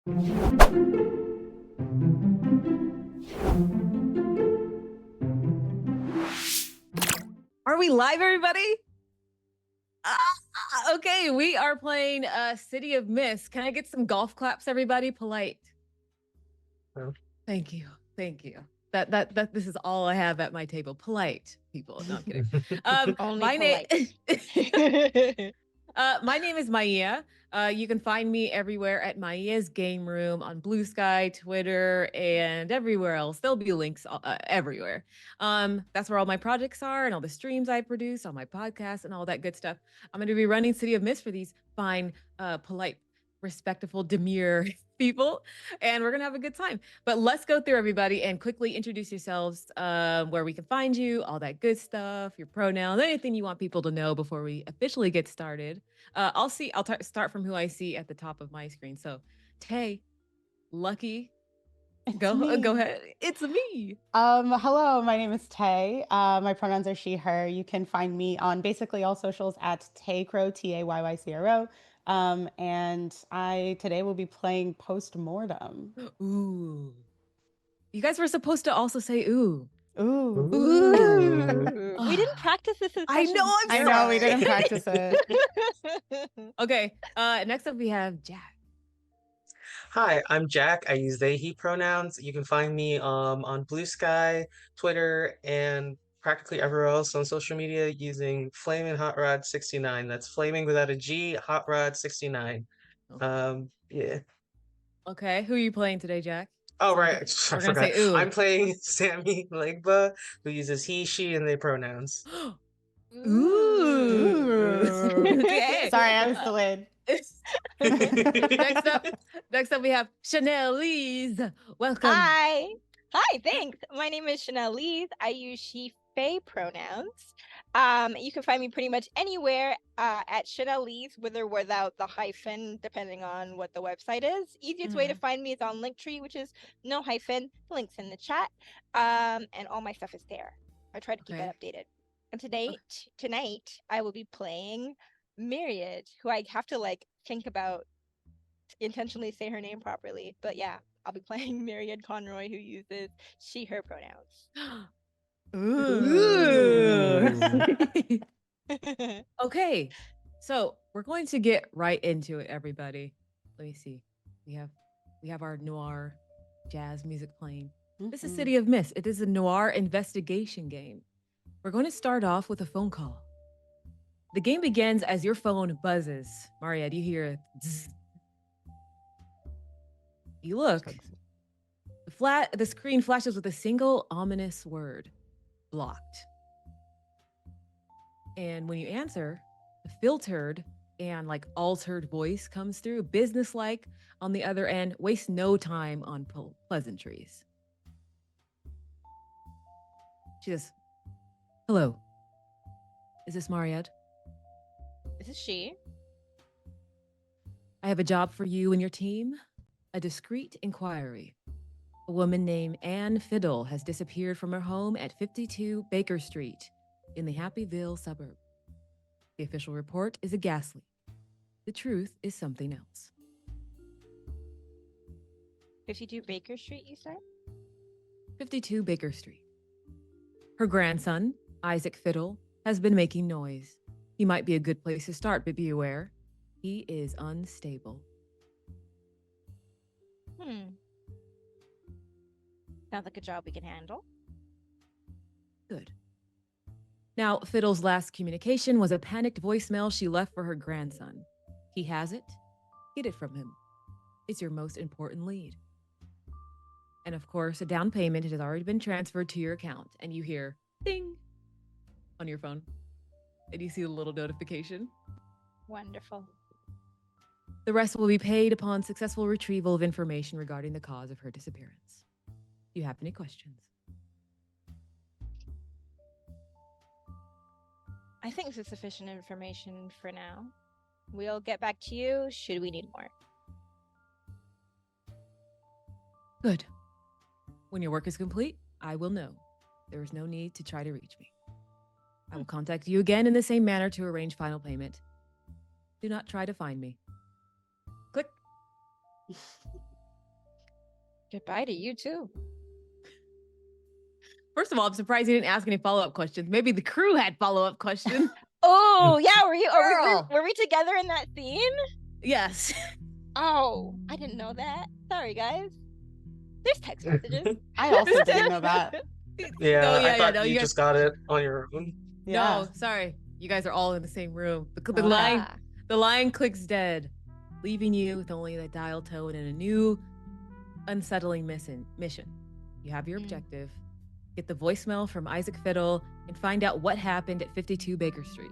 Are we live, everybody? Okay, we are playing City of Mist. Can I get some golf claps, everybody? Polite. Oh. Thank you. Thank you. That this is all I have at my table. Polite people. No, I'm kidding. Only my name polite. my name is Maya. You can find me everywhere at Maya's Game Room on Blue Sky, Twitter, and everywhere else. There'll be links everywhere. That's where all my projects are and all the streams I produce on my podcast and all that good stuff. I'm going to be running City of Mist for these fine, polite, respectful, demure people, and we're going to have a good time. But let's go through everybody and quickly introduce yourselves, where we can find you, all that good stuff, your pronouns, anything you want people to know before we officially get started. I'll start from who I see at the top of my screen. So, Tay, Lucky, go ahead. It's me. Hello, my name is Tay. My pronouns are she, her. You can find me on basically all socials at Taycro, Taycro. And I today will be playing Postmortem. Ooh. You guys were supposed to also say ooh. Ooh. Ooh. We didn't practice this in I know, I'm I know, we didn't practice it. Okay, next up we have Jack. Hi, I'm Jack. I use they, he pronouns. You can find me on Blue Sky, Twitter, and practically everywhere else on social media using Flaming Hot Rod 69. That's flaming without a G, Hot Rod 69. Yeah. Okay, who are you playing today, Jack? Oh, right. I We're gonna forgot. say ooh. I'm playing Sammy Legba, who uses he, she, and they pronouns. Ooh. Okay. Sorry, I was delayed. Next up we have Chanel-Lise. Welcome. Hi, thanks. My name is Chanel Lees. I use she, they pronouns. You can find me pretty much anywhere at Chanel Lees, with or without the hyphen, depending on what the website is. Easiest way to find me is on Linktree, which is no hyphen. Links in the chat. And all my stuff is there. I try to keep that updated. And tonight I will be playing Myriad, who I have to like think about to intentionally say her name properly. But yeah, I'll be playing Myriad Conroy, who uses she, her pronouns. Ooh. Okay, so we're going to get right into it, everybody. Let me see. We have our noir jazz music playing. This is City of Mist. It is a noir investigation game. We're going to start off with a phone call. The game begins as your phone buzzes. Maria, do you hear it? You look. The screen flashes with a single ominous word. Blocked. And when you answer, a filtered and like altered voice comes through, businesslike on the other end, waste no time on pleasantries. She says, "Hello. Is this Mariette? This is she. I have a job for you and your team. A discreet inquiry. A woman named Anne Fiddle has disappeared from her home at 52 Baker Street in the Happyville suburb. The official report is a gas leak. The truth is something else." 52 Baker Street, you said? 52 Baker Street. Her grandson, Isaac Fiddle, has been making noise. He might be a good place to start, but be aware, he is unstable. Sounds like a job we can handle. Good. Now, Fiddle's last communication was a panicked voicemail she left for her grandson. He has it. Get it from him. It's your most important lead. And of course, a down payment has already been transferred to your account, and you hear ding on your phone. And you see the little notification. Wonderful. The rest will be paid upon successful retrieval of information regarding the cause of her disappearance. Do you have any questions? I think this is sufficient information for now. We'll get back to you should we need more. Good. When your work is complete, I will know. There is no need to try to reach me. I will contact you again in the same manner to arrange final payment. Do not try to find me. Click. Goodbye to you too. First of all, I'm surprised you didn't ask any follow-up questions. Maybe the crew had follow-up questions. Oh yeah, Girl. were we together in that scene? Yes. Oh, I didn't know that. Sorry, guys. There's text messages. I also didn't know that. Yeah, No, I thought no, you you just got it on your own. Yeah. No, sorry. You guys are all in the same room. The Okay. line Ah. the line clicks dead, leaving you with only the dial tone and a new unsettling mission. You have your objective. Get the voicemail from Isaac Fiddle and find out what happened at 52 Baker Street.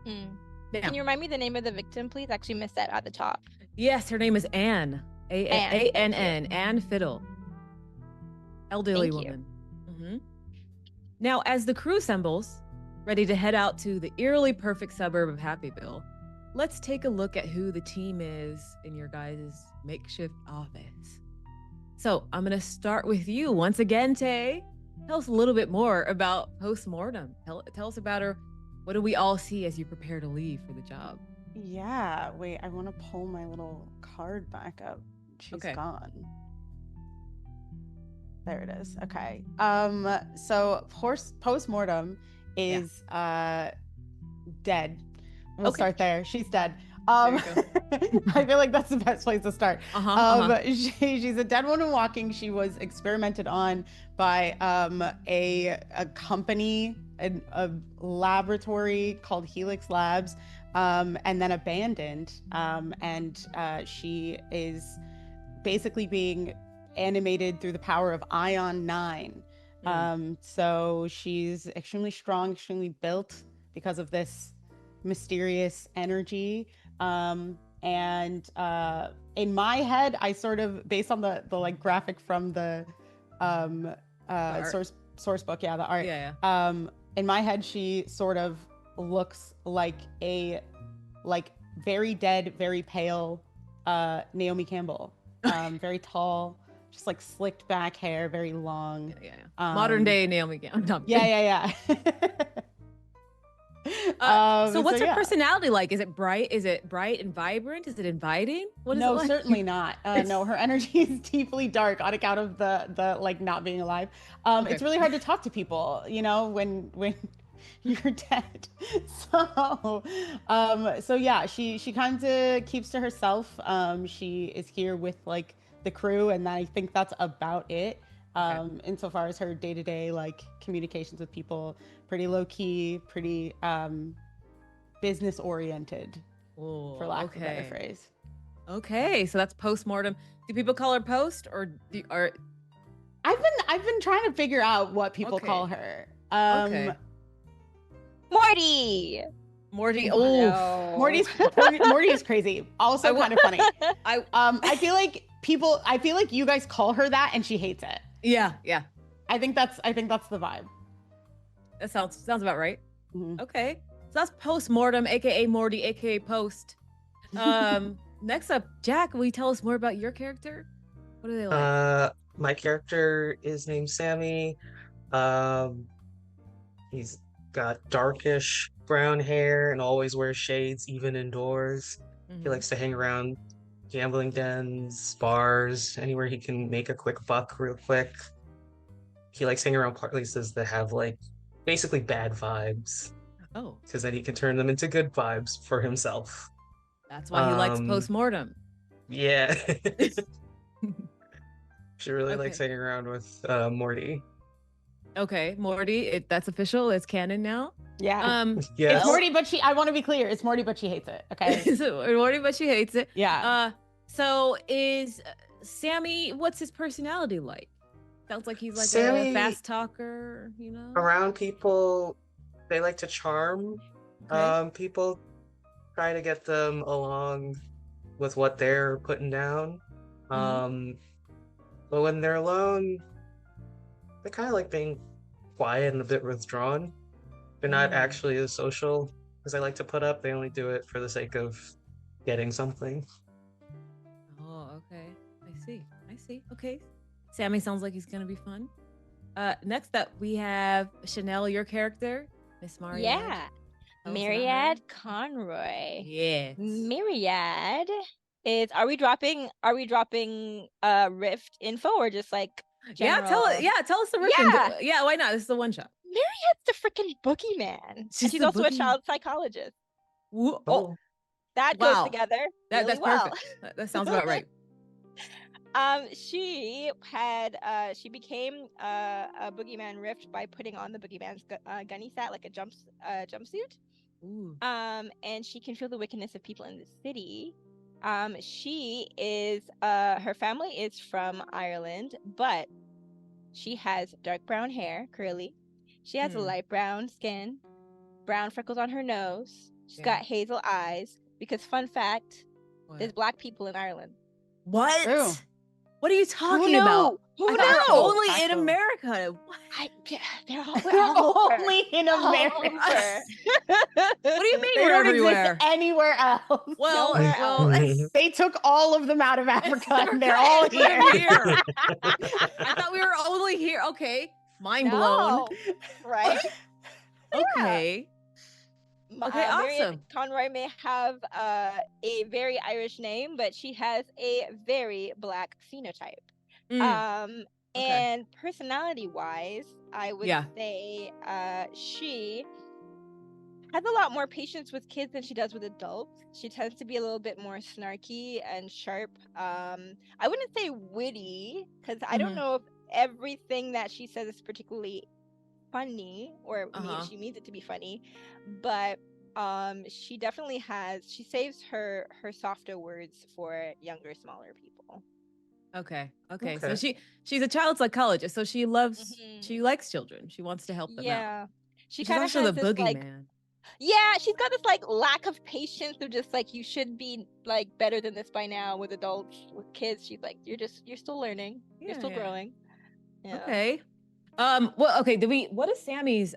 Now, Can you remind me the name of the victim, please? I actually missed that at the top. yes, her name is Anne. A-N-N. Anne Fiddle. Elderly Thank you. woman. Now, as the crew assembles, ready to head out to the eerily perfect suburb of Happyville, let's take a look at who the team is in your guys' makeshift office. So I'm going to start with you once again, Tay. Tell us a little bit more about postmortem. Tell us about her. What do we all see as you prepare to leave for the job? Yeah. Wait, I want to pull my little card back up. She's Okay. gone. There it is. Okay. So postmortem is dead. We'll Okay. start there. She's dead. There you I feel like that's the best place to start. She's a dead woman walking. She was experimented on by a company, a laboratory called Helix Labs, and then abandoned. And she is basically being animated through the power of Ion 9. So she's extremely strong, extremely built because of this mysterious energy. And in my head, I sort of, based on the like graphic from the source book, the art. In my head, she sort of looks like a very dead, very pale Naomi Campbell. Very tall, just like slicked back hair, very long. Modern day Naomi Campbell. Yeah. So what's her personality like? Is it bright and vibrant? Is it inviting? What is it like? Certainly not. No, her energy is deeply dark on account of the like not being alive. It's really hard to talk to people, when you're dead. So yeah, she kind of keeps to herself. She is here with like the crew, and I think that's about it. Insofar as her day-to-day like communications with people, pretty low-key, pretty business oriented, for lack of a better phrase. Okay, so that's postmortem. Do people call her Post or I've been trying to figure out what people call her. Morty. Oh, Morty is crazy. Also kind of funny. I feel like you guys call her that and she hates it. Yeah. I think that's the vibe. That sounds about right. Okay, so that's postmortem, aka Morty, aka Post. Next up, Jack, will you tell us more about your character? What are they like? My character is named Sammy. He's got darkish brown hair and always wears shades, even indoors. He likes to hang around gambling dens, bars, anywhere he can make a quick buck real quick. He likes hanging around places that have like basically bad vibes. Oh. Because then he can turn them into good vibes for himself. That's why he likes postmortem. Yeah. She really likes hanging around with Morty. Okay, Morty, that's official. It's canon now. Yeah. Yes. It's Morty, but I want to be clear. It's Morty, but she hates it. Okay. Morty, but she hates it. Yeah. So is Sammy? What's his personality like? Sounds like he's like Sammy, a fast talker. Around people, they like to charm. People, try to get them along with what they're putting down. But when they're alone, they kind of like being quiet and a bit withdrawn. They're not actually as social as I like to put up. They only do it for the sake of getting something. Oh, okay. I see. Okay. Sammy sounds like he's going to be fun. Next up, we have Chanel, your character, Miss Myriad. Yeah. Myriad Conroy. Yeah. Myriad is are we dropping Rift info or just like general? Tell us the Rift. Yeah. Why not? This is a one shot. Mariette's the freaking boogeyman. And she's also a child psychologist. Oh, That goes together really that's well. perfect. That sounds about right. She became a boogeyman Rift by putting on the boogeyman's gunny sack, like a jumpsuit. Ooh. And she can feel the wickedness of people in the city. She is her family is from Ireland, but she has dark brown hair, curly. She has a light brown skin, brown freckles on her nose. She's got hazel eyes. Because fun fact, there's Black people in Ireland. What? True. What are you talking about? Who I knew? thought only in America. They're all only in America. What do you mean They we're don't everywhere? exist anywhere else. Well, they took all of them out of Africa and they're all here. I thought we were only here. Okay, mind blown. Right? Okay. Okay, Marion awesome. Conroy may have a very Irish name, but she has a very Black phenotype. And personality-wise, I would say she has a lot more patience with kids than she does with adults. She tends to be a little bit more snarky and sharp. I wouldn't say witty, because I don't know if everything that she says is particularly funny, or maybe she means it to be funny, but she definitely she saves her softer words for younger, smaller people. Okay. So she's a child psychologist, so she likes children. She wants to help them out. She's kind of also the boogeyman. She's got this like lack of patience of just like, you should be like better than this by now with adults. With kids, she's like, you're still learning, you're still growing. Okay. What is Sammy's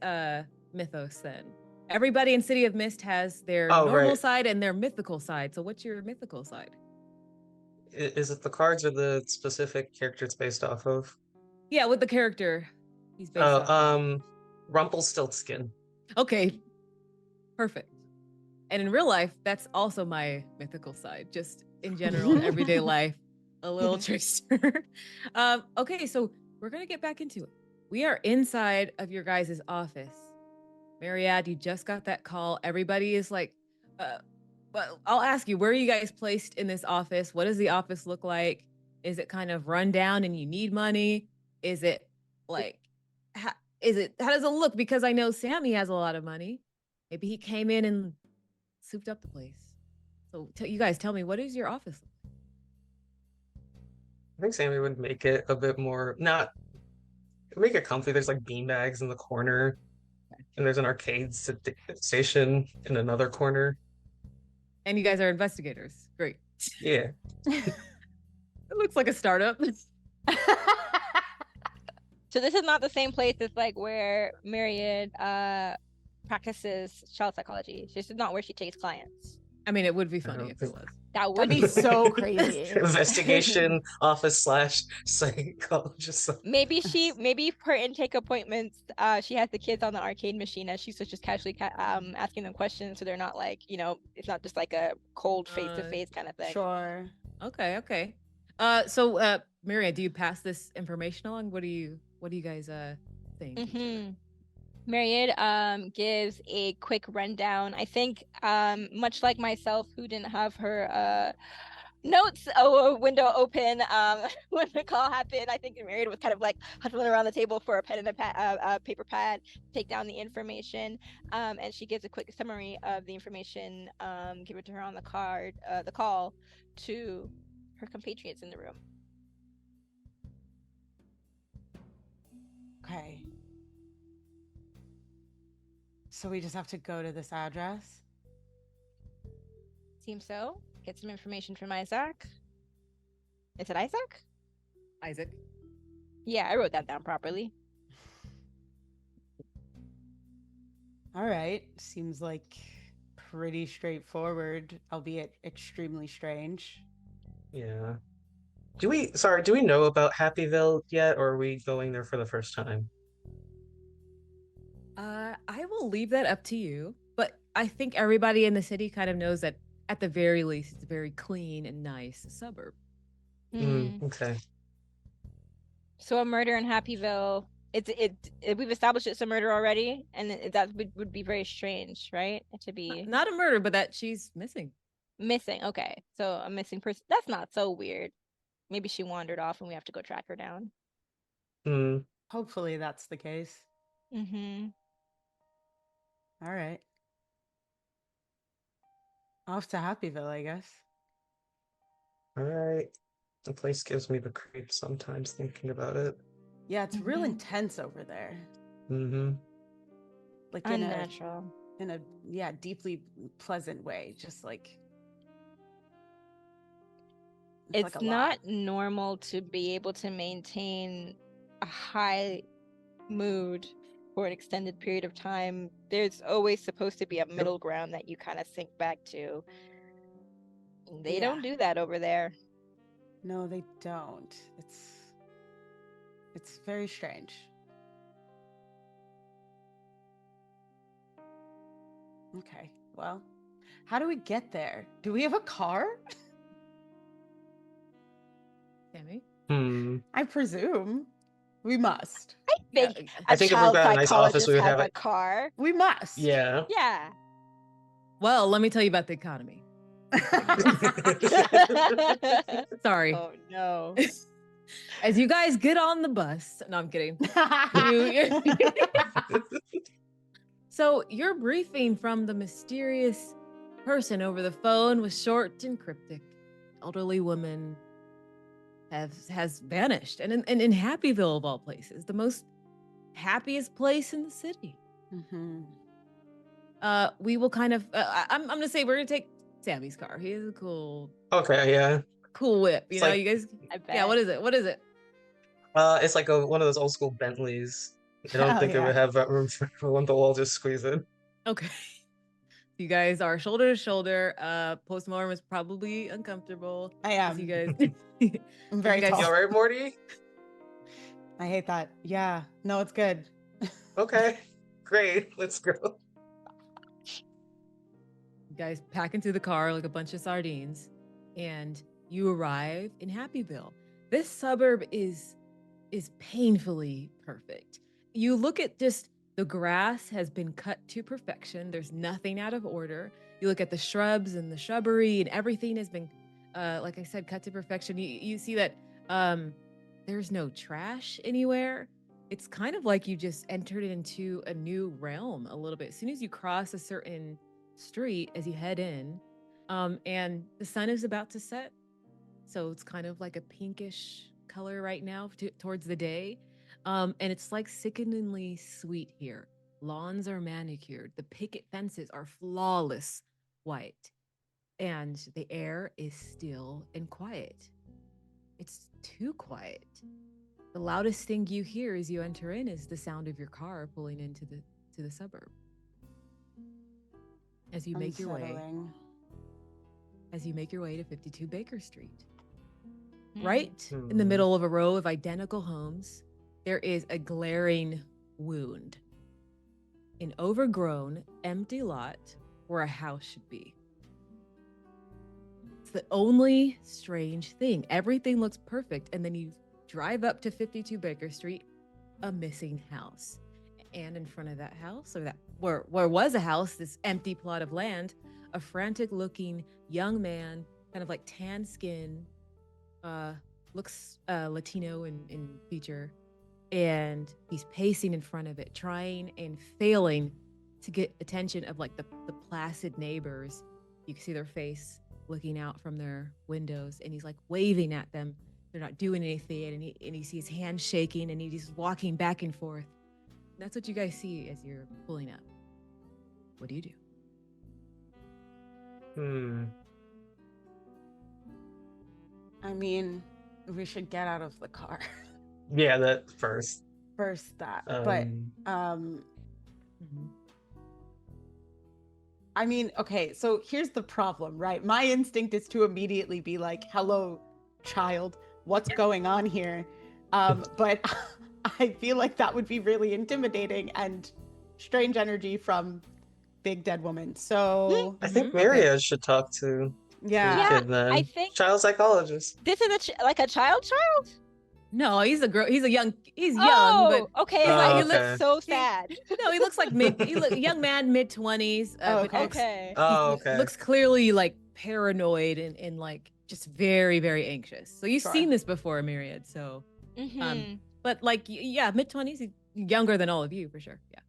mythos then? Everybody in City of Mist has their normal side and their mythical side. So what's your mythical side? Is it the cards or the specific character it's based off of? Yeah, with the character he's based off of. Rumpelstiltskin. Okay. Perfect. And in real life, that's also my mythical side, just in general, in everyday life, a little trickster. Okay, so we're going to get back into it. We are inside of your guys' office. Mariette, you just got that call. Everybody is like, well, I'll ask you, where are you guys placed in this office? What does the office look like? Is it kind of run down and you need money? Is it like, how does it look? Because I know Sammy has a lot of money. Maybe he came in and souped up the place. So you guys tell me, what is your office like? I think Sammy would make it a bit more, make it comfy. There's like beanbags in the corner, and there's an arcade station in another corner. And you guys are investigators. Great. Yeah. It looks like a startup. So this is not the same place as like where Myriad practices child psychology. This is not where she takes clients. I mean, it would be funny if it was. That would be so crazy. Investigation office / psychologist. Maybe her intake appointments, she has the kids on the arcade machine and she's just casually asking them questions, so they're not like, it's not just like a cold face-to-face kind of thing. Sure. Okay. So Myriad, do you pass this information along? What do you guys think? Myriad gives a quick rundown. I think much like myself, who didn't have her notes window open when the call happened, I think Myriad was kind of like huddling around the table for a pen and a paper pad, take down the information, and she gives a quick summary of the information given to her on the call to her compatriots in the room. Okay. So we just have to go to this address? Seems so. Get some information from Isaac. Is it Isaac? Isaac. Yeah, I wrote that down properly. All right. Seems like pretty straightforward, albeit extremely strange. Yeah. Do we know about Happyville yet, or are we going there for the first time? I will leave that up to you, but I think everybody in the city kind of knows that at the very least, it's a very clean and nice suburb. Okay. So a murder in Happyville. We've established it's a murder already, and that would be very strange, right? To be Not a murder, but that she's missing. missing. Okay, so a missing person. That's not so weird. Maybe she wandered off, and we have to go track her down. Hopefully that's the case. Mm-hmm. All right. Off to Happyville, I guess. All right. The place gives me the creeps sometimes thinking about it. Yeah, it's real intense over there. Like Unnatural. in a deeply pleasant way. Just like it's like a not lot. normal to be able to maintain a high mood for an extended period of time. There's always supposed to be a middle ground that you kind of sink back to. They don't do that over there. No, they don't. It's very strange. Okay, well, how do we get there? Do we have a car? Sammy? I presume we must. I think I think if we've got a nice office, we would have a car. We must. Yeah. Yeah. Well, let me tell you about the economy. Sorry. Oh no. As you guys get on the bus, no, I'm kidding. So your briefing from the mysterious person over the phone was short and cryptic. Elderly woman has vanished, and in Happyville of all places, the most happiest place in the city. We will kind of. I'm gonna say we're gonna take Sammy's car. He has a cool. Okay. Yeah. Cool whip. You It's know, like- you guys. I bet. Yeah. What is it? What is it? It's like one of those old school Bentleys. I don't think it would have that room for one to all just squeeze in. Okay. You guys are shoulder to shoulder. Postmortem is probably uncomfortable. I am. As you guys. I'm very guys- tall. You all right, Morty? I hate that. Yeah. No, it's good. Okay. Great. Let's go. You guys pack into the car like a bunch of sardines, and you arrive in Happyville. This suburb is painfully perfect. You look at just the grass has been cut to perfection. There's nothing out of order. You look at the shrubs and the shrubbery, and everything has been, like I said, cut to perfection. You see that there's no trash anywhere. It's kind of like you just entered into a new realm a little bit. As soon as you cross a certain street as you head in, and the sun is about to set, so it's kind of like a pinkish color right now towards the day, and it's like sickeningly sweet here. Lawns are manicured, the picket fences are flawless white, and the air is still and quiet. It's too quiet. The loudest thing you hear as you enter in is the sound of your car pulling into the suburb. As you make your way to 52 Baker Street. Right in the middle of a row of identical homes, there is a glaring wound. An overgrown, empty lot where a house should be. It's the only strange thing. Everything looks perfect, and then you drive up to 52 Baker Street, a missing house. And in front of that house, or that where was a house, this empty plot of land, a frantic-looking young man, kind of like tan skin, looks Latino in feature, and he's pacing in front of it, trying and failing to get attention of like the placid neighbors. You can see their face looking out from their windows, and he's like waving at them. They're not doing anything, and he sees his hand shaking, and he's walking back and forth. And that's what you guys see as you're pulling up. What do you do? I mean, we should get out of the car. Yeah, that first. First that. I mean, okay, so here's the problem, right? My instinct is to immediately be like, hello, child, what's going on here? But I feel like that would be really intimidating and strange energy from big dead woman. So I think Okay. Maria should talk to yeah. the Yeah, kid then. I think Child psychologist. this is like a child. No, he's a girl. He's young, but Oh, okay. he's Well, like Oh, he he looks. looks okay. so He sad. no, he looks like young man, mid-20s, Oh, but okay. looks Okay. he Oh, okay. looks clearly like paranoid and like just very, very anxious. So you've Sure. seen this before, Myriad. So, Hmm. but like yeah, mid-20s, he's younger than all of you for sure. Yeah.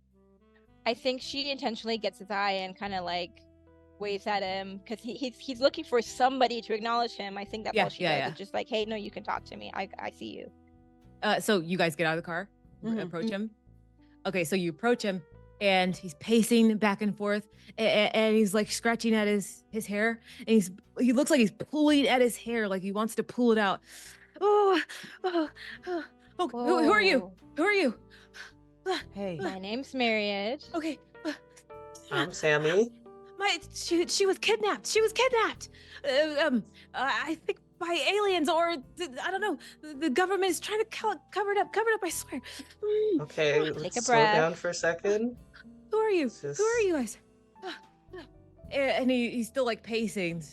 I think she intentionally gets his eye and kind of like waves at him because he's looking for somebody to acknowledge him. I think that's all she does. It's just like, hey, no, you can talk to me. I see you. So you guys get out of the car, Mhm. approach him. Okay, so you approach him, and he's pacing back and forth, and he's like scratching at his hair, and he looks like he's pulling at his hair, like he wants to pull it out. Oh, oh, oh, oh, who are you? Whoa. Who are you? Hey. My name's Myriad. Okay. I'm Sammy. She was kidnapped. She was kidnapped. I think by aliens or I don't know. The government is trying to cover it up. Cover it up. I swear. Okay, Take let's a slow breath. down for a second. Who are you? Just- Who are you guys? And he's still like pacing.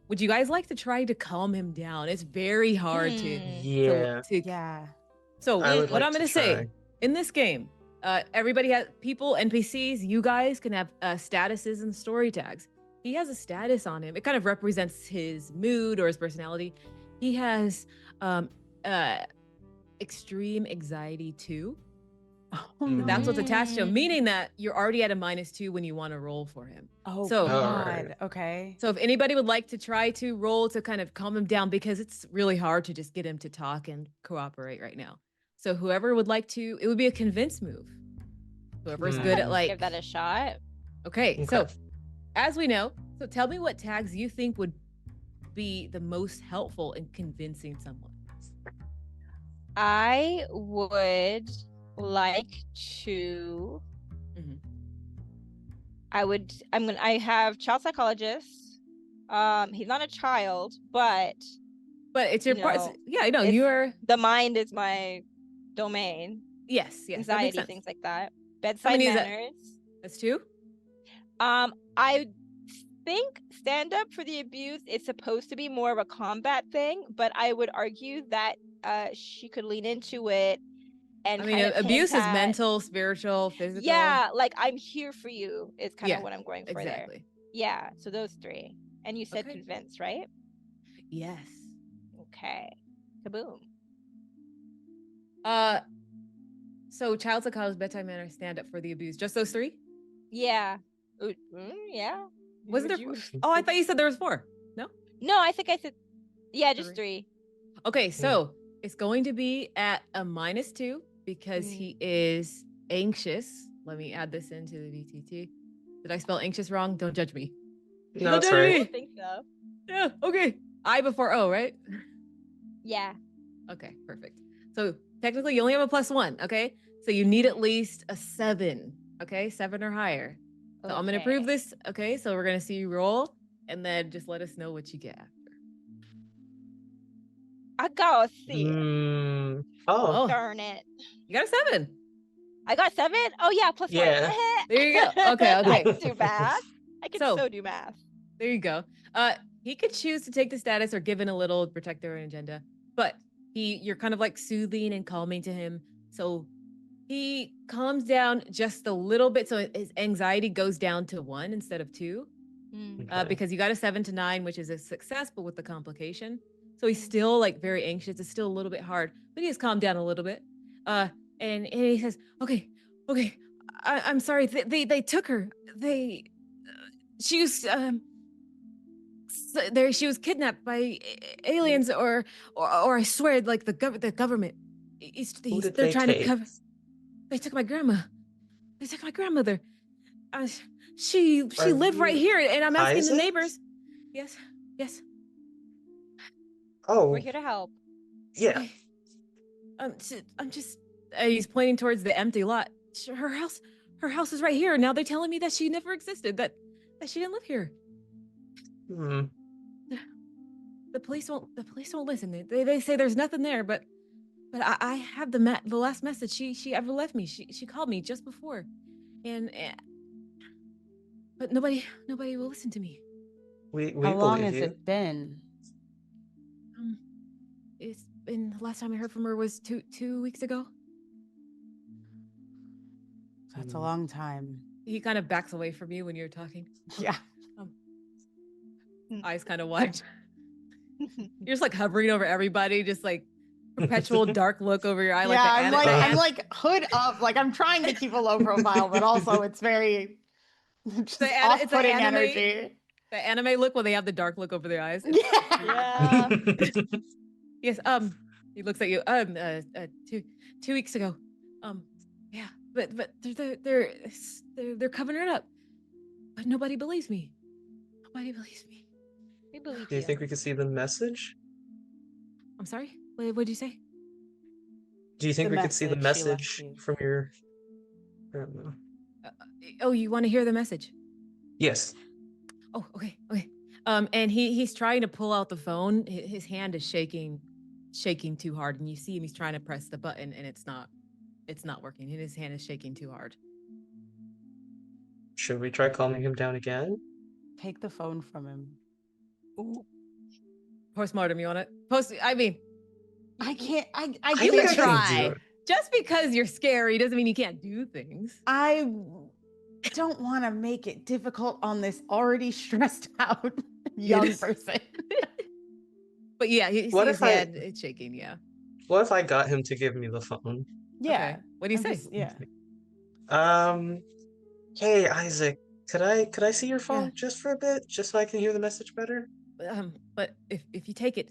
Would you guys like to try to calm him down? It's very hard to. Yeah. Yeah. So I would what like I'm to gonna say try. in this game, everybody has people, NPCs. You guys can have statuses and story tags. He has a status on him. It kind of represents his mood or his personality. He has extreme anxiety 2. Oh no. That's what's attached to him, Mm. meaning that you're already at a -2 when you want to roll for him. Oh So- God. Alright. Okay. So if anybody would like to try to roll to kind of calm him down, because it's really hard to just get him to talk and cooperate right now. So whoever would like to, it would be a convince move. Whoever's good at like, Give that a shot. okay, so Okay. as we know, so tell me what tags you think would be the most helpful in convincing someone. I would like to. Mhm. I have child psychologist. He's not a child, but But it's your part. No, Yeah, I know it's- you're. the mind is my domain. Yes, that makes Anxiety, sense. things like that. Bedside many is that? manners. That's 2. I think stand up for the abuse is supposed to be more of a combat thing, but I would argue that she could lean into it and I mean, kind of abuse hint is at- mental, spiritual, physical. Yeah, like I'm here for you is kind Yeah, of what I'm going for there. exactly. Yeah, so those 3. And you said Okay. convince, right? Yes. Okay. Kaboom. So child psychologist, bedtime manner, stand up for the abuse. Just those 3? Yeah. Yeah. Wasn't Would there? you- Oh, I thought you said there was 4. No, I think I said. Yeah, just 3. Okay, so it's going to be at a -2 because he is anxious. Let me add this into the VTT. Did I spell anxious wrong? Don't judge me. No, Don't it's judge right. me. I think so. Yeah. Okay. I before O, right? Yeah. Okay, perfect. So technically, you only have a +1. Okay, so you need at least a 7. Okay, 7 or higher. So I'm gonna prove Okay. this. Okay, so we're gonna see you roll, and then just let us know what you get after. I got a 6. Oh, Oh, Darn it. you got a 7. I got 7? Oh, yeah, +1. Yeah. There you go. Okay, okay. I can do math. I can So- so do math. There you go. He could choose to take the status or give in a little, protect their own agenda, but you're kind of like soothing and calming to him. So he calms down just a little bit. So his anxiety goes down to 1 instead of 2, okay. because you got a 7 to 9, which is a success, but with the complication. So he's still like very anxious. It's still a little bit hard, but he has calmed down a little bit. And he says, okay, I'm sorry. They took her. She was she was kidnapped by aliens or I swear, like the government. Who did They're they trying take? to cover. They took my grandma. They took my grandmother. She Are lived right you here, and I'm asking the Isaac? neighbors. Yes. Oh, We're here to help. yeah. Okay. I'm just. He's pointing towards the empty lot. Her house is right here. Now they're telling me that she never existed. That she didn't live here. Hmm. The police won't listen. They say there's nothing there, but I have the last message she ever left me. She called me just before, and But nobody will listen to me. We How long believe has you. it been? It's been the last time I heard from her was two weeks ago. That's a long time. He kind of backs away from you when you're talking. Yeah. Eyes kind of wide. You're just like hovering over everybody, just like perpetual dark look over your eye. Yeah, like I'm the like hood up. Like I'm trying to keep a low profile, but also it's very just off-putting energy. The anime look when they have the dark look over their eyes. Yeah. Yes. He looks at you. 2 weeks ago. Yeah. But they're covering it up. But nobody believes me. Nobody believes me. We believe Do you think we could see the message? I'm sorry. What did you say? Do you think The we could see the message she left message you. from your grandma? Oh, you want to hear the message? Yes. Oh, okay. And he's trying to pull out the phone. His hand is shaking too hard, and you see him. He's trying to press the button, and it's not working. And his hand is shaking too hard. Should we try calming him down again? Take the phone from him. Ooh. Postmortem, you want it? I can't. I I can think I can do try. it. Just because you're scary doesn't mean you can't do things. I don't want to make it difficult on this already stressed out young person. But yeah, his hand it's shaking. Yeah. What if I got him to give me the phone? Yeah. Okay. What do you say? Yeah. Hey Isaac, could I see your phone just for a bit, just so I can hear the message better? But if you take it,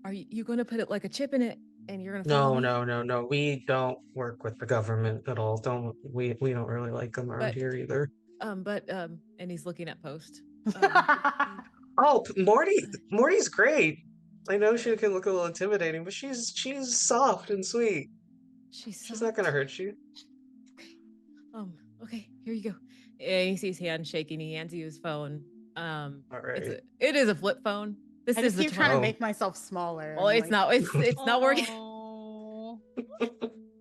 are you going to put it like a chip in it, and you're going to follow me? No. We don't work with the government at all. We don't really like them around here either. And he's looking at Post. Oh, Morty's great. I know she can look a little intimidating, but she's soft and sweet. She's not gonna hurt you. Okay, here you go. And you see his hand shaking. He hands you his phone. All right. It is a flip phone. I just keep trying to make myself smaller. Well, it's not working.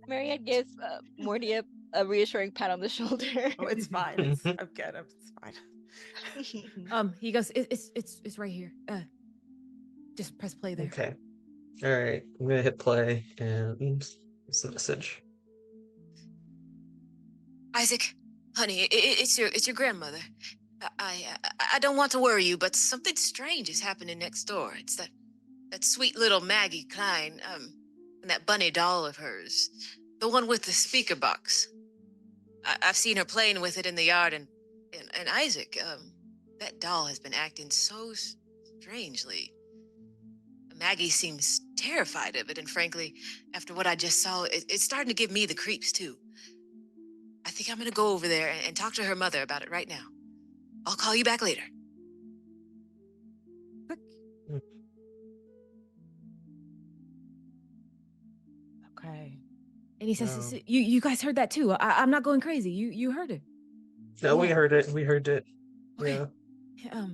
Marianne gives Morty a reassuring pat on the shoulder. Oh, it's fine. I'm good. It's fine. He goes, it's right here. Just press play there. Okay. All right. I'm gonna hit play, and it's the message. Isaac, honey, it's your grandmother. I don't want to worry you, but something strange is happening next door. It's that sweet little Maggie Klein, and that bunny doll of hers, the one with the speaker box. I've seen her playing with it in the yard, and Isaac, that doll has been acting so strangely. Maggie seems terrified of it, and frankly, after what I just saw, it's starting to give me the creeps too. I think I'm gonna go over there and talk to her mother about it right now. I'll call you back later. Okay. And he says, "You guys heard that too. I'm not going crazy. You heard it." No, we heard it. We heard it. Okay. Yeah.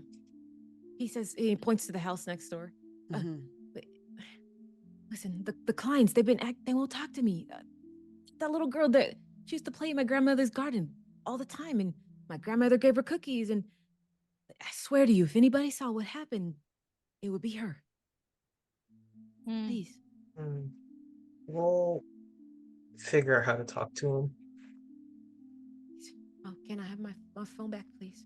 He says, he points to the house next door. But listen, the Kleins, they won't talk to me. That little girl that she used to play in my grandmother's garden all the time, and my grandmother gave her cookies, and I swear to you, if anybody saw what happened, it would be her. Please. We'll figure out how to talk to him. Oh, can I have my phone back, please?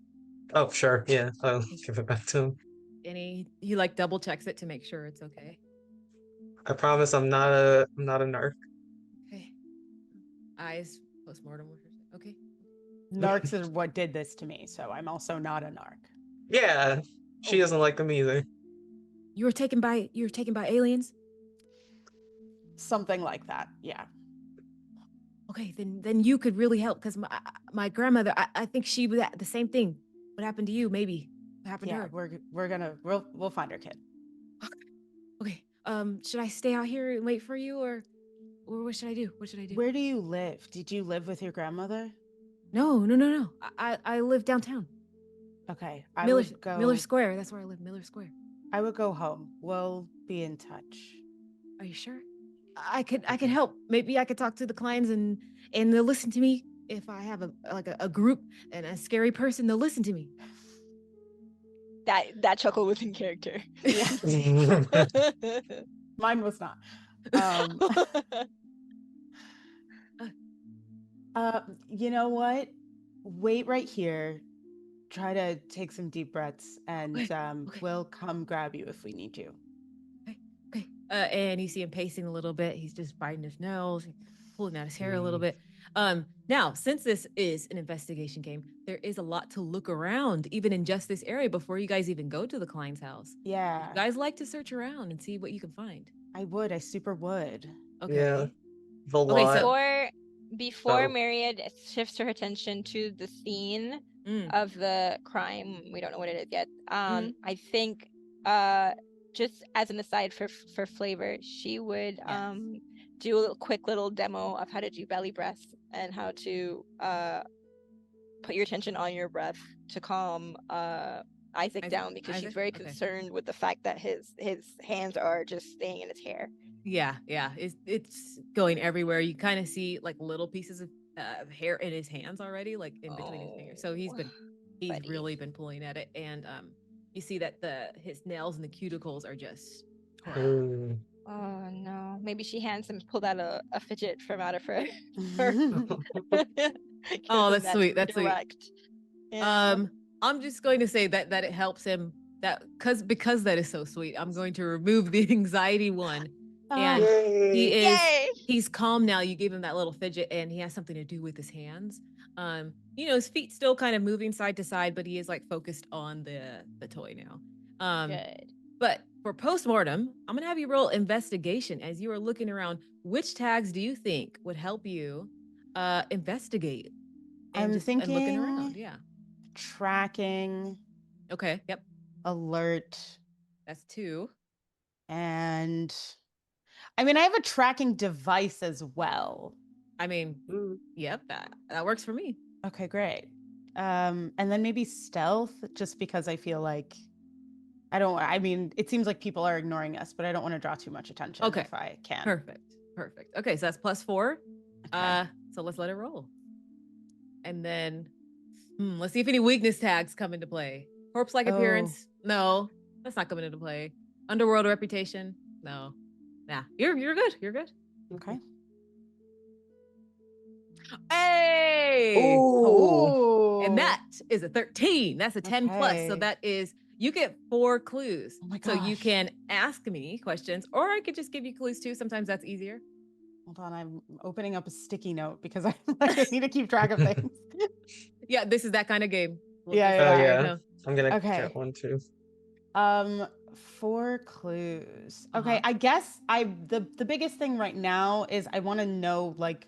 Oh, sure. Yeah, I'll give it back to him. And he like double checks it to make sure it's okay. I promise I'm not a narc. Okay. Eyes postmortem. Okay. Narcs is what did this to me, so I'm also not a narc. Yeah, she doesn't like them either. You were taken by aliens? Something like that, yeah. Okay, then you could really help, because my grandmother, I think she was the same thing. What happened to you? Maybe what happened to her? We'll find her kid. Okay. Should I stay out here and wait for you, or what should I do? Where do you live? Did you live with your grandmother? No. I live downtown. Okay. Miller Square. That's where I live. Miller Square. I would go home. We'll be in touch. Are you sure? I could help. Maybe I could talk to the clients and they'll listen to me. if I have a group and a scary person to listen to me. That chuckle was in character. Yeah. Mine was not. You know what? Wait right here. Try to take some deep breaths, and Okay. we'll come grab you if we need you. Okay. And you see him pacing a little bit. He's just biting his nails, pulling out his hair a little bit. Now, since this is an investigation game, there is a lot to look around, even in just this area, before you guys even go to the client's house. Yeah. You guys like to search around and see what you can find. I would. I super would. Okay. Yeah. The Okay, lot. so Before Oh. Myriad shifts her attention to the scene Mm. of the crime, we don't know what it is yet. Mhm. I think just as an aside for flavor, she would do a quick little demo of how to do belly breath and how to put your attention on your breath to calm Isaac down, because she's very concerned with the fact that his hands are just staying in his hair. Yeah, it's going everywhere. You kind of see like little pieces of hair in his hands already, like in between his fingers. So he's buddy. really been pulling at it, and you see that his nails and the cuticles are just torn out. Oh no! Maybe she hands him pulled out a fidget from out of her. Oh, that's sweet. That's direct. sweet. Yeah. I'm just going to say that it helps him because that is so sweet. I'm going to remove the anxiety one, and he's calm now. You gave him that little fidget, and he has something to do with his hands. His feet still kind of moving side to side, but he is like focused on the toy now. Good. But for postmortem, I'm gonna have you roll investigation as you are looking around. Which tags do you think would help you investigate? And I'm thinking and looking around. Yeah. Tracking. Okay. Yep. Alert. That's 2. And I mean, I have a tracking device as well. I mean, yep, that works for me. Okay, great. And then maybe stealth, just because I feel like it seems like people are ignoring us, but I don't want to draw too much attention if I can. Perfect. Okay, so that's +4. Okay. So let's let it roll. And then let's see if any weakness tags come into play. Corpse-like appearance? No, that's not coming into play. Underworld reputation? No. Nah, you're good. You're good. Okay. Hey! Ooh. And that is a 13. That's a 10 plus. So that is, you get 4 clues. Oh my gosh. So you can ask me questions, or I could just give you clues too. Sometimes that's easier. Hold on, I'm opening up a sticky note because I need to keep track of things. Yeah, this is that kind of game. Yeah. I'm gonna get one too. 4 clues. Okay, I guess the biggest thing right now is I want to know like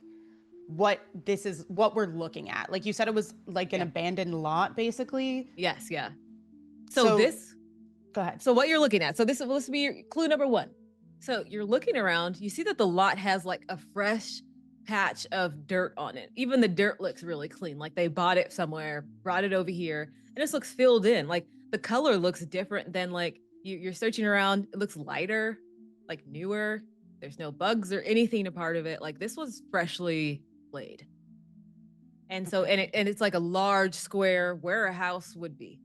what we're looking at. Like you said, it was like an abandoned lot, basically. Yes, yeah. So this. Go ahead. So what you're looking at. So this will be your clue number 1. So you're looking around. You see that the lot has like a fresh patch of dirt on it. Even the dirt looks really clean. Like they bought it somewhere, brought it over here, and this looks filled in. Like the color looks different than like you're searching around. It looks lighter, like newer. There's no bugs or anything a part of it. Like this was freshly laid. And so, and it's like a large square where a house would be.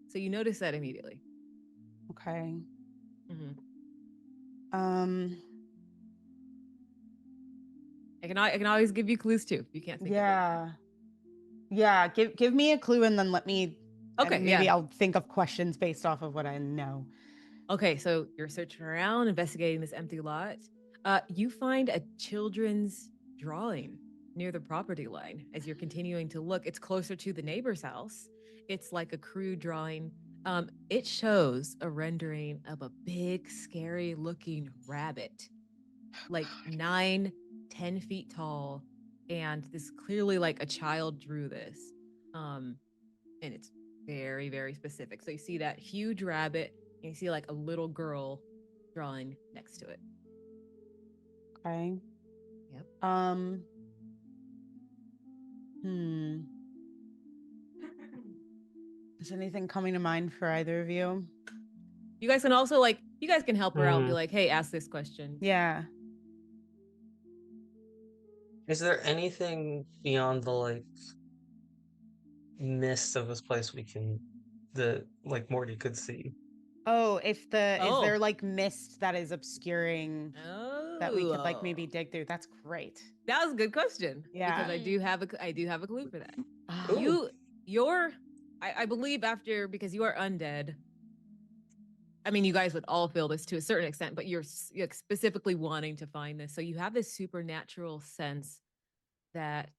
So you notice that immediately. Okay. I can always give you clues too. You can't think of it. Yeah. Give me a clue and then let me. Okay. Maybe I'll think of questions based off of what I know. Okay, so you're searching around, investigating this empty lot. You find a children's drawing near the property line. As you're continuing to look, it's closer to the neighbor's house. It's like a crude drawing. It shows a rendering of a big, scary looking rabbit, like 9-10 feet tall. And this clearly like a child drew this. And it's very, very specific. So you see that huge rabbit, and you see like a little girl drawing next to it. Okay. Yep. Is anything coming to mind for either of you? You guys can also you guys can help her out and be like, hey, ask this question. Yeah. Is there anything beyond the like mist of this place we can the like Morty could see? Oh, if is there Oh. like mist that is obscuring that we could like maybe Oh. dig through? That's great. That was a good question because Yeah. I do have a clue for that. Ah, Ooh. You're I believe after because you are undead. I mean, you guys would all feel this to a certain extent, but you're specifically wanting to find this. So you have this supernatural sense that,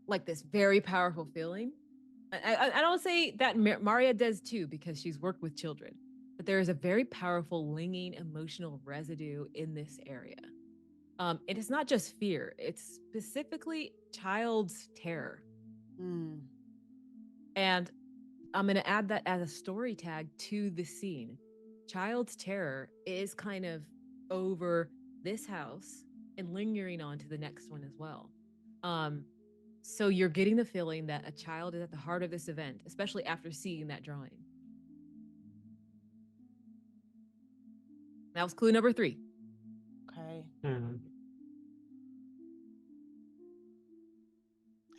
like, this very powerful feeling. I don't say that Maria does too, because she's worked with children, but there is a very powerful linging emotional residue in this area. It is not just fear, it's specifically child's terror. mm, And I'm going to add that as a story tag to the scene. Child's terror is kind of over this house and lingering on to the next one as well. So you're getting the feeling that a child is at the heart of this event, especially after seeing that drawing. That was clue number 3. okay. Hmm.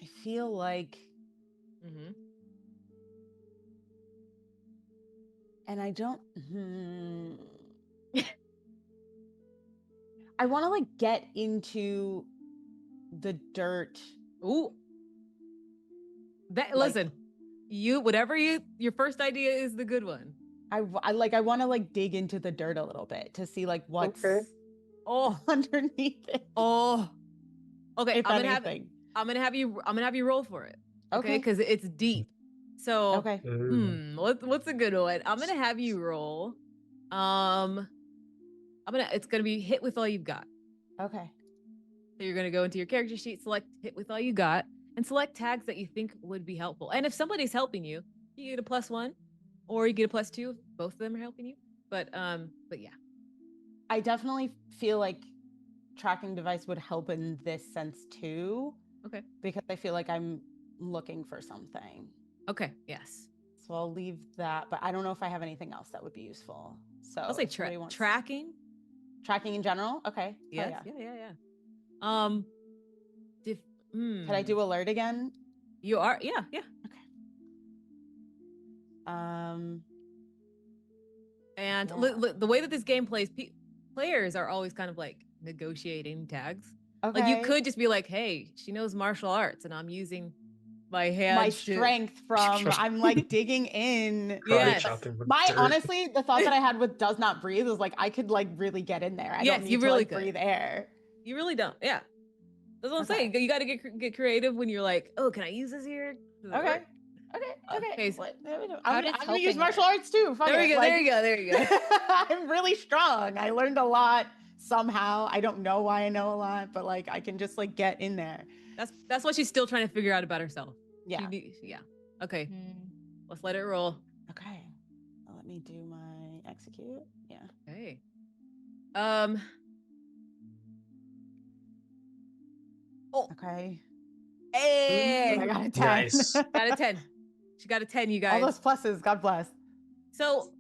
I feel like, Mm-hmm. and I don't. I want to like get into the dirt. Ooh. That Like- listen, whatever your first idea is the good one. I want to like dig into the dirt a little bit to see like what's Okay. Oh, underneath it. oh. Okay, If I'm anything. gonna have you roll for it. Okay, Okay. because it's deep. So Okay. Ooh. what's a good one? I'm gonna have you roll. It's gonna be hit with all you've got. Okay. So you're gonna go into your character sheet, select hit with all you got, and select tags that you think would be helpful. And if somebody's helping you, you get a +1, or you get a +2 if both of them are helping you. But yeah. I definitely feel like tracking device would help in this sense too. Okay. Because I feel like I'm looking for something. Okay. Yes. So I'll leave that, but I don't know if I have anything else that would be useful. So I'll say if somebody wants- tracking. tracking in general. Okay. Yes. Oh, yeah. Yeah. Can I do alert again? You are. Yeah. Okay. And And the way that this game plays, players are always kind of like negotiating tags. okay. Like you could just be like, "Hey, she knows martial arts, and I'm using my hands my to-" strength from I'm like digging in. Karate Yes. chopping with My dirt. honestly, the thought that I had with does not breathe was like I could like really get in there. I Yes, don't you need to really like could. breathe air. You really don't. Yeah. That's what I'm Okay. saying. You got to get creative when you're like, "Oh, can I use this here?" Does it Okay. work? Okay. Okay, so- I'm gonna use martial arts too. Fuck There we it. go. Like, There you go. I'm really strong. I learned a lot somehow. I don't know why I know a lot, but like I can just like get in there. That's what she's still trying to figure out about herself. Yeah. Yeah. Okay. Hmm. Let's let it roll. Okay. Let me do my execute. Yeah. Okay. Oh. Okay. Hey. I got a 10. Nice. Got a 10. She got a 10, you guys. All those pluses. God bless. So,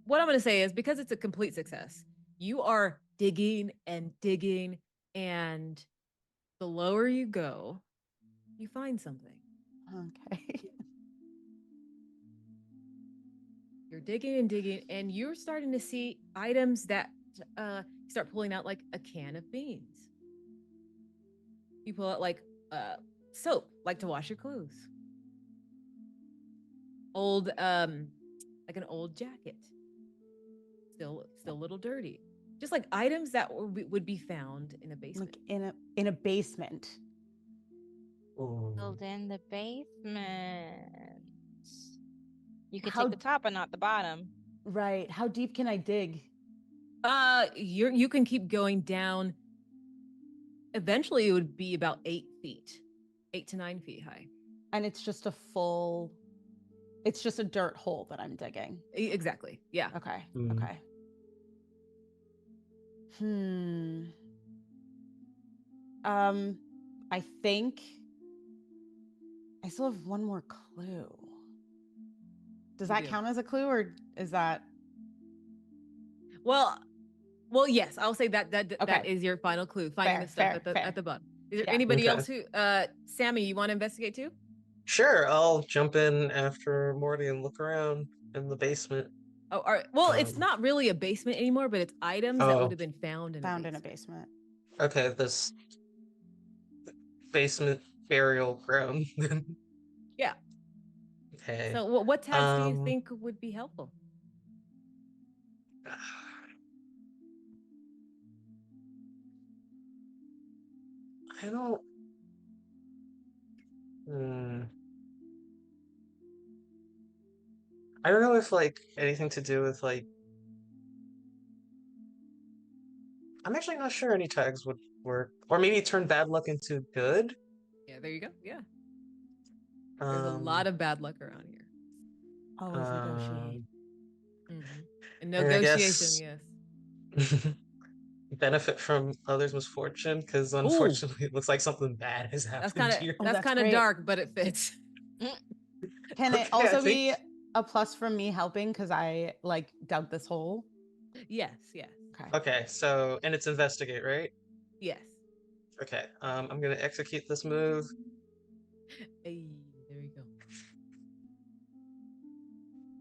what I'm going to say is because it's a complete success, you are digging and digging, and the lower you go, you find something. Okay. You're digging and digging, and you're starting to see items that you start pulling out like a can of beans. You pull out like soap, like to wash your clothes. Old like an old jacket. Still a little dirty. Just like items that would be found in a basement. Like in a basement. Ooh. Build in the basement. You can How- take the top and not the bottom. Right. How deep can I dig? You can keep going down. Eventually it would be about 8 feet. 8 to 9 feet high. And it's just a dirt hole that I'm digging. Exactly. Yeah. Okay. Mm. Okay. I think I still have one more clue. Does You that do. count as a clue or is that Well, Well, yes, I'll say that that Okay. is your final clue. Finding Fair, the stuff fair, fair. at the bottom. Is there Yeah. anybody Okay. else who Sammy, you want to investigate too? Sure, I'll jump in after Morty and look around in the basement. Oh, all right. Well, it's Um, not really a basement anymore, but it's items that would oh, have been found in Found a in a basement. basement. okay, this basement burial ground. Yeah. Okay. So what tags do you Um, think would be helpful? I don't. Hmm. I don't know if like anything to do with like. I'm actually not sure any tags would work, or maybe turn bad luck into good. Yeah, there you go. Yeah. There's a Um. lot of bad luck around here. Always negotiate. Um. Mm-hmm. And I mean, I negotiation, guess yes. benefit from others' misfortune, because Ooh, unfortunately, it looks like something bad has that's happened kind of here. Oh, that's that's kind of great. dark, but it fits. Can it Okay, I also think. be a plus from me helping because I like dug this hole? Yes, yes, Okay. Okay, so and it's investigate, right? yes. Okay, I'm gonna execute this move. Hey, there you go.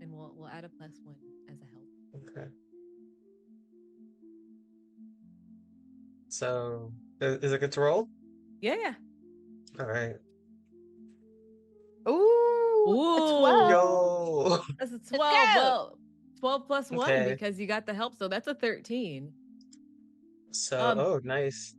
And we'll add a +1 as a help. Okay. So, is it good to roll? Yeah, yeah. All right. Ooh, a Ooh. 12. Yo. That's a Let's 12. go. Well, 12 + 1 Okay. because you got the help, so that's a 13. So, Um, oh, nice.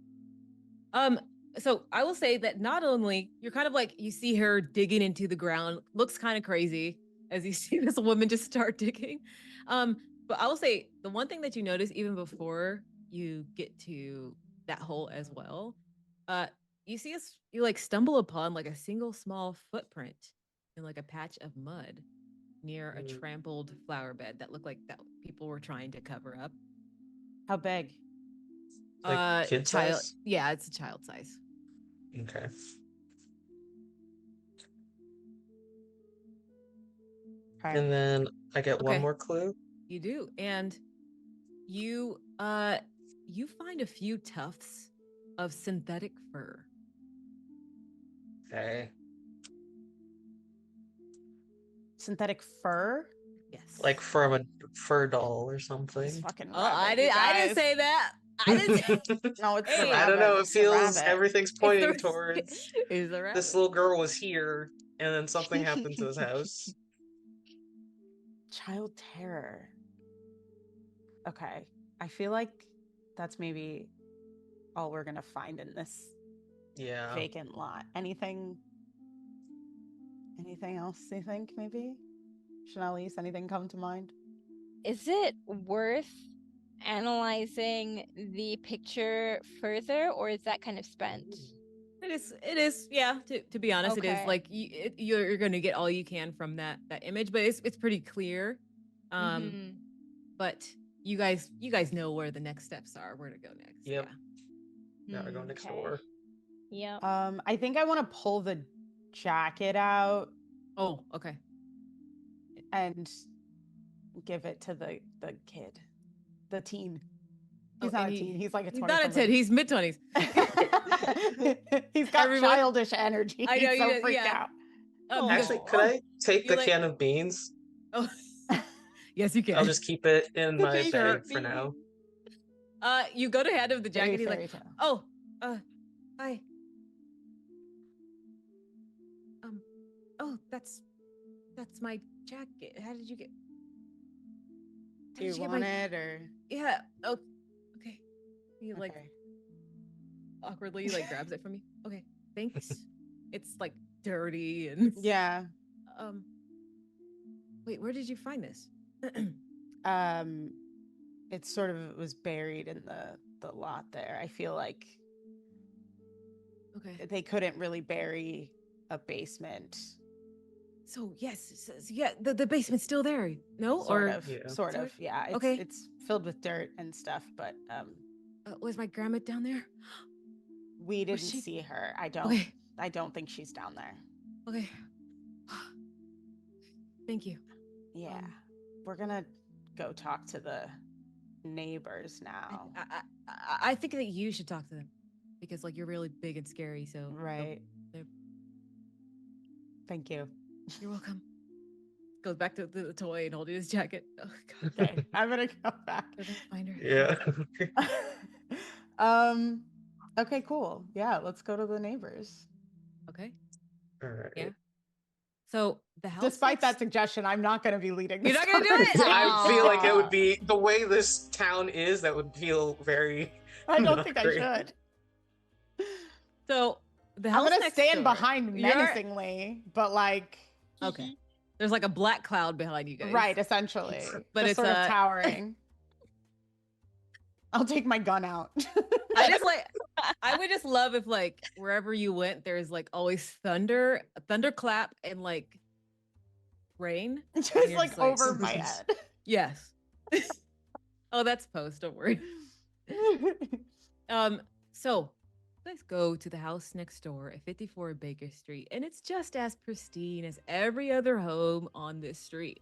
um, so I will say that not only you're kind of like you see her digging into the ground, looks kind of crazy as you see this woman just start digging. But I will say the one thing that you notice even before you get to that hole as well, uh, you see you like stumble upon like a single small footprint in like a patch of mud near a Mm, trampled flower bed that looked like that people were trying to cover up. How big? like kid Child, size? yeah, it's a child size. Okay. Okay. And then I get one Okay, more clue. you do, and you you find a few tufts of synthetic fur. Okay. Synthetic fur? Yes. Like from a fur doll or It's something. fucking Oh, rabbit, you I didn't guys. say that. I didn't say No, it's the Hey, I don't rabbit. know. It It's the feels rabbit. everything's it's pointing the towards it's the this rabbit. little girl was here, and then something happened to this house. Child terror. Okay. I feel like that's maybe all we're gonna find in this Yeah. vacant lot. Anything else you think maybe? Chanelise, anything come to mind? Is it worth analyzing the picture further, or is that kind of spent? It is, yeah. To be honest, it is Okay. like you're going to get all you can from that image, but it's pretty clear. Mhm. But you guys know where the next steps are, where to go next. Yep. Yeah. Now I go next Okay. door. Yep. I think I want to pull the jacket out Oh, okay. and give it to the kid, the teen. He's Oh, not and a teen. He's like a he's 20 not a something. teen. He's mid-20s. He's got Everyone- childish energy. I know, He's so you freaked yeah. out. He goes, Actually, could I take you the like- can of beans? Oh, yes, you can. I'll just keep it in The my baby bag for bean. now. You go to hand him the Very jacket. He's fairy like, tale. oh, hi. Oh, that's my jacket. How did you get? Do you want it or? Yeah. Oh, okay. He like Okay. awkwardly like grabs it from me. Okay, thanks. It's like dirty and Yeah. Wait, where did you find this? It sort of was buried in the lot there. I feel like Okay. they couldn't really bury a basement. So yes, yeah, the basement's still there. No, Sort or of. Yeah. Sort of. Yeah. It's Okay. it's filled with dirt and stuff, but was my grandma down there? we didn't she- see her. I Okay. don't think she's down there. Okay. Thank you. Yeah. We're gonna go talk to the neighbors now. I think that you should talk to them because like you're really big and scary. So Right. they're- Thank you. you're welcome. Goes back to the toy and holding his jacket. Oh god. Okay, I'm gonna go back. Go there, find her. Yeah. Okay, cool. Yeah, let's go to the neighbors. Okay. All right. Yeah. So the house. Despite that next- suggestion, I'm not gonna be leading You're this not gonna do it? conversation. I feel like it Aw. would be the way this town is. That would feel very. I don't not think great. I should. So the I'm house gonna next stand door- behind You're- menacingly, but like Okay. There's like a black cloud behind you guys. right, essentially. But Just it's sort of towering. I'll take my gun out. I just like I would just love if like wherever you went there's like always thunder, a thunderclap and like rain. just you're like just like- over my head. Yes. Oh, that's post, don't worry. So let's go to the house next door at 54 Baker Street, and it's just as pristine as every other home on this street.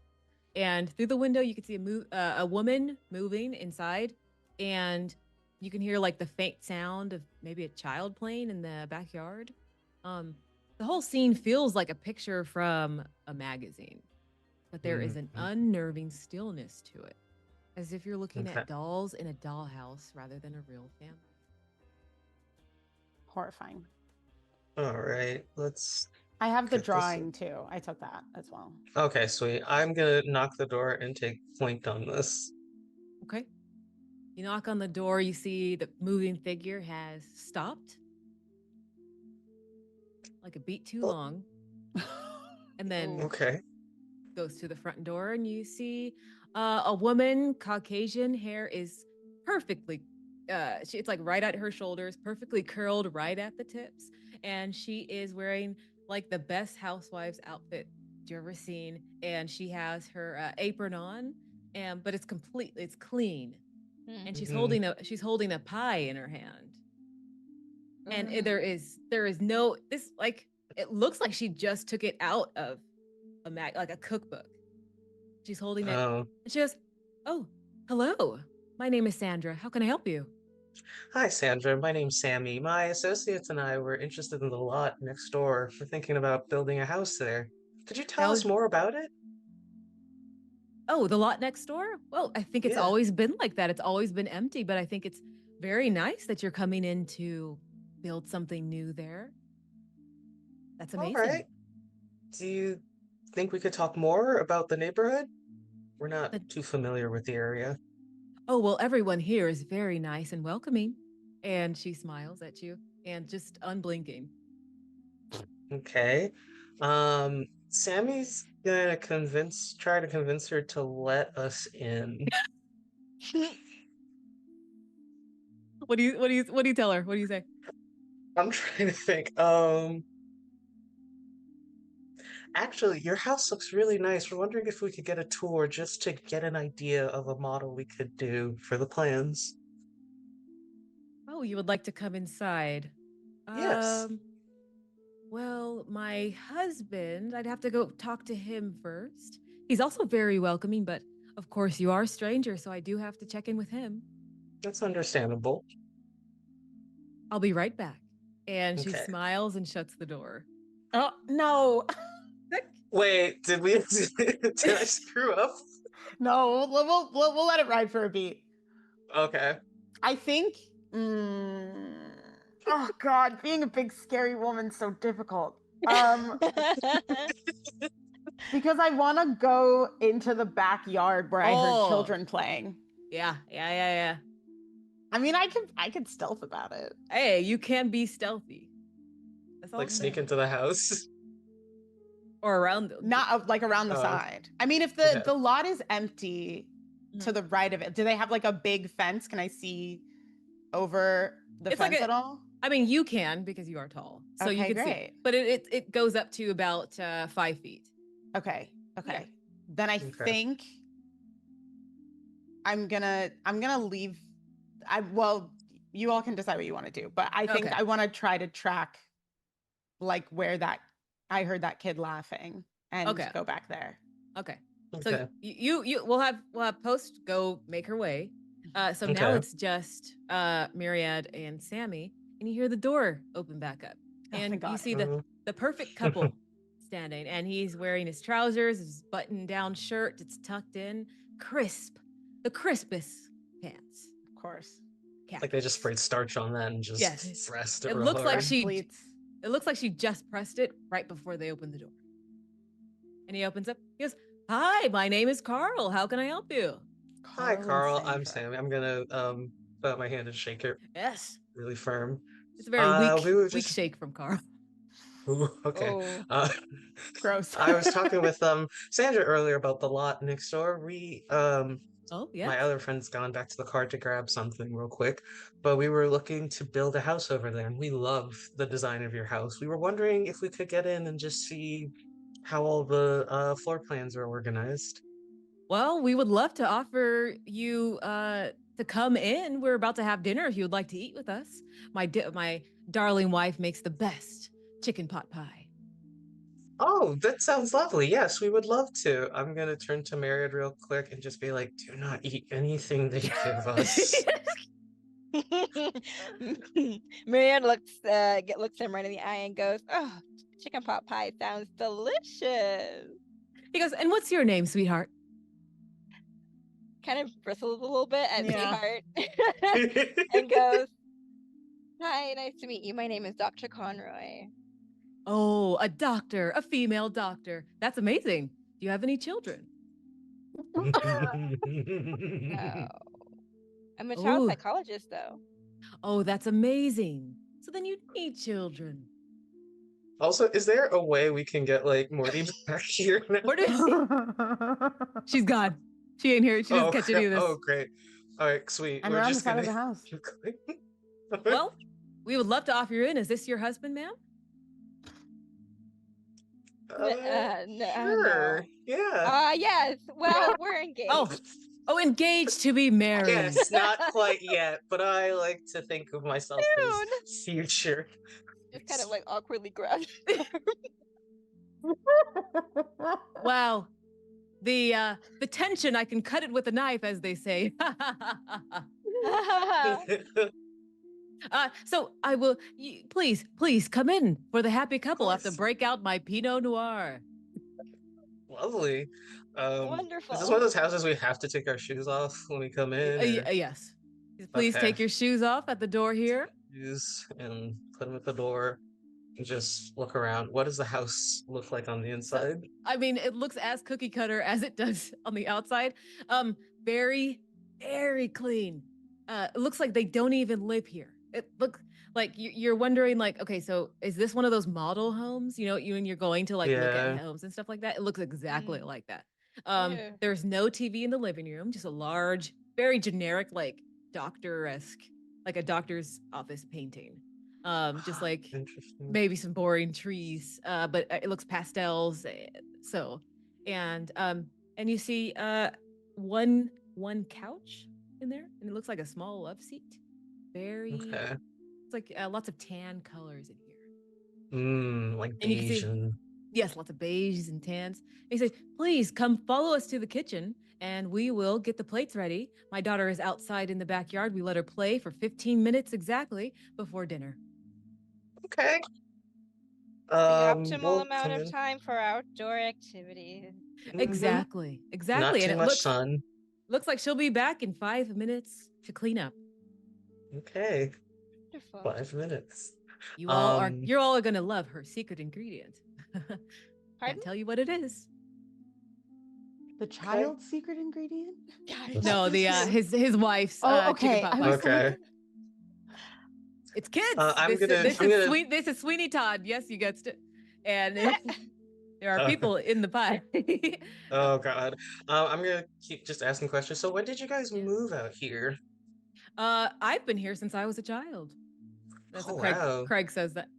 And through the window, you can see a woman moving inside, and you can hear like the faint sound of maybe a child playing in the backyard. The whole scene feels like a picture from a magazine, but there is an unnerving stillness to it, as if you're looking Okay. at dolls in a dollhouse rather than a real family. Horrifying. All right. Let's. I have the Get this- drawing too. I took that as well. Okay, sweet. I'm gonna knock the door and take point on this. Okay. You knock on the door, you see the moving figure has stopped. Like a beat too Oh. long. And then Okay. goes to the front door and you see a woman, Caucasian, hair is perfectly it's like right at her shoulders, perfectly curled right at the tips, and she is wearing like the best housewives outfit you ever seen, and she has her apron on, and but it's clean, and she's Mhm. she's holding a pie in her hand, and Mm. there is no this like it looks like she just took it out of like a cookbook. She's holding it. Oh. And she goes, "Oh, hello. My name is Sandra. How can I help you?" Hi, Sandra. My name's Sammy. My associates and I were interested in the lot next door. We're thinking about building a house there. Could you tell us was- more about it? Oh, the lot next door? Well, I think it's Yeah. always been like that. It's always been empty, but I think it's very nice that you're coming in to build something new there. That's amazing. All right. Do you think we could talk more about the neighborhood? We're not The- too familiar with the area. Oh, well, everyone here is very nice and welcoming. And she smiles at you and just unblinking. Okay. Sammy's gonna try to convince her to let us in. What do you tell her? What do you say? I'm trying to think. Actually, your house looks really nice. We're wondering if we could get a tour just to get an idea of a model we could do for the plans. Oh, you would like to come inside? Yes. Well, my husband, I'd have to go talk to him first. He's also very welcoming, but of course you are a stranger, so I do have to check in with him. That's understandable. I'll be right back. And she Okay. smiles and shuts the door. Oh no. Wait, did we did I screw up? No, we'll let it ride for a beat. Okay. I think oh god, being a big scary woman's so difficult. Because I want to go into the backyard where I heard Oh. children playing. Yeah. I mean, I could stealth about it. Hey, you can be stealthy. That's all Like I'm sneak saying. into the house. Or around them. Not like around the Oh. side. I mean, if the Okay. the lot is empty to the right of it, do they have like a big fence? Can I see over the It's like fence a- at all? I mean, you can because you are tall, so you Okay, can see. great. But it goes up to about 5 feet. Okay. Then I Okay. think I'm gonna leave. Well, you all can decide what you want to do, but I think Okay. I want to try to track like where that I heard that kid laughing and Okay. go back there. Okay. Okay. So we'll have Post go make her way. So now Okay. it's just Myriad and Sammy, and you hear the door open back up, Oh, and thank you God. see the perfect couple standing, and he's wearing his trousers, his button-down shirt. It's tucked in, the crispest pants. Of course. Like they just sprayed starch on that and just Yes. pressed it It real looks like hard. Pleats. It looks like she just pressed it right before they opened the door. And he opens up. He goes, "Hi, my name is Carl. How can I help you?" Hi, and Carl. I'm Sandra. Sammy. I'm gonna put out my hand and shake it Yes. really firm. It's a very weak, We were weak just shake from Carl. Ooh, okay. Oh. Gross. I was talking with Sandra earlier about the lot next door. We Oh, my yeah. other friend's gone back to the car to grab something real quick, but we were looking to build a house over there, and we love the design of your house. We were wondering if we could get in and just see how all the floor plans are organized. Well, we would love to offer you to come in. We're about to have dinner if you would like to eat with us. My darling wife makes the best chicken pot pie. Oh, that sounds lovely. Yes, we would love to. I'm gonna turn to Marriott real quick and just be like, do not eat anything they give us. Marianne looks him right in the eye and goes, "Oh, chicken pot pie sounds delicious." He goes, "And what's your name, sweetheart?" Kind of bristles a little bit at Yeah. sweetheart and goes, "Hi, nice to meet you. My name is Dr. Conroy." Oh, a doctor, a female doctor. That's amazing. Do you have any children? No. I'm a child Oh. psychologist, though. Oh, that's amazing. So then you need children. Also, is there a way we can get like Morty back here now? Where did She's gone. She ain't here. She doesn't catch any of this. Oh, great. All right, sweet. And We're we're on the just side gonna of the house. keep going. Well, we would love to offer you in. Is this your husband, ma'am? No, Sure. no. Yeah. Yes. Well, we're engaged. Oh, engaged to be married. Yes, not quite yet, but I like to think of myself Soon. as future. Just kind of like awkwardly grabs. Wow. The tension, I can cut it with a knife, as they say. So I will, please come in for the happy couple. I have to course. break out my Pinot Noir. Lovely. Wonderful. Is this one of those houses we have to take our shoes off when we come in? or- Yes. Please Okay. take your shoes off at the door here. Shoes and put them at the door and just look around. What does the house look like on the inside? I mean, it looks as cookie cutter as it does on the outside. Very, very clean. It looks like they don't even live here. It looks like you're wondering, like, okay, so is this one of those model homes? You know, when you're going to like look Yeah. at homes and stuff like that. It looks exactly like that. Yeah. There's no TV in the living room, just a large, very generic, like doctor-esque, like a doctor's office painting. Just like Interesting. maybe some boring trees, but it looks pastels. So, and you see one couch in there, and it looks like a small love seat. Very, Okay. it's like lots of tan colors in here. Like And you can beige see- and Yes, lots of beiges and tans. And he says, "Please come follow us to the kitchen, and we will get the plates ready. My daughter is outside in the backyard. We let her play for 15 minutes exactly before dinner." okay. The optimal We'll amount come of in. time for outdoor activities. Mhm. Exactly. Not too And it much sun. looks like she'll be back in 5 minutes to clean up. Okay. Wonderful. 5 minutes. You're all Um, gonna love her secret ingredient. Pardon? Can't tell you what it is. The child's secret ingredient? No, the his wife's Oh, chicken okay. pot I pie. was Okay. like, It's kids. I'm gonna- this I'm is gonna- This is Sweeney Todd. Yes, you got it. And there are people in the pie. Oh God. I'm gonna keep just asking questions. So when did you guys Yeah. move out here? I've been here since I was a child. That's Oh, what wow. Craig says that.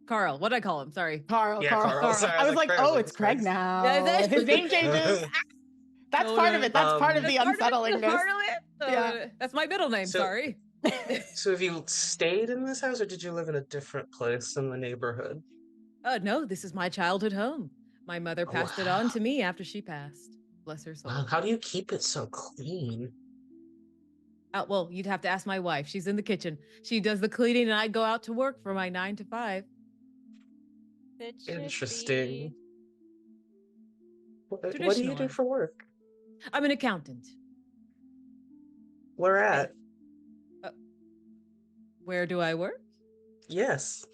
Carl, what did I call him? Sorry. Carl. Yeah, Carl. Sorry, I was like, Craig. oh, it's Craig now. Yeah, that's- His name changes. That's No, part no. of it. That's part of the That's part of it, unsettlingness. part of it. Yeah. That's my middle name. So- Sorry. So have you stayed in this house or did you live in a different place in the neighborhood? No, this is my childhood home. My mother Oh, passed it on to me after she passed. Bless her soul. Wow, how do you keep it so clean? Well, you'd have to ask my wife. She's in the kitchen. She does the cleaning, and I go out to work for my 9 to 5. It should Interesting. be. What do you Traditional. do for work? I'm an accountant. Where at? Where do I work? Yes.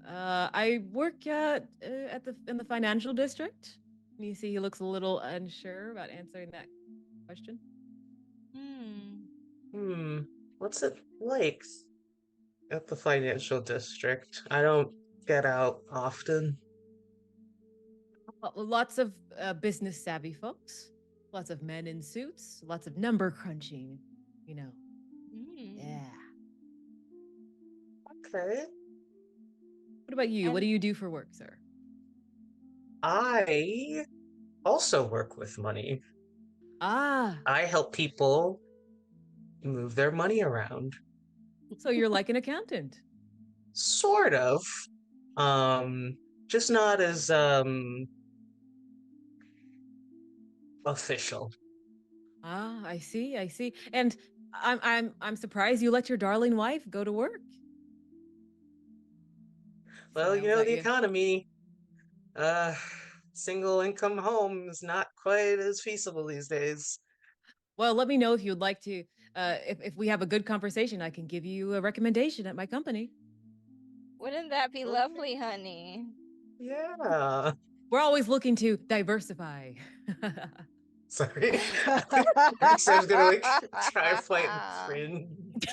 I work in the financial district. You see, he looks a little unsure about answering that question. What's it like at the financial district? I don't get out often. Lots of business savvy folks, lots of men in suits, lots of number crunching, you know. Yeah. Okay. What about you? What And- do you do for work, sir? I also work with money. Ah, I help people move their money around. so you're like an accountant. Sort of. Just not as official. Ah, I see, I see. And I'm surprised you let your darling wife go to work. Well, you Smiles know, at the you. economy, single income home is not quite as feasible these days. Well, let me know if you'd like to. If we have a good conversation, I can give you a recommendation at my company. Wouldn't that be Okay. lovely, honey? Yeah. We're always looking to diversify. Sorry. I was gonna like try fight and cringe.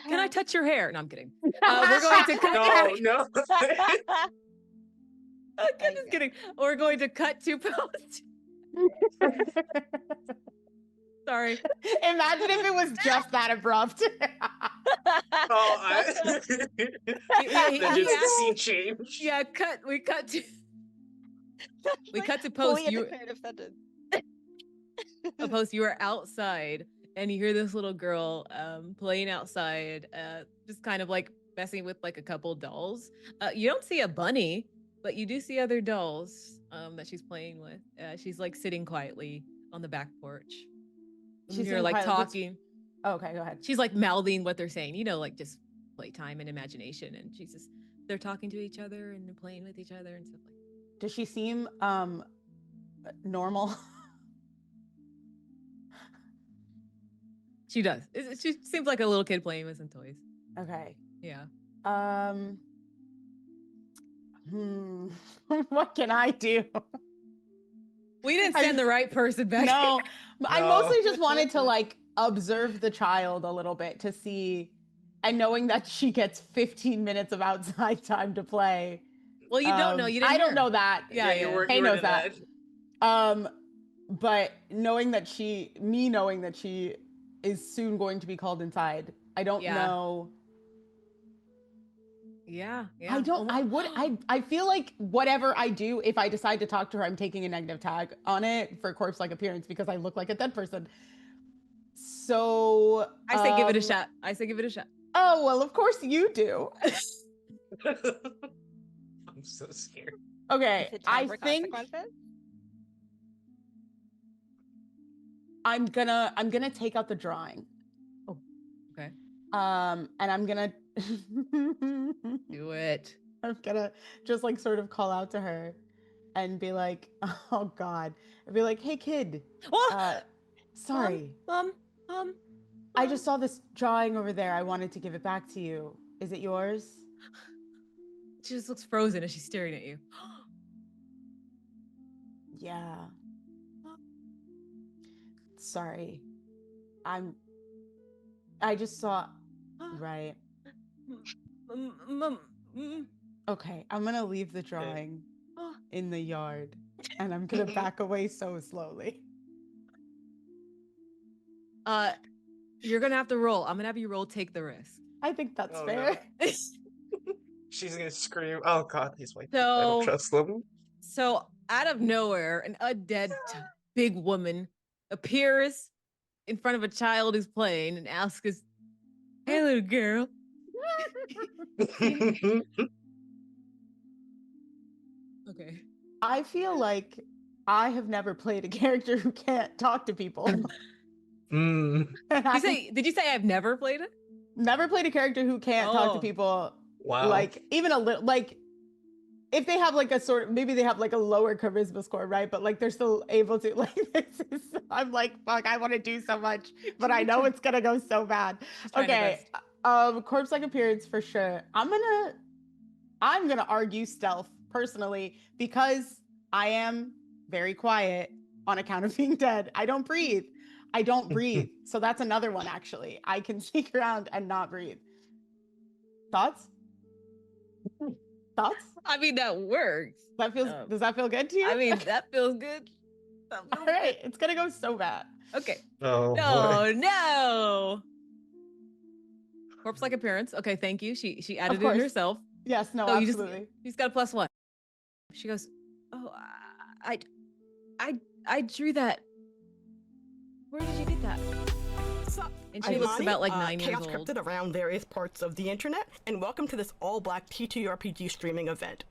Can I touch your hair? No, I'm kidding. We're going to cut. No. I'm just kidding. We're going to cut to post. Sorry. Imagine if it was just that abrupt. Oh, He then just asked- scene change. Yeah, cut. We cut to Fully post. a You declarative sentence. a post. You are outside, and you hear this little girl playing outside, just kind of like messing with like a couple dolls. You don't see a bunny, but you do see other dolls that she's playing with. She's like sitting quietly on the back porch. She's You're sitting like quietly. What's- talking. Okay, go ahead. She's like mouthing what they're saying, you know, like just playtime and imagination. And she's just, they're talking to each other and they're playing with each other and stuff like that. Does she seem normal? She does. She seems like a little kid playing with some toys. Okay. Yeah. What can I do? We didn't send the right person back. No, I No. mostly just wanted to like observe the child a little bit to see, and knowing that she gets 15 minutes of outside time to play. Well, you don't know. You didn't I don't hear. know that. Yeah, you were. Hey You were knows that. that. But knowing that she is soon going to be called inside, I don't know. Yeah. I feel like whatever I do, if I decide to talk to her, I'm taking a negative tag on it for corpse-like appearance because I look like a dead person. So I say give it a shot. I say give it a shot. Oh, well, of course you do. I'm so scared. Okay, Is it time I for think consequences? I'm gonna take out the drawing. Oh, okay. And I'm gonna Do it. I'm gonna just like sort of call out to her and be like, oh God. I'd be like, hey kid. Sorry. I just saw this drawing over there. I wanted to give it back to you. Is it yours? She just looks frozen as she's staring at you. Yeah. Sorry. I just saw, right. Okay, I'm gonna leave the drawing in the yard and I'm gonna back away so slowly. You're gonna have to roll. I'm gonna have you roll take the risk. I think that's Oh, fair. no. She's gonna scream. Oh God, these white people. I So- don't trust them. So out of nowhere, an undead big woman appears in front of a child who's playing and asks us, "Hey, little girl." Okay. I feel like I have never played a character who can't talk to people. Mm, Did you say I've never played it? Never played a character who can't talk to Oh. people. wow. Like even a little, like if they have like a sort of, maybe they have like a lower charisma score, right? But like they're still able to like, I'm like, fuck, I want to do so much, but I know it's gonna go so bad. She's trying her Okay, corpse-like appearance for sure. I'm gonna argue stealth personally because I am very quiet on account of being dead. I don't breathe. So that's another one actually. I can sneak around and not breathe. Thoughts? Thoughts? I mean, that works. Does that feel good to you? I mean, that feels good. All right, it's gonna go so bad. Okay. Oh, boy. No. Corpse-like appearance. Okay, thank you. She added it in herself. Yes, no, So absolutely. she's got a +1. She goes, "Oh, I drew that. Where did you get that?" And she looks about like 9 years chaos old. cryptid around various parts of the internet, and welcome to this all-black ttrpg streaming event.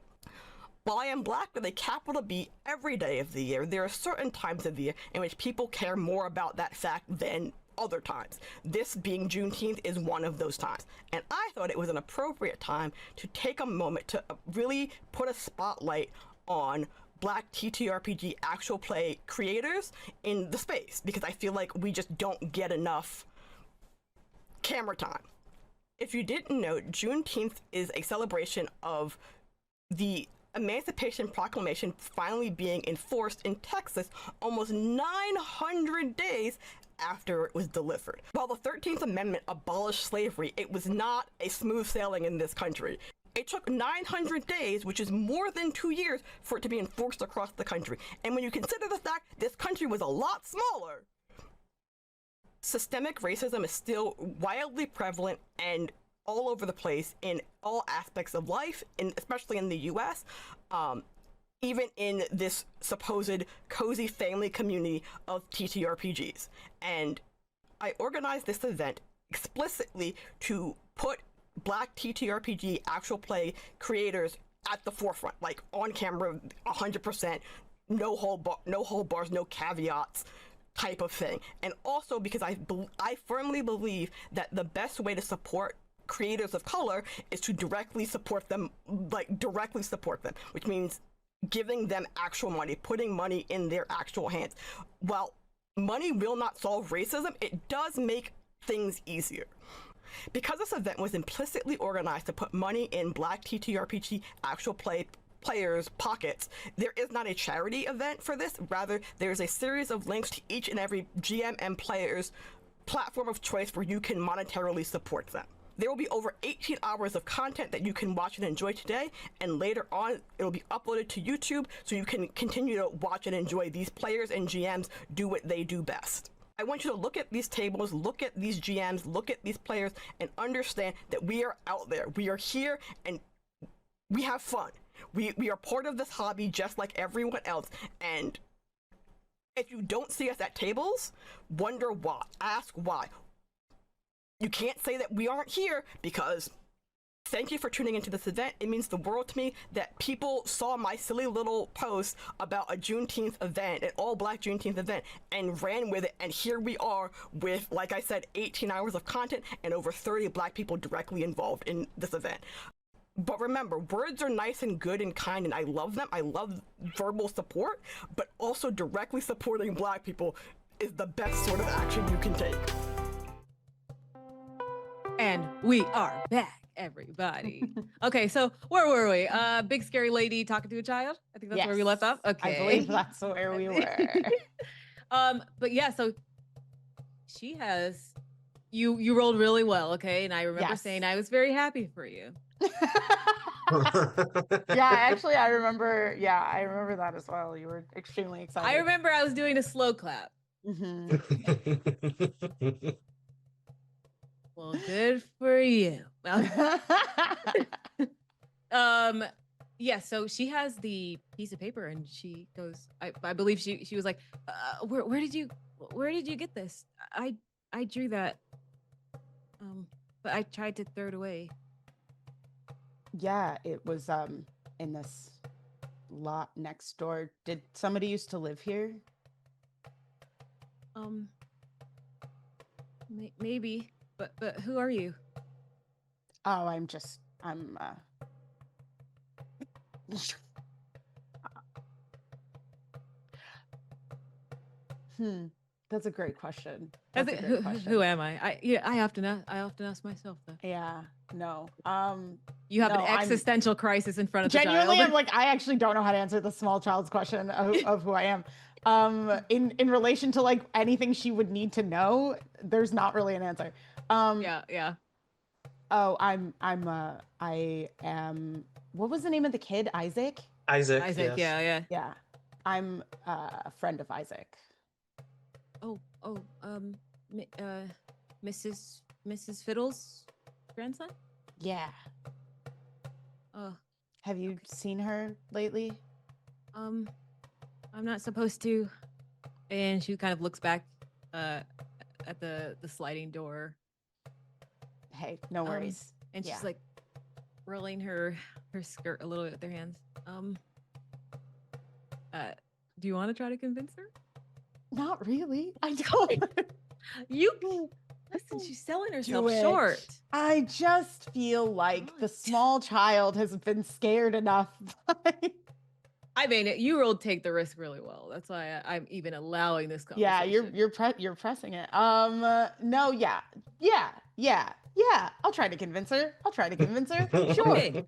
While I am black with a capital B every day of the year, there are certain times of the year in which people care more about that fact than other times. This being Juneteenth is one of those times. And I thought it was an appropriate time to take a moment to really put a spotlight on Black TTRPG actual play creators in the space, because I feel like we just don't get enough camera time. If you didn't know, Juneteenth is a celebration of the Emancipation Proclamation finally being enforced in Texas almost 900 days after it was delivered. While the 13th Amendment abolished slavery, it was not a smooth sailing in this country. It took 900 days, which is more than 2 years, for it to be enforced across the country. And when you consider the fact this country was a lot smaller, systemic racism is still wildly prevalent and all over the place in all aspects of life, and especially in the US, even in this supposed cozy family community of TTRPGs. And I organized this event explicitly to put Black TTRPG actual play creators at the forefront, like on camera, 100%, no hold bars, no caveats type of thing. And also because I firmly believe that the best way to support creators of color is to directly support them, which means giving them actual money, putting money in their actual hands. While money will not solve racism, it does make things easier. Because this event was implicitly organized to put money in Black TTRPG actual players' pockets, there is not a charity event for this. Rather, there's a series of links to each and every GM and player's platform of choice where you can monetarily support them. There will be over 18 hours of content that you can watch and enjoy today, and later on it'll be uploaded to YouTube so you can continue to watch and enjoy these players and GMs do what they do best. I want you to look at these tables, look at these GMs, look at these players, and understand that we are out there. We are here and we have fun. We are part of this hobby just like everyone else, and if you don't see us at tables, wonder why. Ask why. You can't say that we aren't here, because thank you for tuning into this event. It means the world to me that people saw my silly little post about a Juneteenth event, an all-black Juneteenth event, and ran with it, and here we are with, like I said, 18 hours of content and over 30 black people directly involved in this event. But remember, words are nice and good and kind, and I love them. I love verbal support, but also directly supporting black people is the best sort of action you can take. And we are back, everybody. Okay, so where were we? Big scary lady talking to a child? I think that's where we left off. Okay. I believe that's where we were. But yeah, so she has you rolled really well, okay? And I remember saying I was very happy for you. Actually I remember that as well. You were extremely excited. I remember I was doing a slow clap. Well, good for you. Yeah, so she has the piece of paper and she goes, I believe she was like, where did you get this? I drew that. But I tried to throw it away. Yeah, it was in this lot next door. Did somebody used to live here? Maybe, but who are you? Oh, That's a great question. That's a great question. Who am I? I often ask myself that. Yeah, no. You have no, an existential crisis in front of the genuinely, child. I'm like, I actually don't know how to answer the small child's question of who I am. In relation to like anything she would need to know, there's not really an answer. Yeah. Oh, I am. What was the name of the kid? Isaac. Isaac. Isaac. Yes. Yeah. I'm a friend of Isaac. Mrs. Fiddle's grandson? Yeah. Have you seen her lately? I'm not supposed to. And she kind of looks back at the sliding door. Hey, no worries. And she's like rolling her skirt a little bit with her hands. Do you want to try to convince her? Not really. I don't. Listen, she's selling herself short. I just feel like the small child has been scared enough. I mean, you will take the risk really well. That's why I'm even allowing this conversation. Yeah, you're pressing it. No, yeah. I'll try to convince her. Sure. Okay.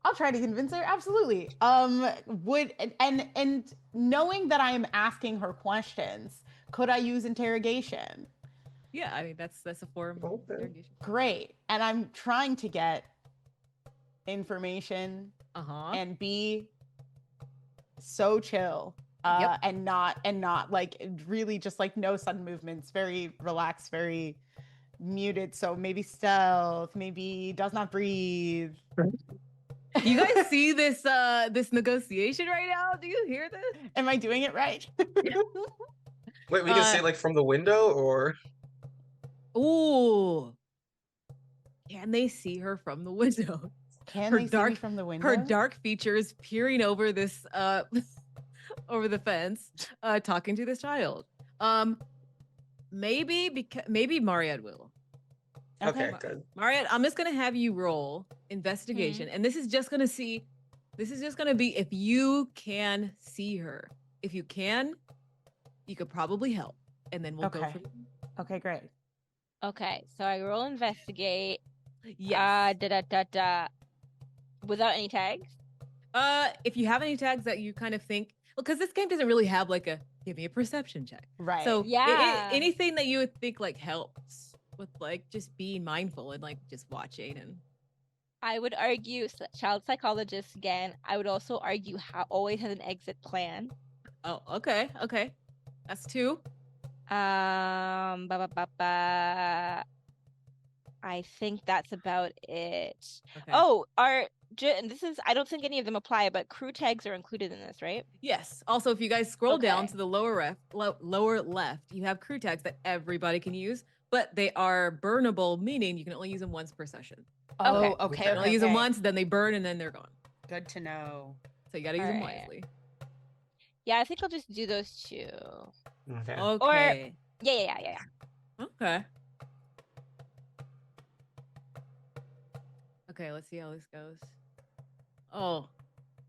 I'll try to convince her. Absolutely. Would and knowing that I am asking her questions, could I use interrogation? Yeah, I mean that's a form of interrogation. Great. And I'm trying to get information and be so chill. And not like really just like no sudden movements, very relaxed, very muted. So maybe stealth, maybe does not breathe. You guys see this negotiation right now? Do you hear this? Am I doing it right? Wait, we can see like from the window, or? Ooh. Can they see her from the window? Can they see me from the window? Her dark features peering over this over the fence, talking to this child. Maybe Mariette will. Okay, good. Mariette, I'm just gonna have you roll investigation, and this is just gonna be if you can see her. If you can, you could probably help, and then we'll go from. Okay, great. Okay, so I roll investigate. Yes. Without any tags. If you have any tags that you kind of think, because this game doesn't really have like a give me a perception check, right? So yeah, anything that you would think like helps with like just being mindful and like just watching. And I would argue child psychologist again. I would also argue always has an exit plan. Oh, okay, that's 2. I think that's about it. Okay. Oh, and this is, I don't think any of them apply, but crew tags are included in this, right? Yes. Also, if you guys scroll down to the lower left, you have crew tags that everybody can use, but they are burnable, meaning you can only use them once per session. Oh, okay. You can only use them once, then they burn, and then they're gone. Good to know. So you got to use them wisely. Yeah, I think I'll just do those 2. Okay. Okay. Yeah. Okay. Okay, let's see how this goes. Oh,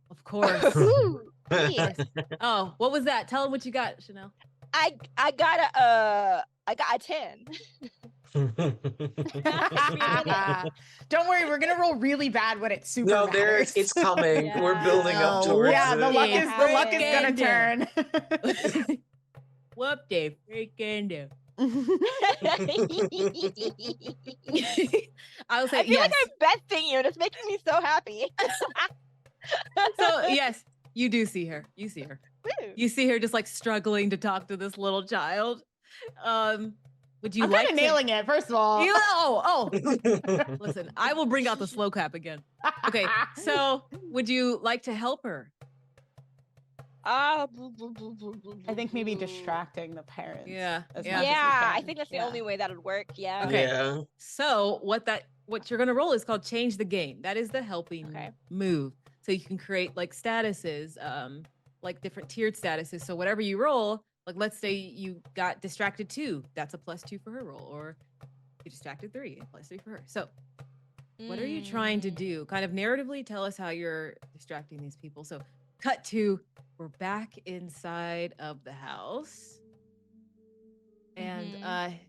of course. Ooh, yes. Oh, what was that? Tell them what you got, Chanel. I got a 10. Don't worry, we're gonna roll really bad when it's super. No, matters. it's coming. Yeah. We're building up towards it. The luck is gonna turn. Whoop they freaking do. I was like, I feel like I'm besting you, and it's making me so happy. So yes, you do see her. You see her. Woo. You see her just like struggling to talk to this little child. Would you I'm like kind of nailing it, first of all. Listen, I will bring out the slow clap again. Okay, so would you like to help her? I think maybe distracting the parents. Yeah. I think that's the only way that would work. Yeah. Okay. Yeah. So what you're gonna roll is called change the game. That is the helping move. So you can create like statuses, like different tiered statuses. So whatever you roll, like let's say you got distracted 2, that's a +2 for her roll, or you distracted 3, +3 for her. So what are you trying to do? Kind of narratively tell us how you're distracting these people. So cut to, we're back inside of the house. And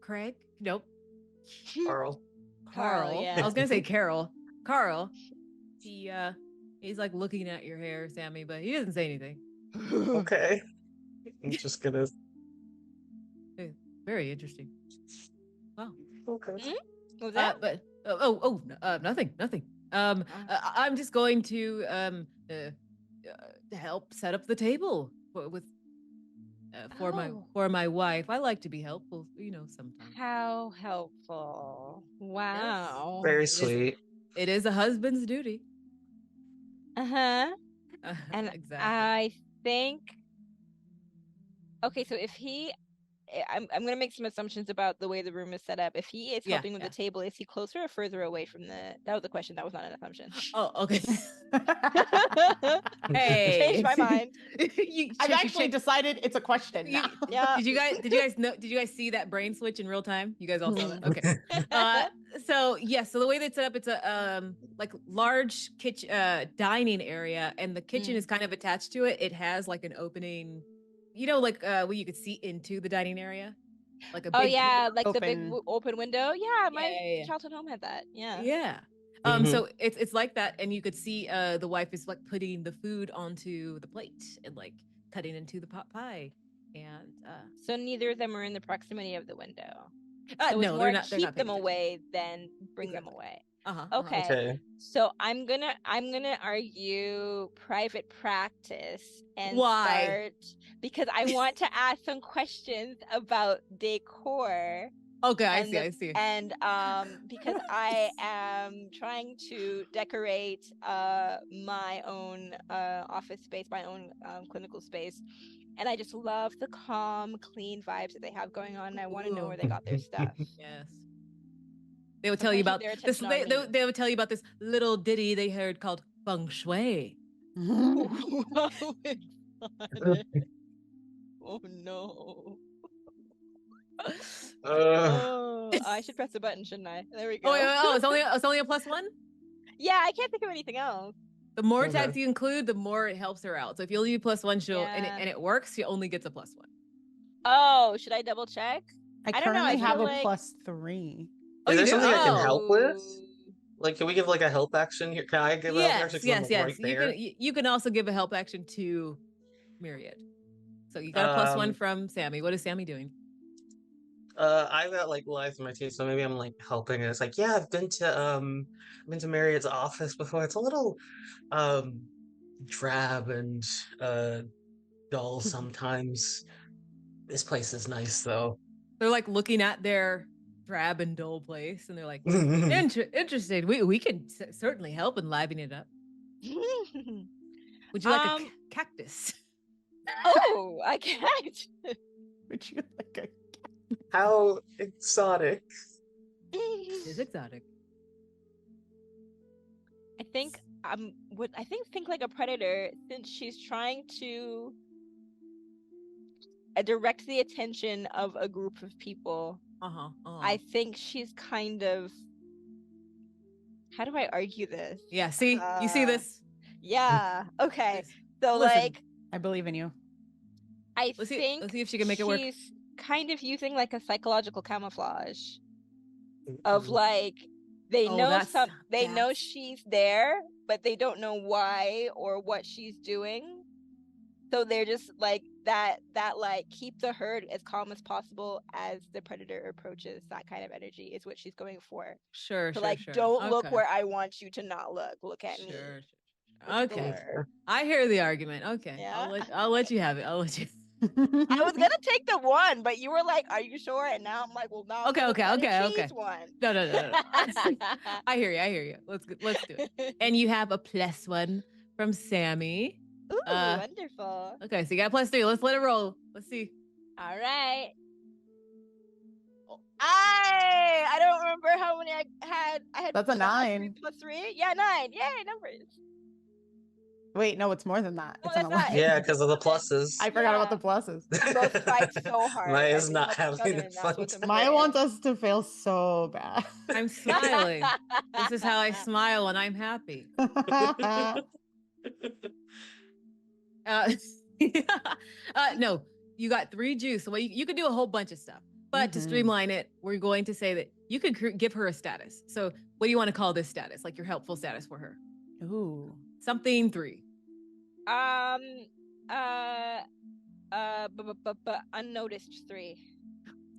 Craig? Nope. Carl. Carl. yeah. I was gonna say Carol. Carl. He's like looking at your hair, Sammy, but he doesn't say anything. Okay. I'm just gonna. Very interesting. Wow. Okay. What was that? But nothing. I'm just going to help set up the table for my wife. I like to be helpful, sometimes. How helpful. Wow. Very sweet. It is a husband's duty. Uh-huh. And exactly. I think, okay, so if I'm going to make some assumptions about the way the room is set up. If he is helping with the table, is he closer or further away from that was a question. That was not an assumption. Oh, okay. Hey, changed my mind. I've actually decided it's a question now. Yeah. Did you guys see that brain switch in real time? You guys all saw that? Okay. So the way they set up, it's a like large kitchen dining area, and the kitchen is kind of attached to it. It has like an opening, like where you could see into the dining area. Like a big like the big open window. Yeah, my childhood home had that. Yeah. Yeah. So it's like that, and you could see the wife is like putting the food onto the plate and like cutting into the pot pie, and so neither of them are in the proximity of the window. So no, it's more they're not. keep them away than bring them away. Okay. Okay. So I'm gonna argue private practice and Why? start because I want to ask some questions about decor. Okay, I see. And because I am trying to decorate my own office space, my own clinical space, and I just love the calm, clean vibes that they have going on. And I want to know where they got their stuff. Yes. They would tell you about this. They would tell you about this little ditty they heard called feng shui. Oh no. I should press a button, shouldn't I? There we go. It's only a +1? Yeah, I can't think of anything else. The more tags you include, the more it helps her out. So if you only do +1, she'll and it works, she only gets a +1. Oh, should I double check? I don't know. I have a like... +3. Is there something I can help with? Like, can we give like a help action here? Can I give a help action? Yes. Right there? You can also give a help action to Myriad. So you got a +1 from Sammy. What is Sammy doing? I've got like lies in my teeth, so maybe I'm like helping. And it's like, yeah, I've been to Marriott's office before. It's a little drab and dull sometimes. This place is nice though. They're like looking at their drab and dull place, and they're like, interesting. We can certainly help and liven it up. Would you like a cactus? Oh, a cactus. Would you like a How exotic. It is exotic. I think think like a predator, since she's trying to direct the attention of a group of people. I think she's kind of, how do I argue this? Yeah, see? You see this? Yeah. Okay. So Listen, like, I believe in you. Let's see if she can make it work. She's kind of using like a psychological camouflage of like, they know she's there, but they don't know why or what she's doing. So they're just like that like keep the herd as calm as possible as the predator approaches. That kind of energy is what she's going for. Sure. Don't look where I want you to not look. Look at me. Okay. I hear the argument. Okay. Yeah. I'll let you have it. I'll let you. I was gonna take the 1, but you were like, "Are you sure?" And now I'm like, "Well, no." Okay. One. No. I hear you. Let's do it. And you have a +1 from Sammy. Ooh, wonderful. Okay, so you got +3. Let's let it roll. Let's see. All right. I don't remember how many I had. I had That's a three 9. plus 3. Yeah, 9. Yay, numbers. Wait, no, it's more than that. No, It's an that's not. 11. Yeah, It's because of the 11. pluses. I forgot about Yeah. the pluses. We both tried so hard. Maya's and we not helped each having other, a and that's fun what's time. Maya important. wants us to fail so bad. I'm smiling. This is how I smile when I'm happy. No, you got 3 juice. So you could do a whole bunch of stuff. But to Mhm. streamline it, we're going to say that you could give her a status. So what do you want to call this status? Like your helpful status for her? Ooh. Something 3. Unnoticed 3.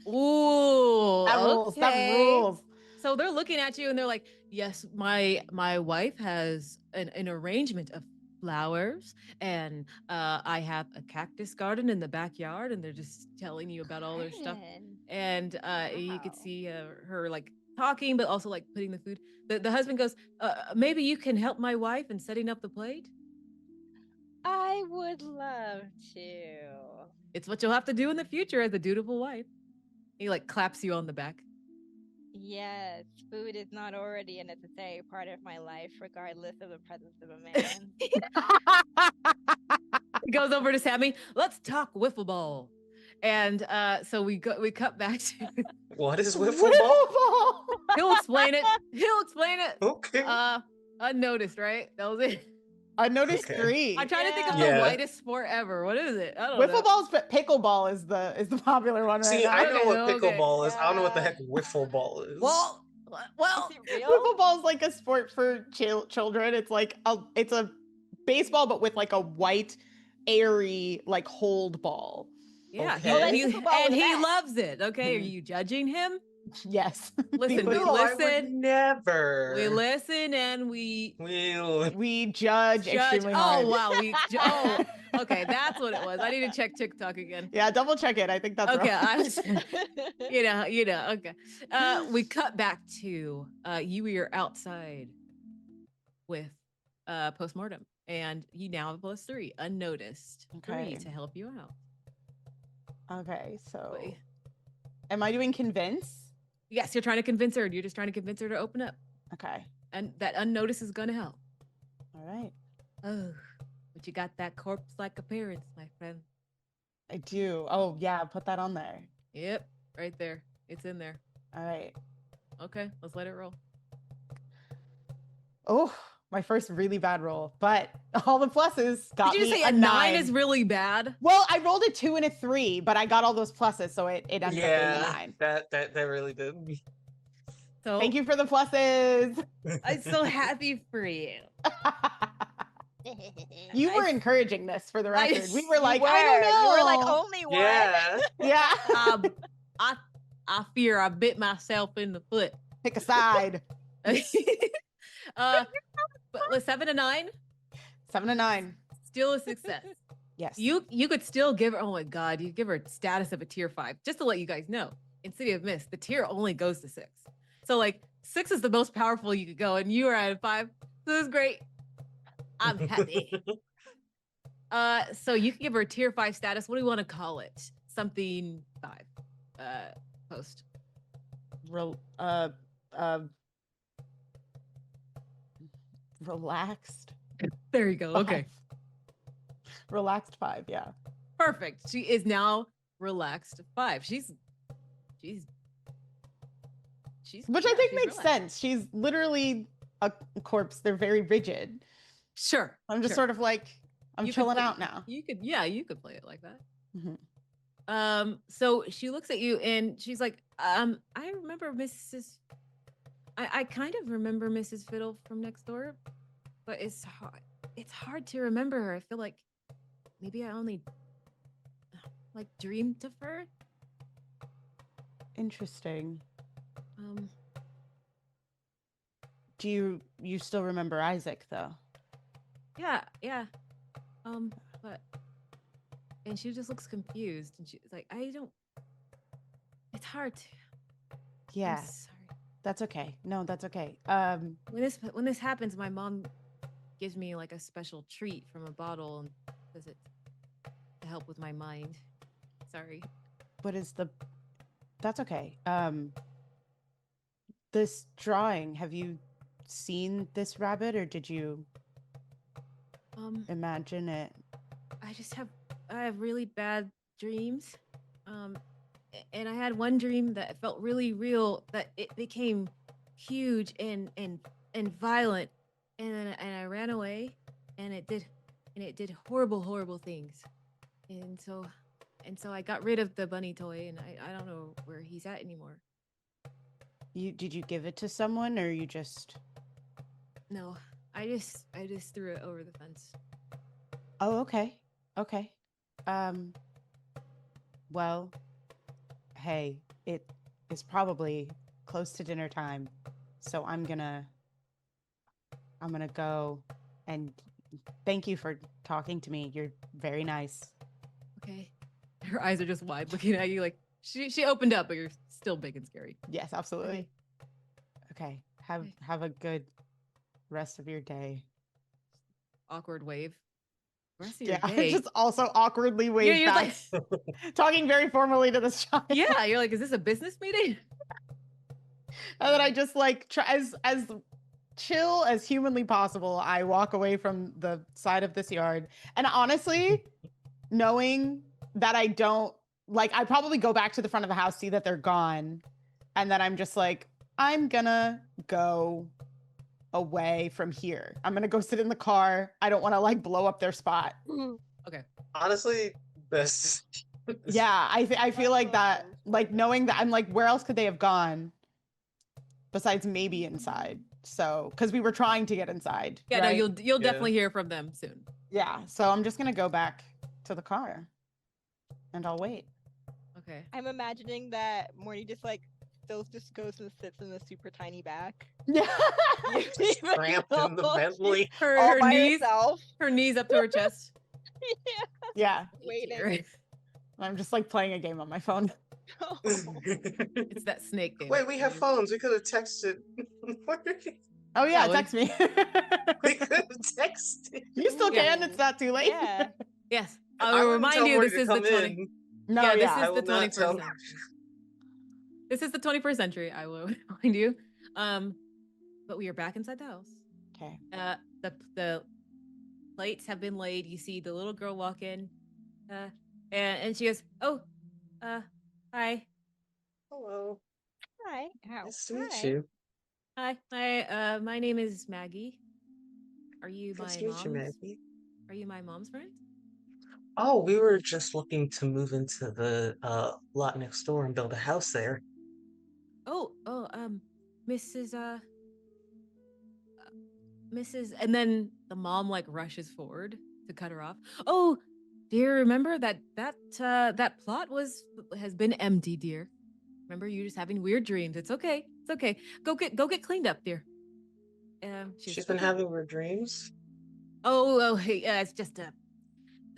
Ooh, That rules. That okay. rules. So they're looking at you and they're like, yes, my wife has an arrangement of flowers and I have a cactus garden in the backyard, and they're just telling you about all their stuff. And you could Wow. see her like talking, but also like putting the food. The husband goes, maybe you can help my wife in setting up the plate. I would love to. It's what you'll have to do in the future as a dutiful wife. He like claps you on the back. Yes, food is not already a necessary part of my life, regardless of the presence of a man. He goes over to Sammy. Let's talk wiffle ball. And so we cut back to. What is wiffle ball? ball. He'll explain it. He'll explain it. Okay. Unnoticed, right? That was it. Unnoticed Okay. 3. I'm trying to think of Yeah. the whitest sport ever. What is it? I don't know. Wiffle ball's pickleball is the popular one right See, now. I know what Okay. pickleball is. I don't know what the Yeah. heck wiffle ball is. Well, Is it real? Wiffle ball is like a sport for children. It's like it's a baseball, but with like a white, airy like hold ball. yeah. Okay. Oh, that's He, pickleball and with he that. loves it. Okay, are Mhm. you judging him? Yes. Listen, Because we No, I would listen. never. We listen and we we judge extremely hard. Oh wow, oh okay, that's what it was. I need to check TikTok again. Yeah, double check it. I think that's Okay, right. I was, you know. Okay, we cut back to you are outside with postmortem, and you now have +3, unnoticed 3 Okay. to help you out. Okay, so Wait. am I doing convince? Yes, you're trying to convince her. You're just trying to convince her to open up, Okay. and that unnoticed is gonna help. All right. Oh, but you got that corpse-like appearance, my friend. I do. Oh, yeah, put that on there. Yep, right there. It's in there. All right. Okay, let's let it roll. Oh, my first really bad roll, but all the pluses got Did you me say a 9 is really bad? Well, I rolled a 2 and a 3, but I got all those pluses, so it ended up being a Yeah, 9. that really did. So Thank you for the pluses. I'm so happy for you. You were encouraging this for the I- record. We were like, you I don't know. You were like only one. Yeah. Yeah. I fear I bit myself in the foot. Pick a side. But 7 to 9, 7 to 9. still a success. Yes. You could still give her. Oh my god, you give her status of a tier 5. Just to let you guys know, in City of Mist, the tier only goes to 6. So like 6 is the most powerful you could go, and you are at a 5. So this is great. I'm happy. So you can give her a tier 5 status. What do you want to call it? Something 5. Post. Relaxed. There you go. Okay. 5. Relaxed 5, yeah. Perfect. She is now relaxed 5. She's Which yeah, I think she's makes relaxed. sense. She's literally a corpse. They're very rigid. Sure. I'm just sure. sort of like, I'm You could chilling play- out now. You could play it like that. Mhm. So she looks at you and she's like, I remember Mrs. I kind of remember Mrs. Fiddle from next door, but it's hard to remember her. I feel like maybe I only like dreamed of her. Interesting. Um, Do you still remember Isaac though? yeah. But and she just looks confused and she's like, it's hard to. I'm Yeah, sorry. that's okay. No, that's okay. When this happens, my mom gives me like a special treat from a bottle and says it to help with my mind. Sorry. What is the That's okay. This drawing, have you seen this rabbit, or did you imagine it? I have really bad dreams. And I had one dream that felt really real, that it became huge and violent, and I ran away, and it did horrible things. And so I got rid of the bunny toy, and I don't know where he's at anymore. Did you give it to someone, or you just? No, I just threw it over the fence. Oh, okay. Okay. Well, hey, it is probably close to dinner time, so I'm gonna go, and thank you for talking to me. You're very nice. Okay. Her eyes are just wide looking at you like she opened up, but you're still big and scary. Yes, absolutely. Okay. Have a good rest of your day. Awkward wave. Rest of your Yeah, day. just also awkwardly wave you're back, talking very formally to this child. Yeah, you're like, is this a business meeting? And then I just like try as chill as humanly possible. I walk away from the side of this yard, and honestly, knowing that I don't like, I probably go back to the front of the house, see that they're gone, and then I'm just like, I'm gonna go away from here. I'm gonna go sit in the car. I don't want to like blow up their spot. Okay. Honestly, best. Yeah, I feel like that, like knowing that I'm like, where else could they have gone besides maybe inside? So, because we were trying to get inside. Yeah, right? no, you'll definitely hear from them soon. Yeah, so I'm just gonna go back to the car, and I'll wait. Okay. I'm imagining that Morty just like still just goes and sits in the super tiny back. Yeah, Cramped in the Bentley. All Her by knees, herself. her knees up to her chest. yeah. Waiting. I'm just like playing a game on my phone. It's that snake game. Wait, we have phones. We could have texted. Oh yeah, Yeah, text me. We could have texted. You still can. It's not too late. Yeah. Yes. I I will wouldn't remind tell you, Morty this to is the come 20. in. No, Yeah, yeah. this I is will the not 21st tell. century. This is the 21st century. I will remind you. But we are back inside the house. Okay. The plates have been laid. You see the little girl walk in, and she goes, "Oh, hi, Hello. Hi. Ow. Nice to meet Hi. you. hi. My name is Maggie. Are you Nice my to meet you, mom's? Maggie. Are you my mom's friend? Oh, we were just looking to move into the lot next door and build a house there. Oh, Mrs. Mrs. And then the mom like rushes forward to cut her off. Oh, dear, remember that plot has been empty, dear. Remember, you're just having weird dreams. It's okay. It's okay. Go get cleaned up, dear. She's been having weird dreams. Oh, hey, it's just a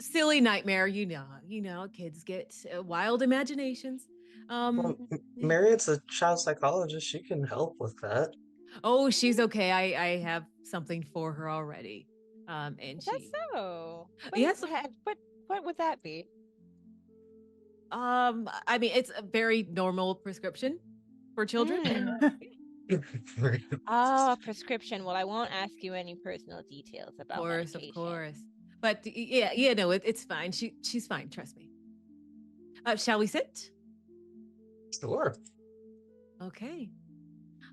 silly nightmare. You know, kids get wild imaginations. Well, Marriott's a child psychologist. She can help with that. Oh, she's okay. I have something for her already. And That's she, so. Yes. What would that be? I mean, it's a very normal prescription for children. Oh, prescription. Well, I won't ask you any personal details about medication. Of course. But yeah, no, it's fine. She's fine. Trust me. Shall we sit? Sure. Okay.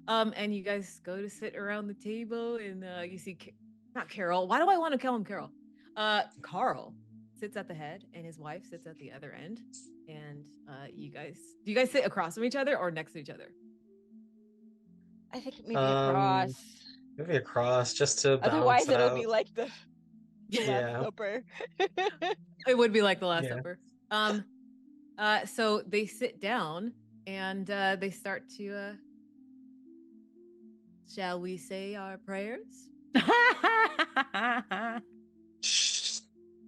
And you guys go to sit around the table, and you see, not Carol. Why do I want to call him Carol? Carl sits at the head, and his wife sits at the other end. And do you guys sit across from each other or next to each other? I think maybe across. Maybe across, just to balance Otherwise, it it'll out. be like the Yeah. Last Supper. It would be like the Last Yeah. Supper. So they sit down and they start to. Shall we say our prayers?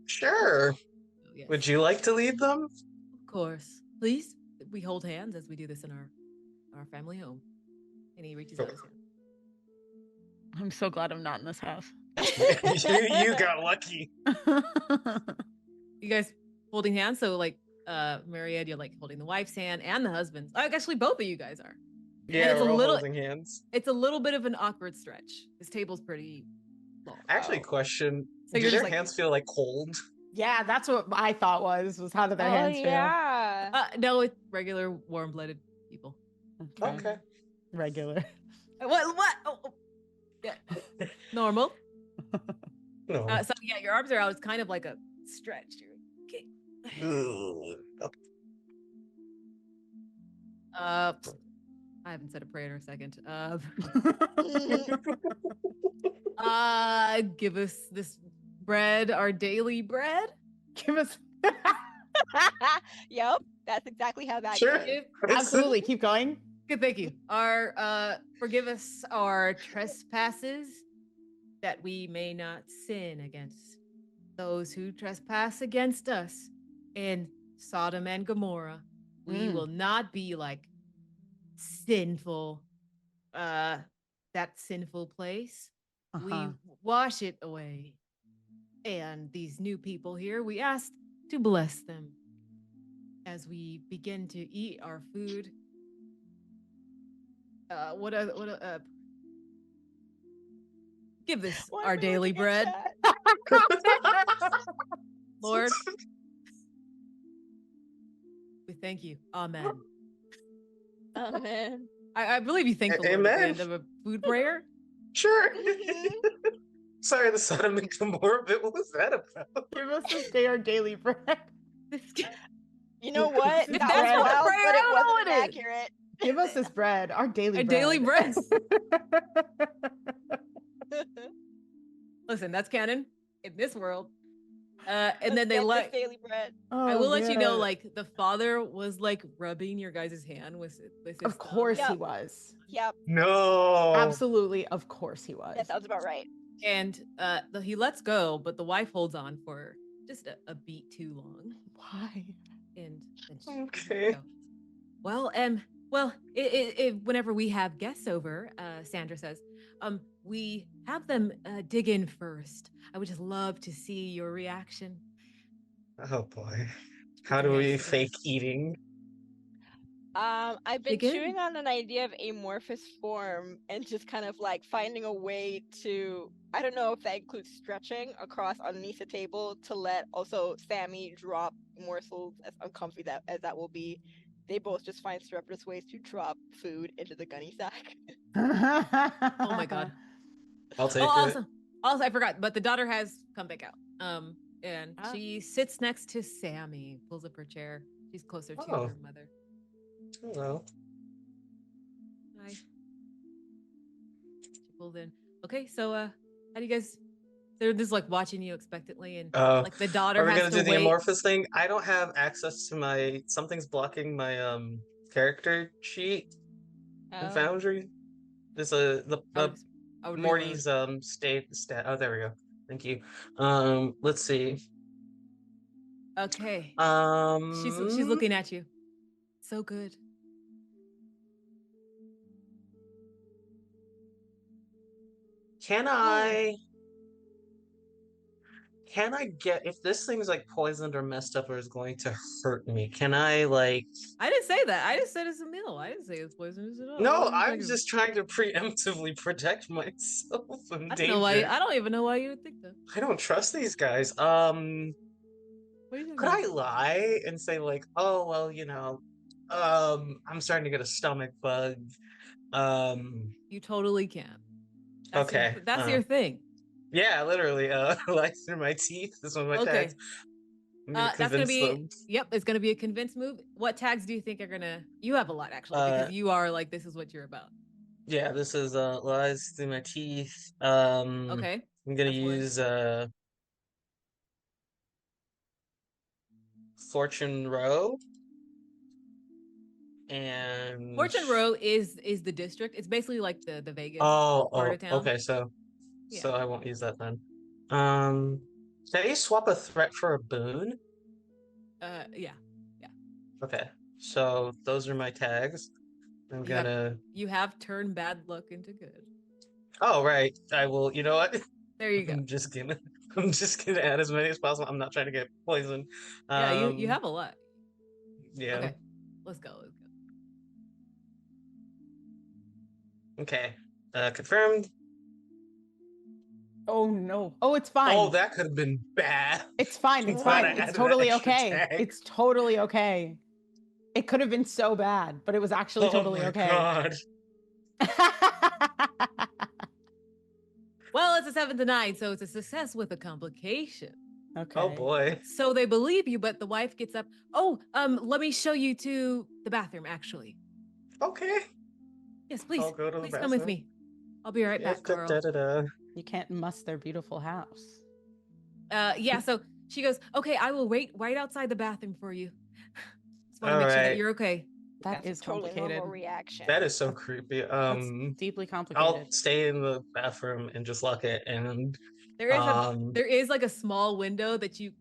Sure. Oh, yes. Would you like to lead them? Of course. Please. We hold hands as we do this in our family home. And he reaches out his hand. I'm so glad I'm not in this house. You got lucky. You guys holding hands, so like Myriad, you're like holding the wife's hand and the husband's. Actually, both of you guys are. Yeah, it's a we're all little- holding hands. It's a little bit of an awkward stretch. This table's pretty long. Actually, question: So do you're their just like- hands feel like cold? Yeah, that's what I thought was how did their hands yeah. No, it's regular warm-blooded people. feel? Okay. Regular. What? Oh. Yeah. Normal. No. So yeah, your arms are out. It's kind of like a stretch. Okay. I haven't said a prayer in a second. Give us this bread, our daily bread. Give us Yep, that's exactly how that Sure. goes. absolutely. Keep going. Good, thank you. Forgive us our trespasses, that we may not sin against those who trespass against us. In Sodom and Gomorrah, we will not be like sinful, that sinful place. We wash it away. And these new people here, we ask to bless them as we begin to eat our food. Give this Why our am I daily looking at bread, that? Lord. We thank you. Amen. Oh man. I believe you thank the Lord at the Amen. end of a food prayer. Sure. Mhm. Sorry, the Sodom and Gomorrah bit. What was that about? Give us this day our daily bread. You know what? If That that's was what wild, prayer, but I it don't know wasn't what it is. accurate. Give us this bread, our daily Our bread. daily bread. Listen, that's canon in this world. And then they Get this let. daily bread. I will let you know, man. like the father was like rubbing your guys' hand with his Of course thumb. he Yep. was. Yep, No. Absolutely, of course he was. that sounds about right. And he lets go, but the wife holds on for just a beat too long. Why? And she Okay. go. Well, whenever we have guests over, Sandra says, we have them dig in first. I would just love to see your reaction. Oh boy. How It's a do we nice fake eating? I've been Dig in. chewing on an idea of amorphous form and just kind of like finding a way to, I don't know if that includes stretching across underneath the table to let also Sammy drop morsels, as uncomfy as that will be. They both just find surreptitious ways to drop food into the gunny sack. Oh my god. I'll take Oh, it. also, I forgot, but the daughter has come back out. And Ah. she sits next to Sammy, pulls up her chair. She's closer to Oh. her mother. Hello. Hi. She pulled in. Okay, so how do you guys? They're just like watching you expectantly, and Oh. like the daughter Are we has gonna to do the wait. amorphous thing? I don't have access to my something's blocking my character sheet in Oh. Foundry. There's I would Morty's stat. Oh, there we go. Thank you. Let's see. Okay. Um, She's looking at you. So good. Can I get, if this thing's like poisoned or messed up or is going to hurt me, can I like I didn't say that. I just said it's a meal. I didn't say it's poisonous at all. No, What are you I'm talking just trying to preemptively protect myself from about? I don't danger. know why. I don't even know why you would think that. I don't trust these guys. What are you talking Could about? I lie and say like, oh well, I'm starting to get a stomach bug. You totally can. Okay, That's your thing. Yeah, literally, lie through my teeth. This one's my Okay. tags. I'm gonna That's gonna convince be. them. Yep, it's gonna be a convince move. What tags do you think are gonna? You have a lot actually because you are like this is what you're about. Yeah, this is lies through my teeth. Okay. I'm gonna That's one. use Fortune Row. And Fortune Row is the district. It's basically like the Vegas Oh, part of town. okay, so Yeah. I won't use that then. Can you swap a threat for a boon? Yeah. Okay, so those are my tags. I'm You have- gonna. You have turned bad luck into good. Oh right, I will. You know what? There you go. I'm just gonna. I'm just gonna add as many as possible. I'm not trying to get poisoned. Yeah, you have a lot. Yeah. Okay, let's go. Okay. Confirmed. Oh no. Oh, it's fine. Oh, that could have been bad. It's fine. I'm It's glad fine. I It's added that totally extra okay. tag. It's totally okay. It could have been so bad, but it was actually Oh totally my okay. God. Well, it's a 7 to 9, so it's a success with a complication. Okay. Oh boy. So they believe you, but the wife gets up. Oh, let me show you to the bathroom, actually. Okay. Yes, please. I'll go to the Please come with bathroom. me. I'll be right back, Carl. You can't muss their beautiful house. Yeah, so she goes, okay, I will wait right outside the bathroom for you. Just want to All make sure that right. you're okay. That That's is a totally complicated. normal reaction. That is so creepy. That's deeply complicated. I'll stay in the bathroom and just lock it. And There is like a small window that you're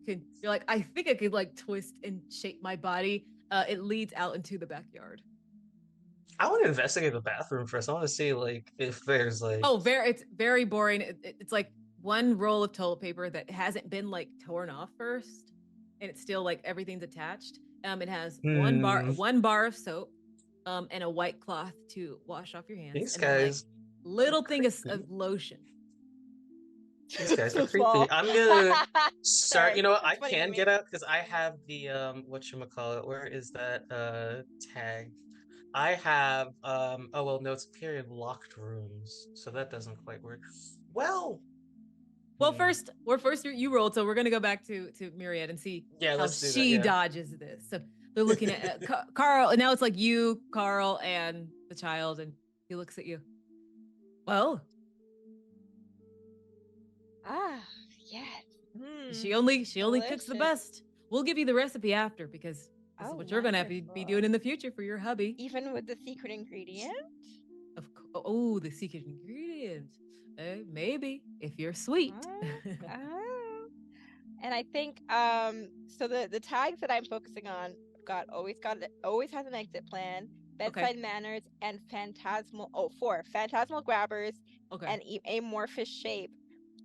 like, I think I could like twist and shape my body. It leads out into the backyard. I want to investigate the bathroom first. I want to see like if there's like It's very boring. It's like one roll of toilet paper that hasn't been like torn off first, and it's still like everything's attached. It has one bar of soap, and a white cloth to wash off your hands. These and then, guys like, little thing of creepy. lotion. These guys So are creepy. small. I'm gonna start. Sorry, You know what? I it's funny to can me. get out because I have the whatchamacallit. Where is that tag? I have oh well no, it's period locked rooms, so that doesn't quite work. Well, First you rolled, so we're gonna go back to Myriad and see how let's do that, she yeah. dodges this. So they're looking at Carl, and now it's like you, Carl, and the child, and he looks at you. Well, Yes. she only cooks the delicious. best. We'll give you the recipe after because this is Oh, what you're gonna have to be wonderful. doing in the future for your hubby. Even with the secret ingredient? Oh, the secret ingredient. Maybe if you're sweet. Oh. And I think so the tags that I'm focusing on always has an exit plan, bedside manners, and phantasmal grabbers, and amorphous shape.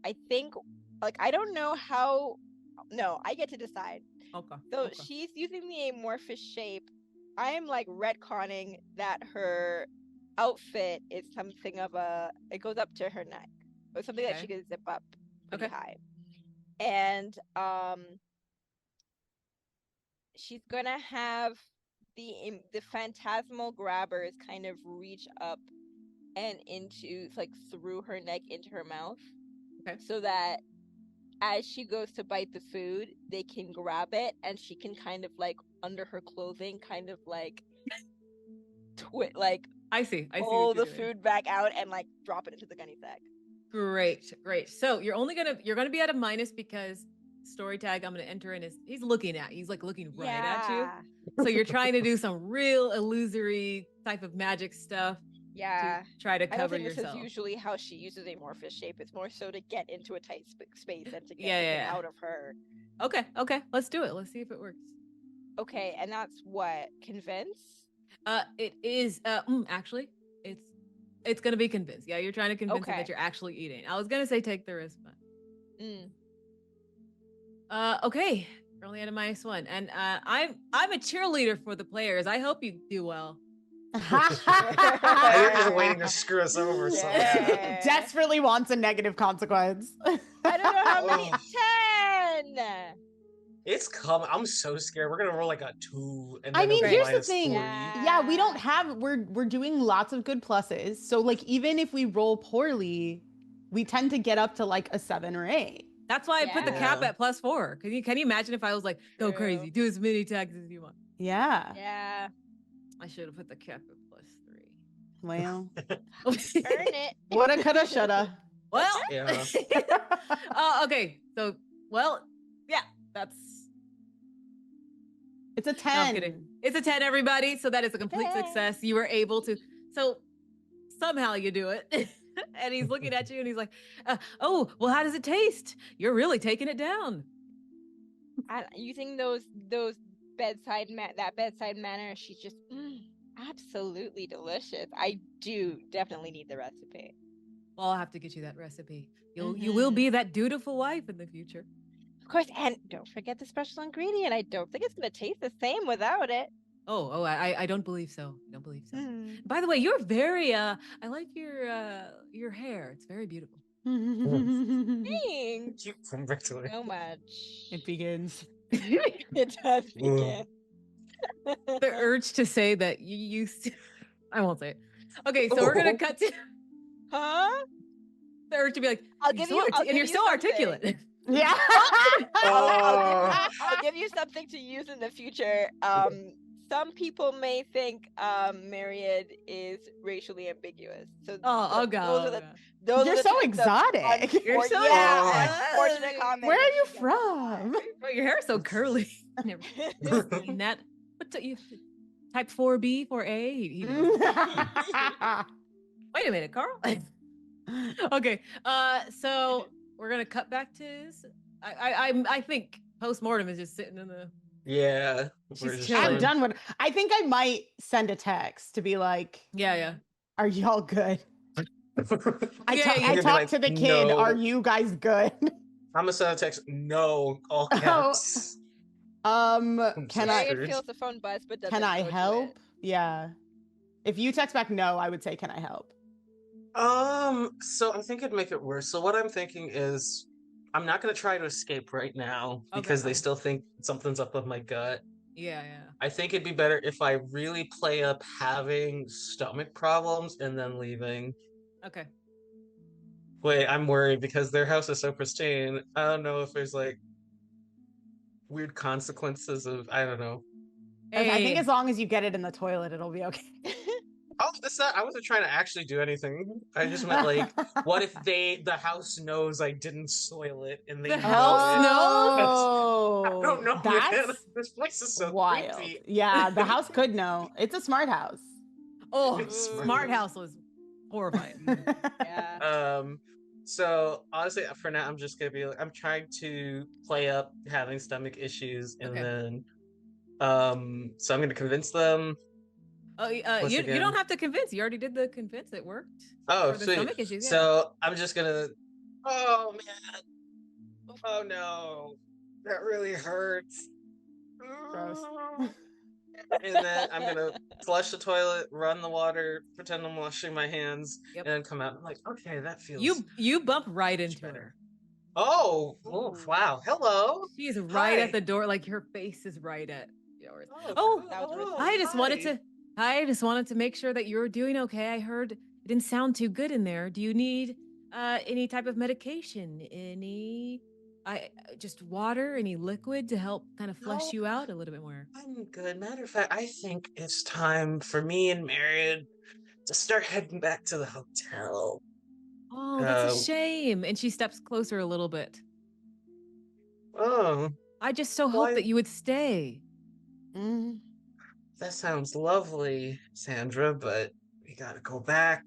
I think I don't know how. No, I get to decide. Okay. So she's using the amorphous shape. I am like retconning that her outfit is something of it goes up to her neck, or something that she can zip up pretty high, and she's gonna have the phantasmal grabbers kind of reach up and into through her neck into her mouth, so that as she goes to bite the food, they can grab it, and she can kind of under her clothing, kind of I see. Pull the food back out and drop it into the gunny sack. Great. So you're gonna be at a minus because story tag I'm gonna enter in he's looking at you. He's looking right at you. So you're trying to do some real illusory type of magic stuff. Yeah. To try to cover I don't think yourself. This is usually how she uses amorphous shape. It's more so to get into a tight space and to get it out of her. Okay. Let's do it. Let's see if it works. Okay, and that's what? Convince? It is actually it's gonna be convince. Yeah, you're trying to convince him that you're actually eating. I was gonna say take the risk, but okay. You're only at a -1. And I'm a cheerleader for the players. I hope you do well. You're just waiting to screw us over. Yeah. Desperately wants a negative consequence. I don't know how many. 10. It's coming. I'm so scared. We're gonna roll a 2. And I mean, here's the -3. thing. Yeah, we don't have. We're doing lots of good pluses. So even if we roll poorly, we tend to get up to a 7 or 8. That's why I put the cap at +4. Can you imagine if I was go crazy, do as many tags as you want? Yeah. Yeah. I should have put the cap at +3. Well, earn it. Woulda, coulda, shoulda. Well, yeah. Okay. So, that's. It's a 10. No, I'm kidding. It's a 10, everybody. So that is a complete success. You were able to. So somehow you do it. And he's looking at you and he's like, oh, well, how does it taste? You're really taking it down. Using those bedside manner, she's just absolutely delicious. I do definitely need the recipe. Well, I'll have to get you that recipe. You will be that dutiful wife in the future. Of course, and don't forget the special ingredient. I don't think it's going to taste the same without it. I don't believe so. I don't believe so. Hmm. By the way, you're very I like your hair. It's very beautiful. Thanks Cute from Victoria. so much. It begins. It does begin. The urge to say that you used to I won't say it. Okay, so we're gonna cut to Huh? the urge to be like, I'll "You're give so you- I'll and give you're you so something. articulate." Yeah. I'll give you something to use in the future. Some people may think myriad is racially ambiguous. So Oh, those are the God. those You're are the so types of exotic. You're so unfortunate comments. Where are that you get from? Bro, your hair's so curly. Never seen that. What do you type 4B, 4A? He knows. Wait a minute, Carl. Okay. So we're gonna cut back to his. I think post-mortem is just sitting in the. Yeah. She's we're just chilling. I'm done with. I think I might send a text to be like, Yeah. "Are y'all good?" I Yeah, talk- you're I gonna be talk like, to the kid. "No." Are you guys good? I'm gonna send a text. No, all Oh, caps. can I? Myriad feels the phone buzz, but doesn't Can I go to help? it. Yeah. If you text back no, I would say, "Can I help?" So I think it'd make it worse. So what I'm thinking is I'm not gonna try to escape right now because they Okay. still think something's up with my gut. Yeah. I think it'd be better if I really play up having stomach problems and then leaving. Okay. Wait, I'm worried because their house is so pristine. I don't know if there's like weird consequences of I don't know. I think Hey. as long as you get it in the toilet, it'll be okay. Oh, that's not. I wasn't trying to actually do anything. I just meant like, what if the house knows I didn't soil it and they The know house it? Oh, I don't know, man. That's This place is so wild. creepy. Yeah, the house could know. It's a smart house. Oh, It's smart house was horrifying. Yeah. So honestly, for now, I'm just gonna be like, I'm trying to play up having stomach issues, and Okay. then, so I'm gonna convince them. Oh, Once you again. don't have to convince. You already did the convince. It worked. Oh, For the sweet. stomach issues, yeah. So I'm just gonna. Oh man. Oh no. That really hurts. Gross. And then I'm gonna flush the toilet, run the water, pretend I'm washing my hands, Yep. and then come out. I'm like, okay, that feels. You bump right into better. her. Oh, Ooh. wow. Hello. She's right Hi. at the door, like her face is right at yours. Oh, Oh, That was hello. I just wanted Hi. to I just wanted to make sure that you're doing okay. I heard it didn't sound too good in there. Do you need any type of medication? Any just water, any liquid to help kind of flush No. you out a little bit more? I'm good. Matter of fact, I think it's time for me and Marion to start heading back to the hotel. Oh, that's a Uh, shame. And she steps closer a little bit. Oh, I just so Why- hope that you would stay. Mm. that sounds lovely, Sandra, but we gotta go back.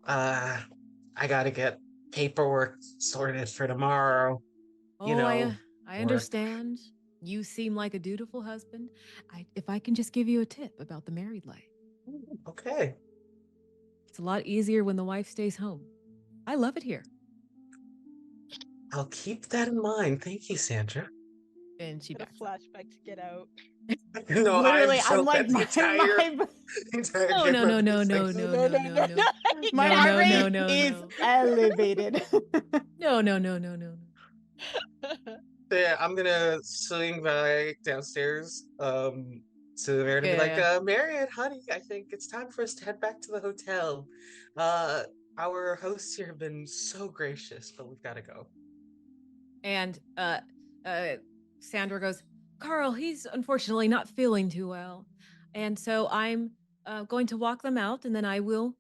I gotta get paperwork sorted for tomorrow. You Oh, know, I work. understand. You seem like a dutiful husband. If I can just give you a tip about the married life. Okay. It's a lot easier when the wife stays home. I love it here. I'll keep that in mind. Thank you, Sandra. And she Get a backs up. flashback to Get Out. No, Literally, I'm so I'm like, the entire No, game no, no, of no, this no, thing. no, no, no, no. my No, heart no, rate no, no, is no. elevated. No, no, no, no, no. So yeah, I'm gonna swing by downstairs to Marion and be like, Yeah. Marion, honey, I think it's time for us to head back to the hotel. Our hosts here have been so gracious, but we've gotta go. And Sandra goes, Carl, he's unfortunately not feeling too well. And so I'm going to walk them out and then I will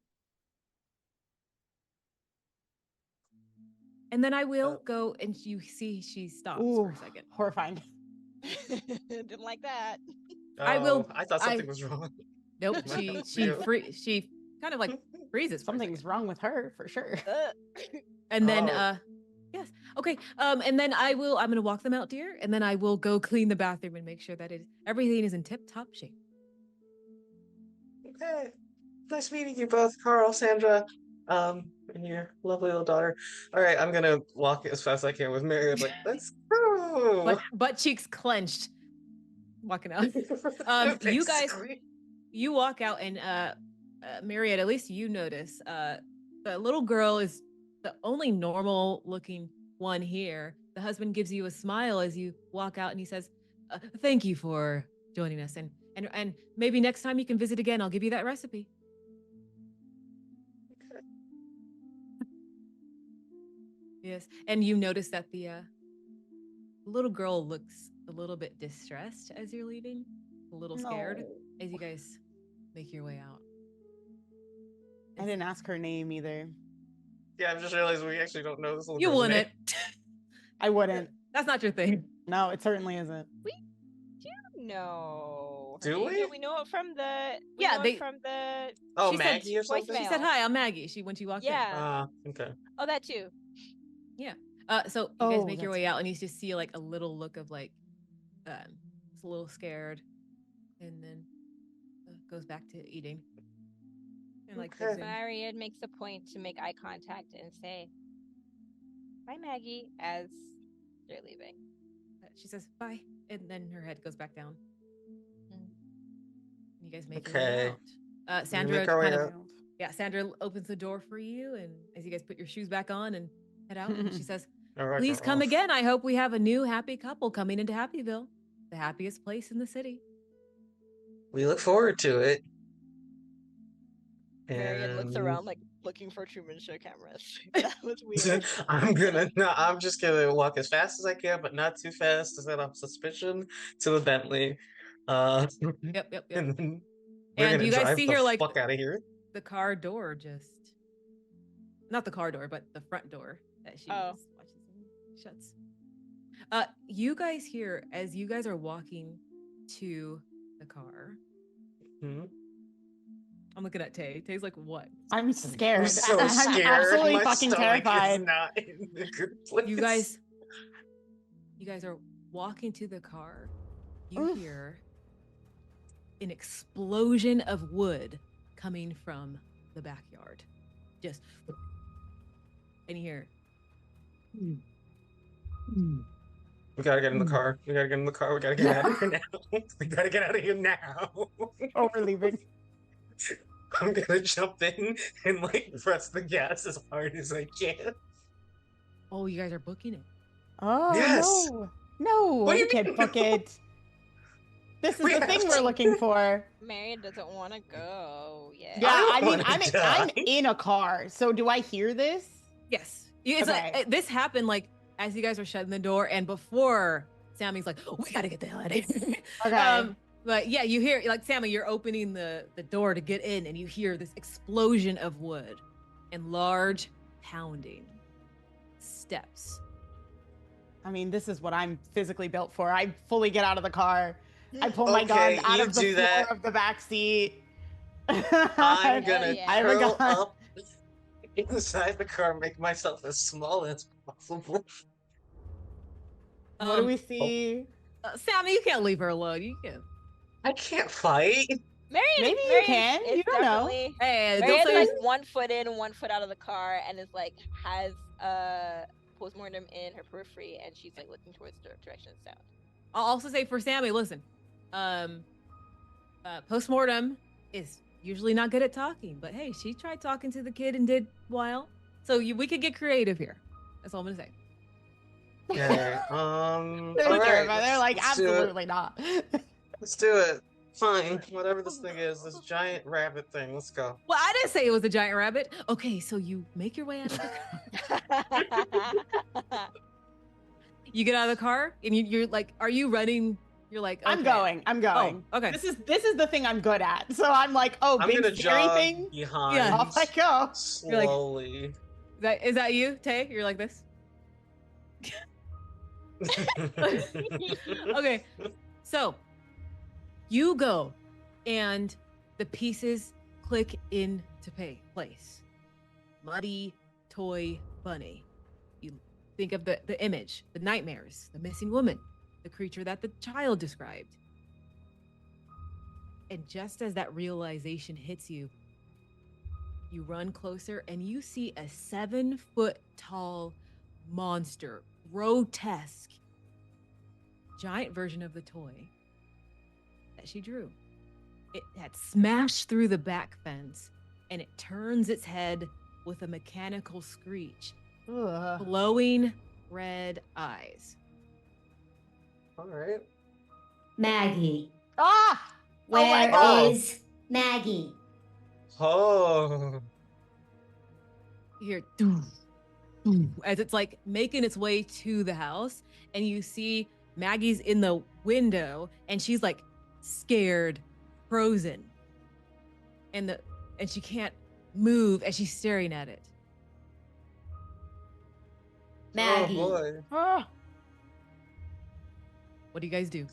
go and you see she stops for Ooh, a second. horrifying. Didn't like that. I will I thought something was wrong. Nope, My she bad. she kind of like freezes. For a Something's second. wrong with her for sure. And then Oh. yes. Okay. And then I'm gonna walk them out, dear, and then I will go clean the bathroom and make sure that everything is in tip-top shape. Okay. Nice meeting you both, Carl, Sandra, and your lovely little daughter. All right, I'm gonna walk as fast as I can with Mary. I'm like, let's go. Butt cheeks clenched. walking out. You guys, you walk out, and Mariette, at least you notice, the little girl is the only normal looking one here. The husband gives you a smile as you walk out, and he says, "Thank you for joining us, and maybe next time you can visit again. I'll give you that recipe." Yes, and you notice that the little girl looks a little bit distressed as you're leaving, a little scared No. as you guys make your way out. I didn't ask her name either. Yeah, I've just realized we actually don't know this little You girl's wouldn't. I wouldn't. That's not your thing. No, it certainly isn't. No. Do we? We know it from the. Yeah, know it they- from the. Oh, She said Maggie or something? She said, Voicemail. "Hi, I'm Maggie." When she walked in. Yeah. Okay. Oh, that too. So you guys Oh, make your that's way out, and you just see like a little look of like, it's a little scared, and then goes back to eating. And like Okay. fixing. Mariette makes a point to make eye contact and say, "Bye, Maggie," as they're leaving. She says bye, and then her head goes back down. Mm. And you guys make your way Okay. out. We Sandra make our way kind of, out. yeah, Sandra opens the door for you, and as you guys put your shoes back on and head out, and she says, All right, "Please we're come off. again. I hope we have a new happy couple coming into Happyville, the happiest place in the city." We look forward to it. Mariette looks And around like looking for Truman Show cameras. That was weird. I'm just gonna walk as fast as I can, but not too fast to set off suspicion to the Bentley. Yep. And then we're And gonna you guys drive see the here, like, fuck out of here. the car door just, not the car door, but the front door that she Oh. just watches and shuts. You guys hear, as you guys are walking to the car, Hmm? I'm looking at Tay. Tay's like, "What?" I'm scared. I'm so I'm scared. absolutely My fucking stomach is terrified. not in a good place. You guys are walking to the car. You Oof. hear an explosion of wood coming from the backyard. Just, and you hear, We gotta get in the car. We gotta get in the car. We gotta get out of here now. We gotta get out of here now. Oh, we're leaving. I'm gonna jump in and like press the gas as hard as I can. "Oh, you guys are booking it." Oh, Yes. no. No, What do we you can't mean book no? it. This is We the have thing to. we're looking for. Mariette doesn't want to go yet. Yeah, I I don't mean, wanna I'm die. in a car. So do I hear this? Yes. It's like, Okay. this happened like as you guys are shutting the door, and before Sammy's like, "Oh, we gotta get the hell out of here." Okay. But yeah, you hear, like, Sammy, you're opening the door to get in, and you hear this explosion of wood and large pounding steps. I mean, this is what I'm physically built for. I fully get out of the car. I pull my gun Okay, out you of the do floor that. of the back seat. I'm gonna yeah. I have a curl gun. up inside the car, make myself as small as possible. What do we see? Sammy, you can't leave her alone. You can. I can't fight. Mariette, Maybe you Mariette can. is You don't know. Hey, definitely- don't Mariette's say like 1 foot in and 1 foot out of the car, and is like has postmortem in her periphery, and she's like looking towards the direction of sound. I'll also say for Sammy, listen, postmortem is usually not good at talking, but hey, she tried talking to the kid and did well. So we could get creative here. That's all I'm gonna say. Okay. They're All terrified. right. They're like, let's do it. absolutely not. Let's do it. Fine. Whatever this thing is, this giant rabbit thing. Let's go. Well, I didn't say it was a giant rabbit. Okay, so you make your way out of the car. You get out of the car, and you're like, are you running? You're like, I'm okay. going. I'm going. Oh, okay. This is the thing I'm good at. So I'm like, oh, I'm big gonna scary jog thing. behind. Yeah. Off I go. You're like- Slowly. Is that you, Tay? You're like this? Okay. So you go, and the pieces click into place. Muddy toy bunny. You think of the image, the nightmares, the missing woman, the creature that the child described. And just as that realization hits you, you run closer and you see a 7-foot tall monster, grotesque, giant version of the toy, that she drew. It had smashed through the back fence, and it turns its head with a mechanical screech, Ugh. glowing red eyes. All right. Maggie. Ah! Oh my Where God. is Maggie? Oh. You hear doom, doom, as it's like making its way to the house, and you see Maggie's in the window, and she's like scared, frozen, and she can't move as she's staring at it. Maggie. Oh boy. Ah! What do you guys do?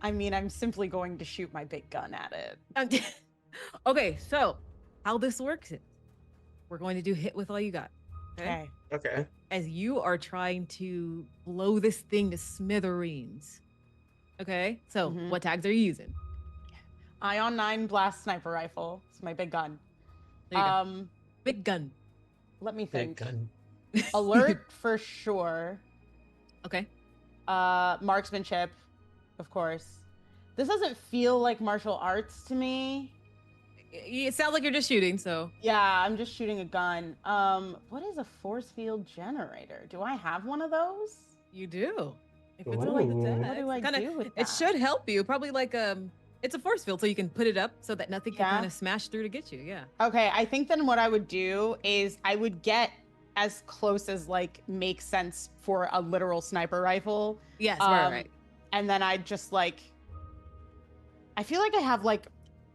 I mean, I'm simply going to shoot my big gun at it. Okay, so how this works is we're going to do hit with all you got. Okay. Okay. As you are trying to blow this thing to smithereens. Okay, so Mhm. what tags are you using? Ion 9 blast sniper rifle. It's my big gun. There you go. Big gun. Let me Big think. gun. Alert for sure. Okay. Marksmanship, of course. This doesn't feel like martial arts to me. It sounds like you're just shooting, so. Yeah, I'm just shooting a gun. What is a force field generator? Do I have one of those? You do. If it's Ooh. like the What do I kinda, do with it that? should help you. Probably like it's a force field, so you can put it up so that nothing can Yeah. kind of smash through to get you. Yeah. Okay, I think then what I would do is I would get as close as like makes sense for a literal sniper rifle. Yes. Right. Um, Right. And then I'd just like, I feel like I have like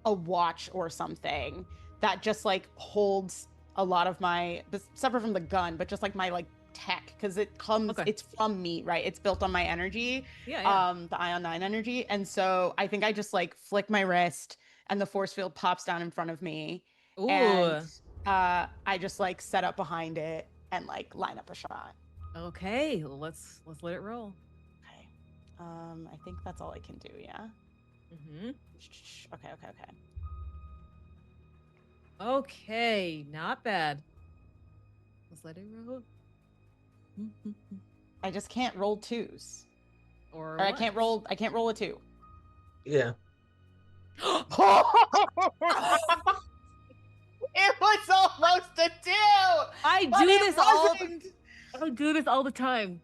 a watch or something that just like holds a lot of my, separate from the gun, but just like my like tech, because it comes, Okay. it's from me, right? It's built on my energy, Yeah. Yeah. the Ion 9 energy. And so I think I just like flick my wrist and the force field pops down in front of me. Ooh. And I just like set up behind it and like line up a shot. Okay. Let's let it roll. Okay. I think that's all I can do, yeah? Mm-hmm. Okay. Okay. Not bad. Let's let it roll. I just can't roll twos. Or I can't roll a two. Yeah. It was almost a two! I but do it this all. wasn't! I do this all the time.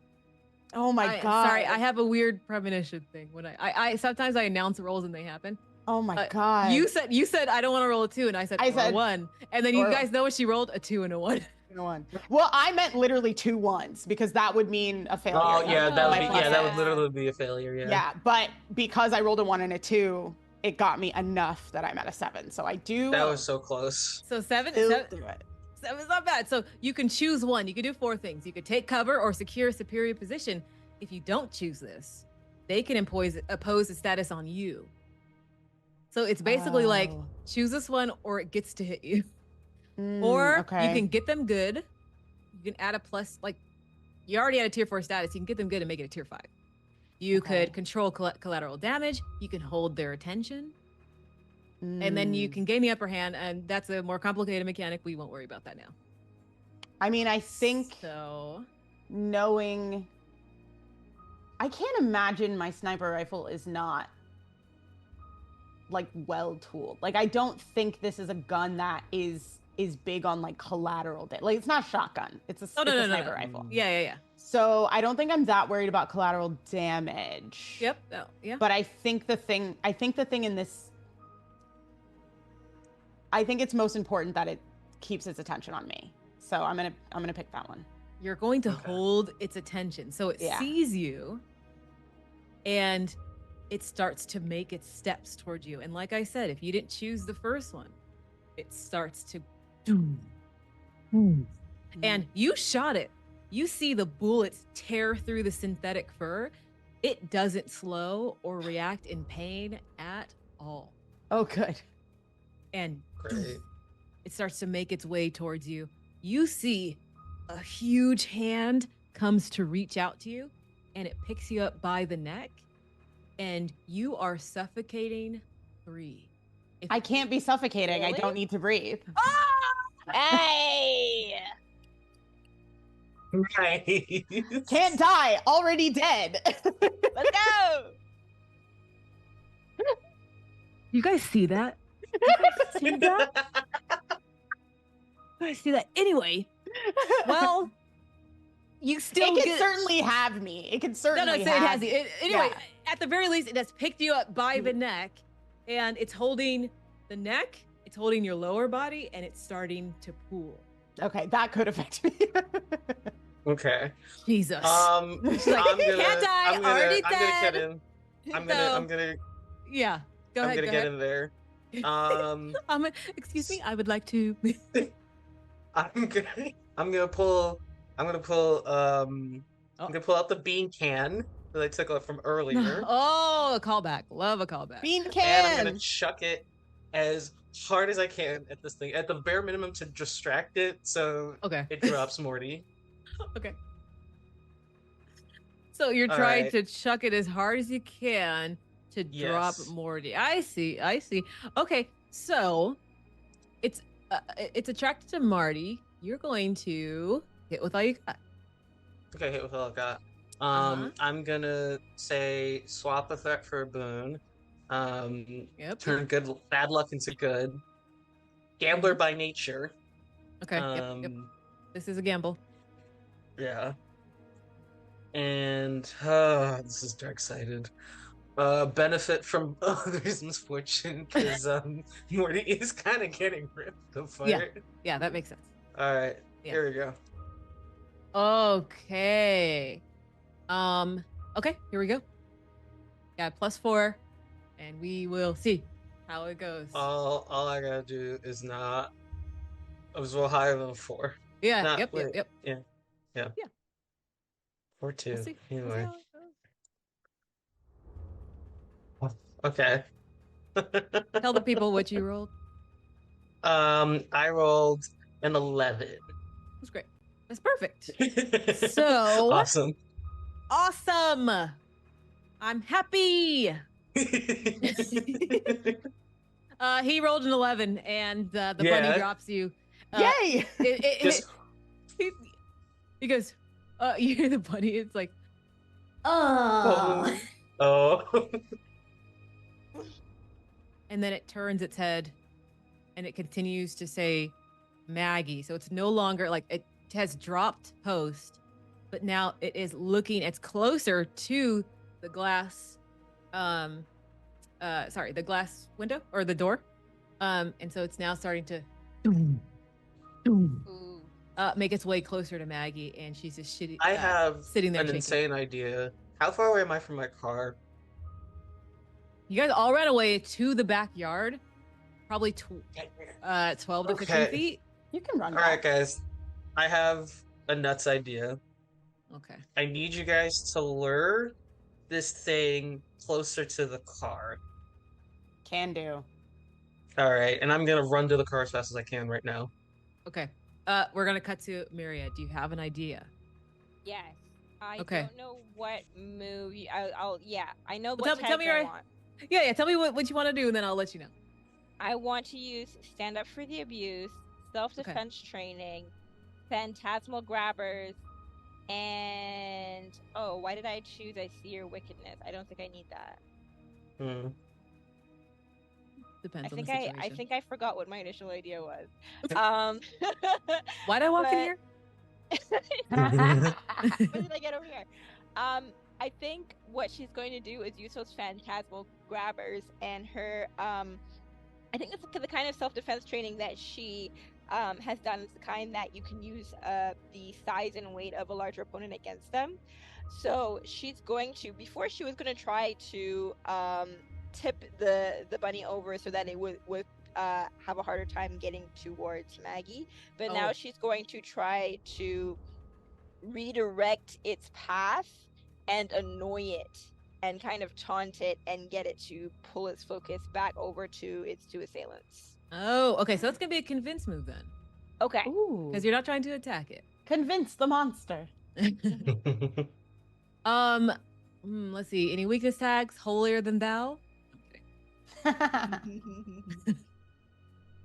Oh my God. Sorry, I have a weird premonition thing when I sometimes I announce rolls and they happen. Oh my God. You said I don't want to roll a 2, and I said I or said- a 1, and then you or- guys know what she rolled, a 2 and a 1. One. Well, I meant literally 2 1s because that would mean a failure. Oh yeah, that would My be plus that would six. literally be a failure. Yeah. Yeah, but because I rolled a 1 and a 2, it got me enough that I'm at a 7. So I do That was so close. So seven still is do it. not bad. So you can choose one. You can do 4 things. You could take cover or secure a superior position. If you don't choose this, they can oppose a status on you. So it's basically like Oh. choose this one or it gets to hit you. Mm, Or okay. you can get them good. You can add a plus, like you already had a tier 4 status. You can get them good and make it a tier 5. You Okay. could control collateral damage. You can hold their attention. And then you Mm. can gain the upper hand. And that's a more complicated mechanic. We won't worry about that now. I mean, I think So, knowing, I can't imagine my sniper rifle is not like well tooled. Like I don't think this is a gun that is big on like collateral damage. Like it's not a shotgun. It's a, it's a sniper rifle. Yeah. So I don't think I'm that worried about collateral damage. Yep. Oh, yeah. But I think the thing in this, I think it's most important that it keeps its attention on me. So I'm gonna pick that one. You're going to Okay. hold its attention. So it Yeah. sees you and it starts to make its steps towards you. And like I said, if you didn't choose the first one, it starts to and you shot it. You see the bullets tear through the synthetic fur. It doesn't slow or react in pain at all. Oh, good. And Great. it starts to make its way towards you. You see a huge hand comes to reach out to you and it picks you up by the neck and you are suffocating free. If I can't be suffocating. I Really? don't need to breathe. Hey! Right. Can't die. Already dead. Let's go! You guys see that? You guys see that? You guys see that? Anyway, well, you still it can get. certainly have me. It can No, certainly so it has have you. me. Anyway, Yeah. at the very least, it has picked you up by the neck, and it's holding the neck. It's holding your lower body, and it's starting to pool. Okay, that could affect me. Okay. Jesus. She's like, can't I? Already I'm gonna get dead. in. I'm So, gonna Yeah. Go I'm ahead. gonna Go get ahead. in there. Excuse me. I would like to. I'm gonna pull I'm gonna pull I'm gonna pull out the bean can that I took from earlier. Oh, a callback. Love a callback. Bean And I'm gonna can. chuck it as hard as I can at this thing, at the bare minimum to distract it so Okay. it drops Morty. Okay. So you're All trying right. to chuck it as hard as you can to drop Yes. Morty. I see. Okay, so it's attracted to Marty. You're going to hit with all you got. Okay, hit with all I got. Uh-huh. I'm gonna say swap a threat for a boon. Yep. Turn bad luck into good. Gambler by nature. Okay. Yep. This is a gamble. Yeah. And this is dark-sided. Benefit from others' misfortune because Morty is kind of getting ripped apart. Yeah, that makes sense. All right, Yeah. here we go. Okay. Okay, here we go. Yeah, +4, and we will see how it goes. All I gotta do is not. I was well higher than a 4. Yeah. Nah, Yep. wait, Yep. Yeah. Yeah. 4 2. We'll see. We'll see Anyway. how it Okay. goes. Tell the people what you rolled. I rolled an 11. That's great. That's perfect. So awesome. I'm happy. He rolled an 11, and the bunny drops you. Yay! He goes, you hear the bunny? It's like, Oh. Oh. and then it turns its head, and it continues to say, Maggie. So it's no longer like it has dropped post, but now it is looking. It's closer to the glass. The glass window or the door. And so it's now starting to make its way closer to Maggie, and she's just I have sitting there an shaking. insane idea. How far away am I from my car? You guys all ran away to the backyard, probably 12 to 15 feet. You can run. All right, guys. I have a nuts idea. Okay. I need you guys to lure this thing closer to the car. Can do. All right, and I'm gonna run to the car as fast as I can right now. Okay. We're gonna cut to Myriad. Do you have an idea? Yes. I Okay. don't know what move. I know Well, what tell me type I right- want. Yeah. Tell me what you want to do, and then I'll let you know. I want to use stand up for the abuse, self-defense training, phantasmal grabbers, and why did I choose I see your wickedness? I don't think I need that. Depends I on the think situation. I think I forgot what my initial idea was. Why'd I walk in but- here? What did I get over here? I think what she's going to do is use those phantasmal grabbers and her I think it's the kind of self-defense training that she has done. It's the kind that you can use the size and weight of a larger opponent against them. So she's going to, before she was going to try to tip the bunny over so that it would have a harder time getting towards Maggie, but now she's going to try to redirect its path and annoy it and kind of taunt it and get it to pull its focus back over to its two assailants. Oh, okay. So it's gonna be a convince move then, Okay. Ooh. because you're not trying to attack it. Convince the monster. Let's see. Any weakness tags? Holier than thou.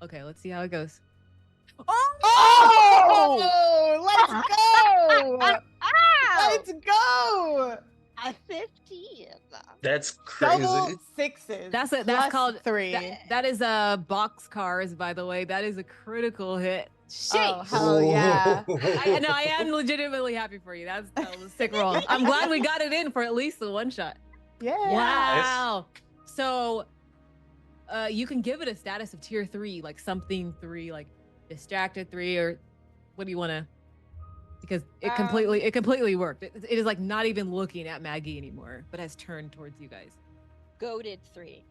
Okay, let's see how it goes. Oh! Let's go! Let's go! A 15. That's crazy. Double sixes. That's plus called 3. that is a box cars, by the way. That is a critical hit. Oh, Sheesh. hell yeah. I am legitimately happy for you. That was a sick roll. I'm glad we got it in for at least the one shot. Yeah. Wow. So you can give it a status of tier 3, like something 3, like distracted 3, or what do you want to? Because it completely worked. It is like not even looking at Maggie anymore, but has turned towards you guys. Goaded 3.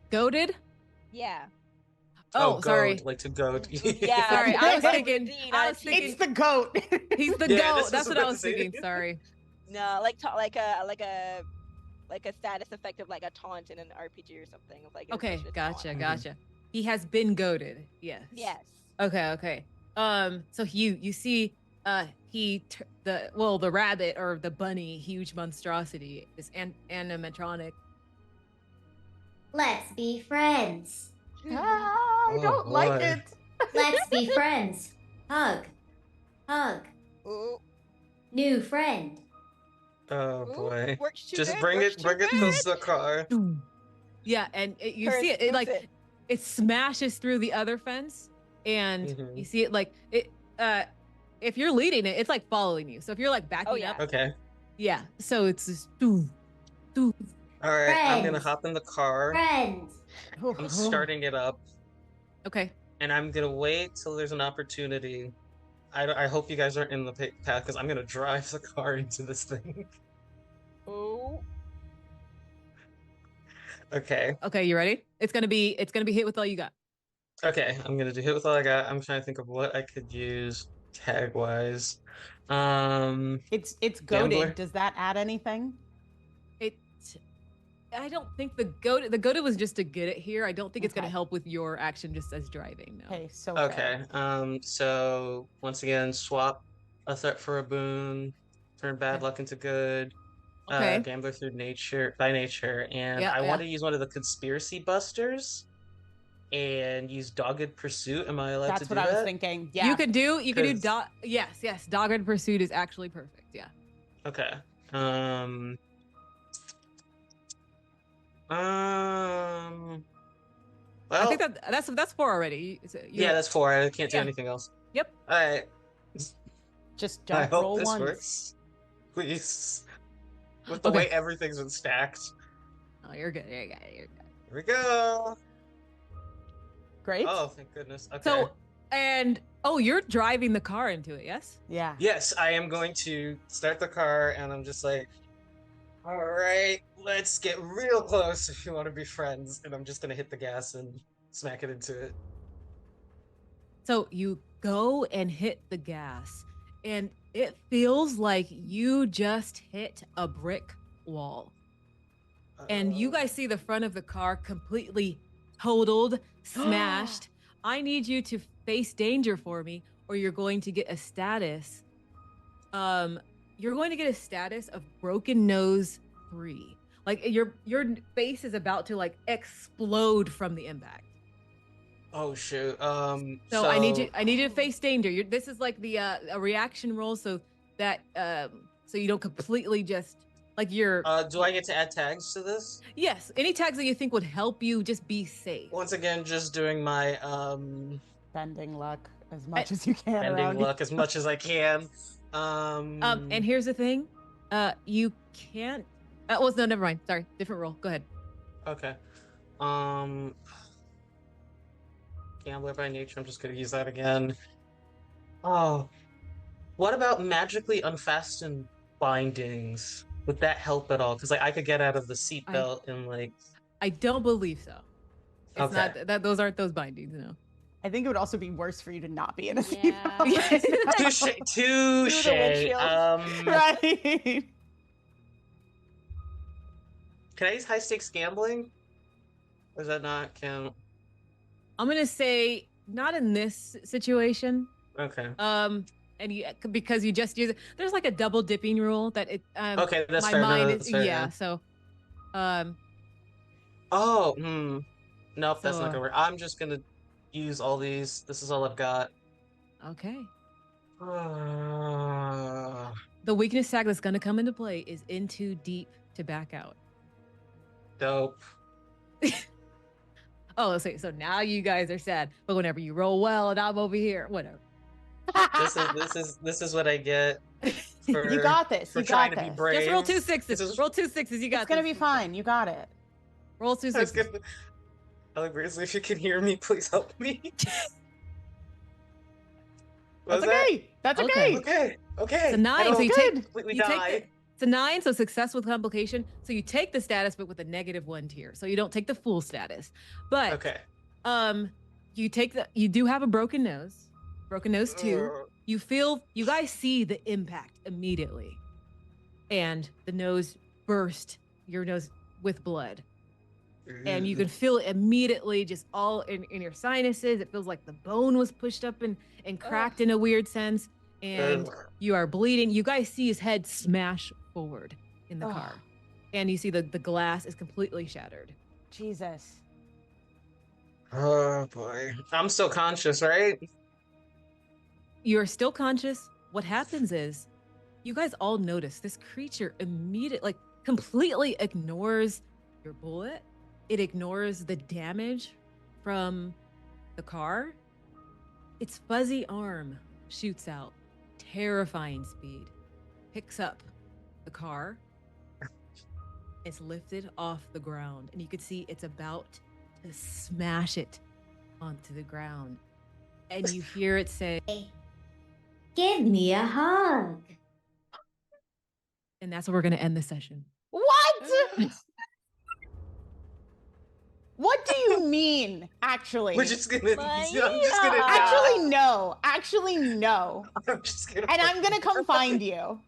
Goaded? Yeah. Oh, goat, sorry. like to goat. Yeah. Sorry, I was Like thinking. Dean, I was Archie. thinking It's the goat. he's the Yeah, goat. That's what I was about to say. thinking. Sorry. No, like a status effect of like a taunt in an RPG or something. Like an Okay, initiative gotcha, taunt. gotcha. He has been goaded. Yes. Yes. Okay. So you see, the rabbit or the bunny, huge monstrosity, is animatronic. Let's be friends. I don't like boy. it. Let's be friends. Hug. Hug. Ooh, New friend. Oh ooh, boy. works too Just good, bring works it too close to the car. Yeah, and you Turns see it like it. it smashes through the other fence, and Mhm. you see it like it. If you're leading it, it's like following you. So if you're like backing yeah. up, Okay. yeah. So it's just doo, doo. All right. I'm gonna Friends. hop in the car. Friends. I'm starting it up, Okay. and I'm gonna wait till there's an opportunity. I hope you guys aren't in the path because I'm gonna drive the car into this thing. Ooh. Okay. Okay, you ready? It's gonna be hit with all you got. Okay. I'm gonna do hit with all I got. I'm trying to think of what I could use tag wise. Um, It's Gambler? goaded. Does that add anything? I don't think the goat was just to get it here. I don't think it's gonna Okay. help with your action just as driving. No. Okay, so okay. So once again, swap a threat for a boon, turn bad Okay. luck into good. Okay. Gambler through nature by nature, and Yeah, I yeah. want to use one of the conspiracy busters and use dogged pursuit. Am I allowed to that's do what I was that? thinking. Yeah. You could do 'Cause- yes. Dogged pursuit is actually perfect. Yeah. Okay. I Well, think that's 4 already. yeah, that's 4. I can't do Yeah. anything else. Yep. All right. Just I don't hope roll this once. works. Please. With the Okay. way everything's been stacked. Oh, you're good. You're good. Here we go. Great. Oh, thank goodness. Okay. So, and you're driving the car into it, yes? Yeah. Yes, I am going to start the car, and I'm just like, all right, let's get real close if you want to be friends. And I'm just going to hit the gas and smack it into it. So you go and hit the gas, and it feels like you just hit a brick wall. And you guys see the front of the car completely totaled, smashed. I need you to face danger for me, or you're going to get a status. You're going to get a status of broken nose 3. Like your face is about to like explode from the impact. Oh shoot. So I need you to face danger. This is like the a reaction roll, so that so you don't completely just like you're. Do I get to add tags to this? Yes, any tags that you think would help you just be safe. Once again, just doing my Bending luck as much as you can around bending you. luck as much as I can. And here's the thing, you can't. No, never mind. Sorry, different roll. Go ahead. Okay. Gambler by nature. I'm just gonna use that again. Oh, what about magically unfastened bindings? Would that help at all? Because like I could get out of the seatbelt and like. I don't believe so. It's Okay. not that those aren't those bindings, no. I think it would also be worse for you to not be in a Yeah. seatbelt. Touche. windshield. Right. Can I use high stakes gambling? Or does that not count? I'm gonna say not in this situation. Okay. And you because you just use it. There's like a double dipping rule that it. Okay, that's my fair. No, mind that's fair, yeah. yeah. So, Oh, nope, that's So, not gonna work. I'm just gonna use all these. This is all I've got. okay. the weakness tag that's gonna come into play is in too deep to back out. Dope. Oh, so now you guys are sad, but whenever you roll well and I'm over here, whatever. This is what I get for You got this. for You trying got to be this. brave. Just roll 2 6s. This is- Roll 2 6s. You got It's gonna this. be fine. You got it. Roll 2 I was 6s. gonna- Grizzly, if you can hear me, please help me. What That's was that? okay. That's Okay. okay. Okay. It's a 9, I so don't you good. completely you take die. it's a 9, so success with complication. So you take the status, but with a -1 tier. So you don't take the full status. But Okay. you do have a broken nose. Broken nose 2. Ugh. You guys see the impact immediately. And the nose burst, your nose with blood. And you can feel it immediately just all in your sinuses. It feels like the bone was pushed up and cracked in a weird sense. And Ugh. you are bleeding. You guys see his head smash forward in the car. And you see the glass is completely shattered. Jesus. Oh boy. I'm still conscious, right? You're still conscious. What happens is you guys all notice this creature immediately, completely ignores your bullet. It ignores the damage from the car. Its fuzzy arm shoots out, terrifying speed, picks up the car. It's lifted off the ground, and you can see it's about to smash it onto the ground. And you hear it say, Give me a hug. and that's where we're going to end the session. What? What do you mean, actually? We're just gonna. I'm just gonna Maya. die. Actually, no. Actually, no. I'm just gonna. And I'm gonna come find you.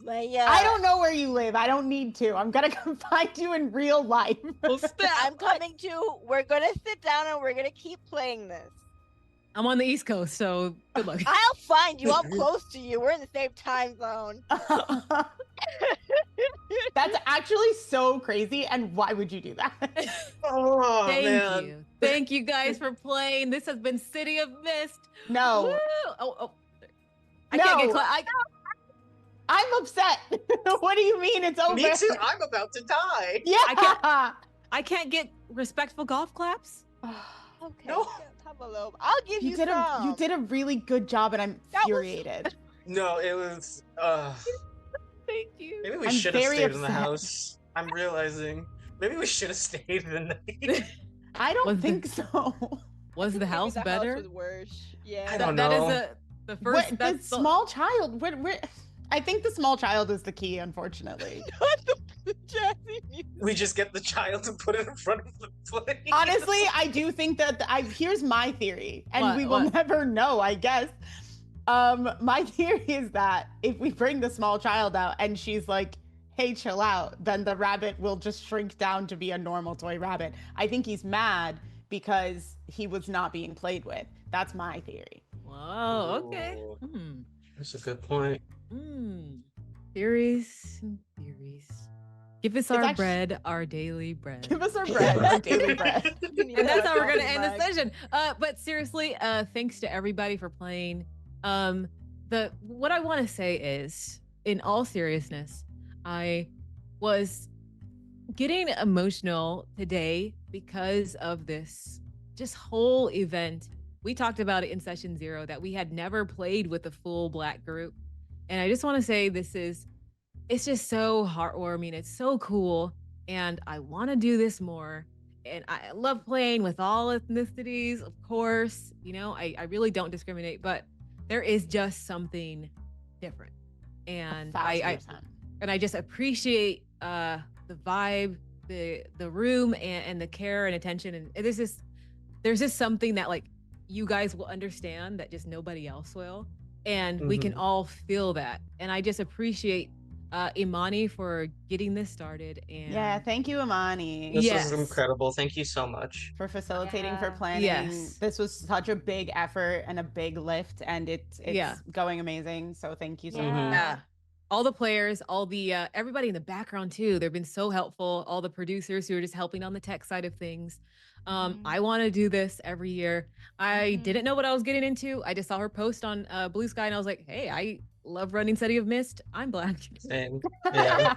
But yeah, I don't know where you live. I don't need to. I'm gonna come find you in real life. I'm coming to. We're gonna sit down and we're gonna keep playing this. I'm on the East Coast, so good luck. I'll find you. I'm close to you. We're in the same time zone. That's actually so crazy. And why would you do that? Oh Thank man. you. Thank you guys for playing. This has been City of Mist. No. Woo! Oh. I can't get No. I'm upset. What do you mean it's over? Me too. I'm about to die. Yeah. I can't get respectful golf claps. Okay. No. Have a little. I'll give you, You did some. a really good job, and I'm That was- infuriated. No, it was. Thank you. Maybe we I'm should have very stayed in the upset. house. I'm realizing. Maybe we should have stayed the night. I don't Was the- think so. Was the Maybe house the better? House was worse. Yeah. I don't That is know. the first. What, the That's the- small child. I think the small child is the key, unfortunately. the jazzy music. We just get the child to put it in front of the plate. Honestly, I do think that here's my theory, and What? we will What? never know, I guess. My theory is that if we bring the small child out and she's like, hey, chill out, then the rabbit will just shrink down to be a normal toy rabbit. I think he's mad because he was not being played with. That's my theory. Whoa. Okay. Ooh. That's a good point. Theories. Give us our actu- bread, our daily bread. Give us our bread, our daily bread. And that's how we're gonna end the session. But seriously, thanks to everybody for playing. What I want to say is, in all seriousness, I was getting emotional today because of this just whole event. We talked about it in session 0 that we had never played with a full Black group, and I just want to say it's just so heartwarming. It's so cool, and I want to do this more. And I love playing with all ethnicities, of course. You know, I really don't discriminate, but there is just something different. And I 1,000%. just appreciate the vibe, the room, and the care and attention. And there's just something that like you guys will understand that just nobody else will. And we can all feel that. And I just appreciate Imani for getting this started. And Yeah, thank you, Imani. This Yes. was incredible. Thank you so much. For facilitating, for Yeah. planning. Yes. This was such a big effort and a big lift, and it's Yeah. going amazing. So thank you so Yeah. much. Yeah. All the players, all the everybody in the background too. They've been so helpful. All the producers who are just helping on the tech side of things. I want to do this every year. I didn't know what I was getting into. I just saw her post on Blue Sky, and I was like, hey, love running City of Mist. I'm Black. And yeah.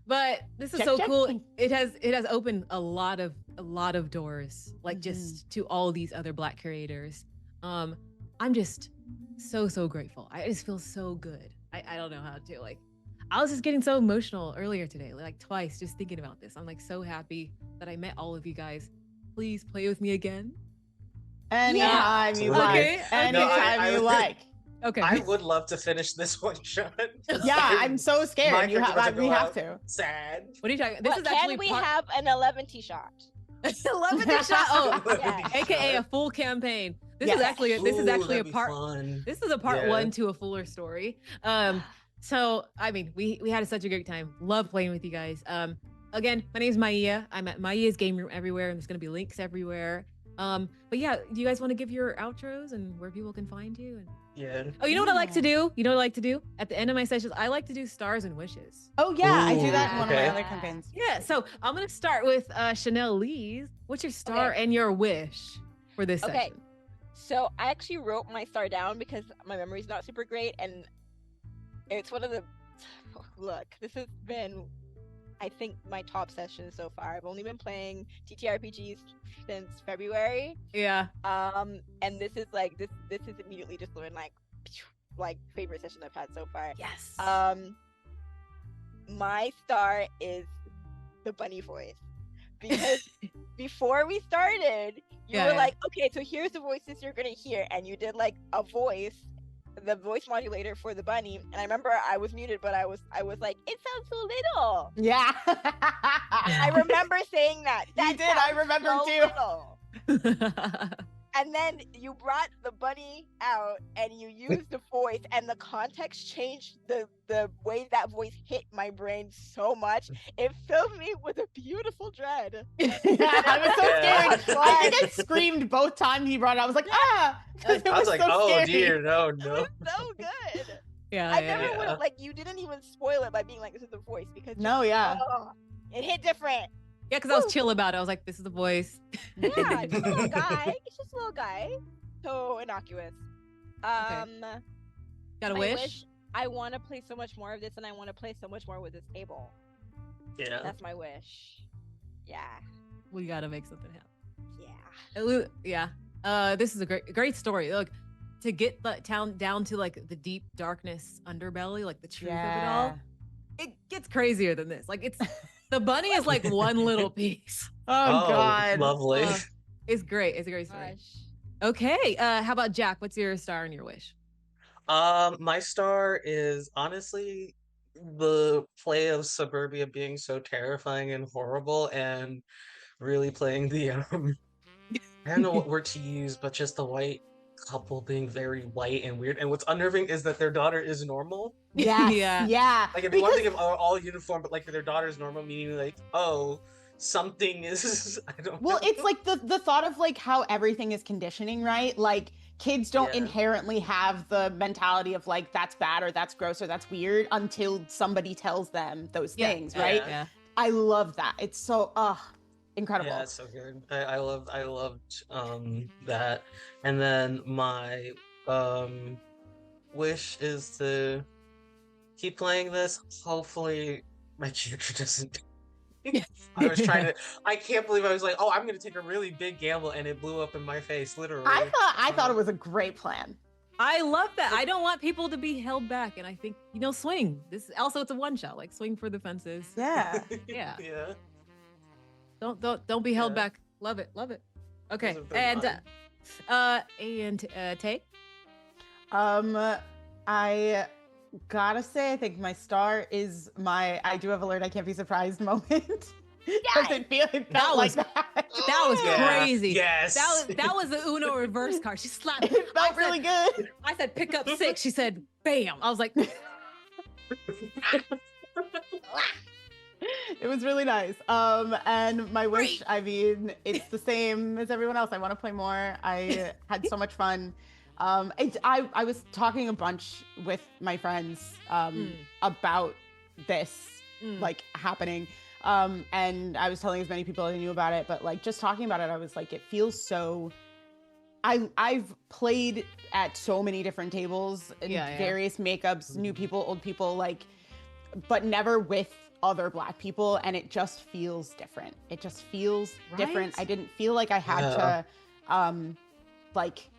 But this is Check, so check. cool. It has opened a lot of doors, like just to all these other Black creators. I'm just so grateful. I just feel so good. I don't know how to, like, I was just getting so emotional earlier today, like twice, just thinking about this. I'm like so happy that I met all of you guys. Please play with me again. Anytime you Absolutely. like. Okay. Anytime I you like. Okay. I would love to finish this one shot. Yeah, I'm so scared. My You character have, doesn't we go have out to. Sad. What are you talking? This Well, is actually can we have an 11T shot? 11 shot. Oh, Yeah. AKA a full campaign. This is Yes. actually Ooh, this is actually a that'd be part. fun. This is a part Yeah. 1 to a fuller story. So I mean, we had such a great time. Love playing with you guys. Again, my name is Maya. I'm at Maya's Game Room everywhere, and there's gonna be links everywhere. But yeah, do you guys want to give your outros and where people can find you? And... Yeah. Oh, you know what I like to do? You know what I like to do? At the end of my sessions, I like to do stars and wishes. Oh yeah, I do that in Ooh, one of my okay. other campaigns. Yeah, so I'm gonna start with Chanel Lee's. What's your star and your wish for this Okay. session? So I actually wrote my star down because my memory's not super great, and it's one of the look. This has been, I think, my top session so far. I've only been playing TTRPGs since February. Yeah. And this is like this is immediately just like favorite session I've had so far. Yes. My star is the bunny voice, because before we started, you were like, okay, so here's the voices you're gonna hear, and you did like a voice, the voice modulator for the bunny, and I remember I was muted, but I was like, it sounds so little. Yeah. I remember saying that. You did, I remember too. Little. And then you brought the bunny out and you used the voice, and the context changed the way that voice hit my brain so much. It filled me with a beautiful dread. Yeah, I was so Yeah. scared. I think I screamed both times he brought it. I was like, ah! 'cause it I was like, so oh scary. dear, no, It no. was so good. Yeah. I yeah, never yeah. would have, like, you didn't even spoil it by being like, this is the voice, because No, yeah. it hit different. Yeah, because I was chill about it. I was like, this is the voice. Yeah, just a little guy. It's just a little guy. So innocuous. Got a my wish? I want to play so much more of this, and I want to play so much more with this table. Yeah. That's my wish. Yeah. We gotta make something happen. Yeah. Yeah. This is a great story. Look, to get the town down to like the deep darkness underbelly, like the truth of it all, it gets crazier than this. Like it's the bunny is like one little piece. Oh, God. Lovely. It's great. It's a great story. Gosh. Okay. How about Jack? What's your star and your wish? My star is honestly the play of Suburbia being so terrifying and horrible, and really playing the I don't know what word to use, but just the white couple being very white and weird. And what's unnerving is that their daughter is normal. Yes, Yeah. yeah. Like, it'd be one thing if all uniform, but like their daughter is normal, meaning like, oh, something is I don't Well, know. it's like the thought of like how everything is conditioning, right? Like kids don't Yeah. inherently have the mentality of like that's bad or that's gross or that's weird until somebody tells them those Yeah. things, right? Yeah. I love that. It's so incredible. Yeah, it's so good. I loved that. And then my wish is to keep playing this. Hopefully my character doesn't I can't believe I was like, oh, I'm gonna take a really big gamble, and it blew up in my face, literally. I thought it was a great plan. I love that. I don't want people to be held back, and I think swing. This also it's a one shot, like swing for the fences. Yeah. Yeah. Yeah. Don't be held Yeah. back. Love it. Okay, Those have been and Tay. I gotta say, I think my star is my I do have alert, I can't be surprised moment. Because it felt like that. That was Yeah. crazy. Yes. That was the Uno reverse card. She slapped. It felt really good. I said pick up 6. She said bam. I was like, It was really nice. And my wish, I mean, it's the same as everyone else. I want to play more. I had so much fun. I was talking a bunch with my friends about this like happening. And I was telling as many people as I knew about it, but like just talking about it, I was like, it feels so, I've played at so many different tables in Yeah. various makeups, new people, old people, like, but never with other Black people, and it just feels different. It just feels different. Right? I didn't feel like I had to like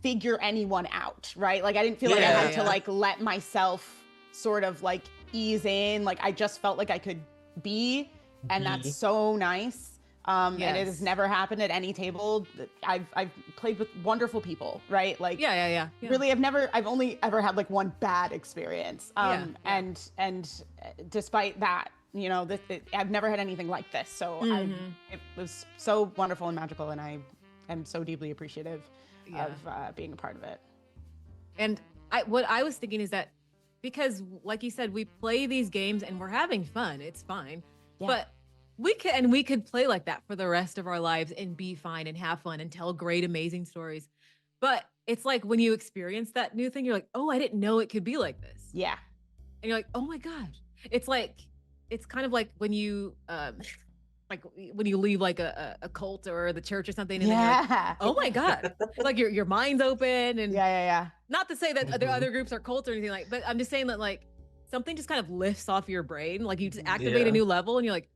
figure anyone out, right? Like I didn't feel like I had to like let myself sort of like ease in. Like I just felt like I could be, and that's so nice. And it has never happened at any table. I've played with wonderful people, right? Like really, I've only ever had like one bad experience. And despite that, you know, I've never had anything like this. So it was so wonderful and magical, and I am so deeply appreciative of being a part of it. And what I was thinking is that because, like you said, we play these games and we're having fun. It's fine, but we could play like that for the rest of our lives and be fine and have fun and tell great, amazing stories. But it's like when you experience that new thing, you're like, oh, I didn't know it could be like this. Yeah. And you're like, oh my gosh. It's kind of like when you like when you leave like a cult or the church or something, and then you're like, oh my God. Like your mind's open, and not to say that the other groups are cults or anything, like, but I'm just saying that like something just kind of lifts off your brain. Like you just activate a new level and you're like,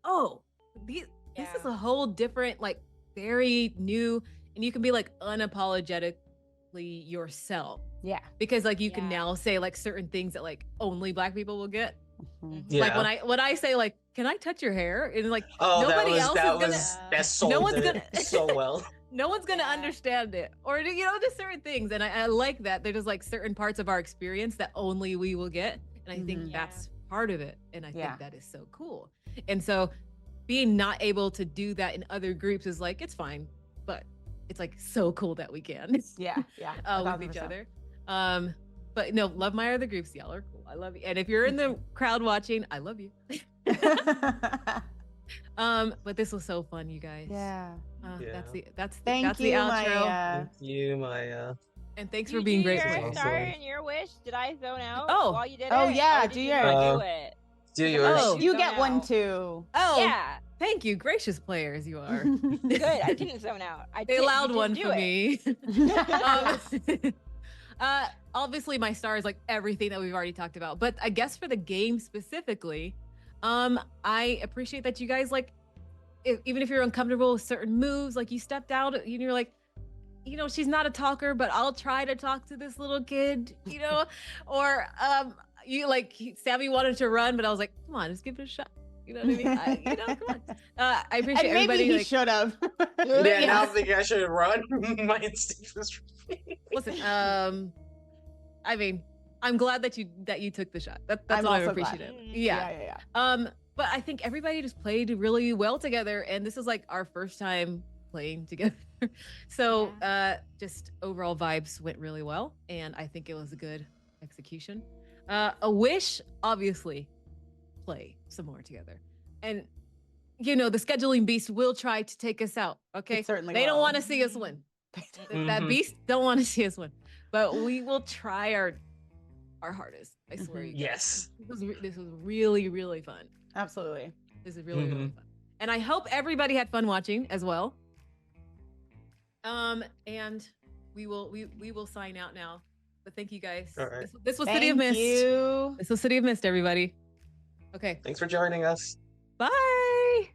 oh, this is a whole different, like very new, and you can be like unapologetically yourself. Yeah. Because like you can now say like certain things that like only Black people will get. Like when I say like, can I touch your hair? And like nobody else is gonna. No one's gonna so well. No one's gonna understand it, or you know, just certain things. And I like that there's like certain parts of our experience that only we will get, and I think that's part of it. And I think that is so cool. And so being not able to do that in other groups is like, it's fine, but it's like so cool that we can. With each other. But no, love my other groups. Y'all are cool. I love you. And if you're in the crowd watching, I love you. But this was so fun, you guys. That's the outro. Maya. Thank you, Maya. And thanks for being great. Your star and your wish. Did I zone out while you did it? Oh yeah, do yours. Do yours. You get one too. Oh yeah. Thank you, gracious players. You are good. I didn't zone out. They allowed one for me. Obviously, my star is like everything that we've already talked about. But I guess for the game specifically, I appreciate that you guys like, even if you're uncomfortable with certain moves, like you stepped out and you're like, you know, she's not a talker, but I'll try to talk to this little kid, you know, or you like Sammy wanted to run, but I was like, come on, just give it a shot. You know what I mean? You know, come on. I appreciate and maybe everybody. He like, should have. Now I'm thinking I should run. My instinct was. Listen, I mean, I'm glad that you took the shot. That's what I appreciate it. Yeah. But I think everybody just played really well together, and this is like our first time playing together. So just overall vibes went really well, and I think it was a good execution. A wish, obviously, play some more together. And you know, the scheduling beast will try to take us out. Okay. They don't want to see us win. That beast don't want to see us win. But we will try our hardest. I swear you guys. Yes. This was really, really fun. Absolutely. This is really, really fun. And I hope everybody had fun watching as well. And we will sign out now. But thank you guys. All right. This was City of Mist. This was City of Mist, everybody. Okay. Thanks for joining us. Bye.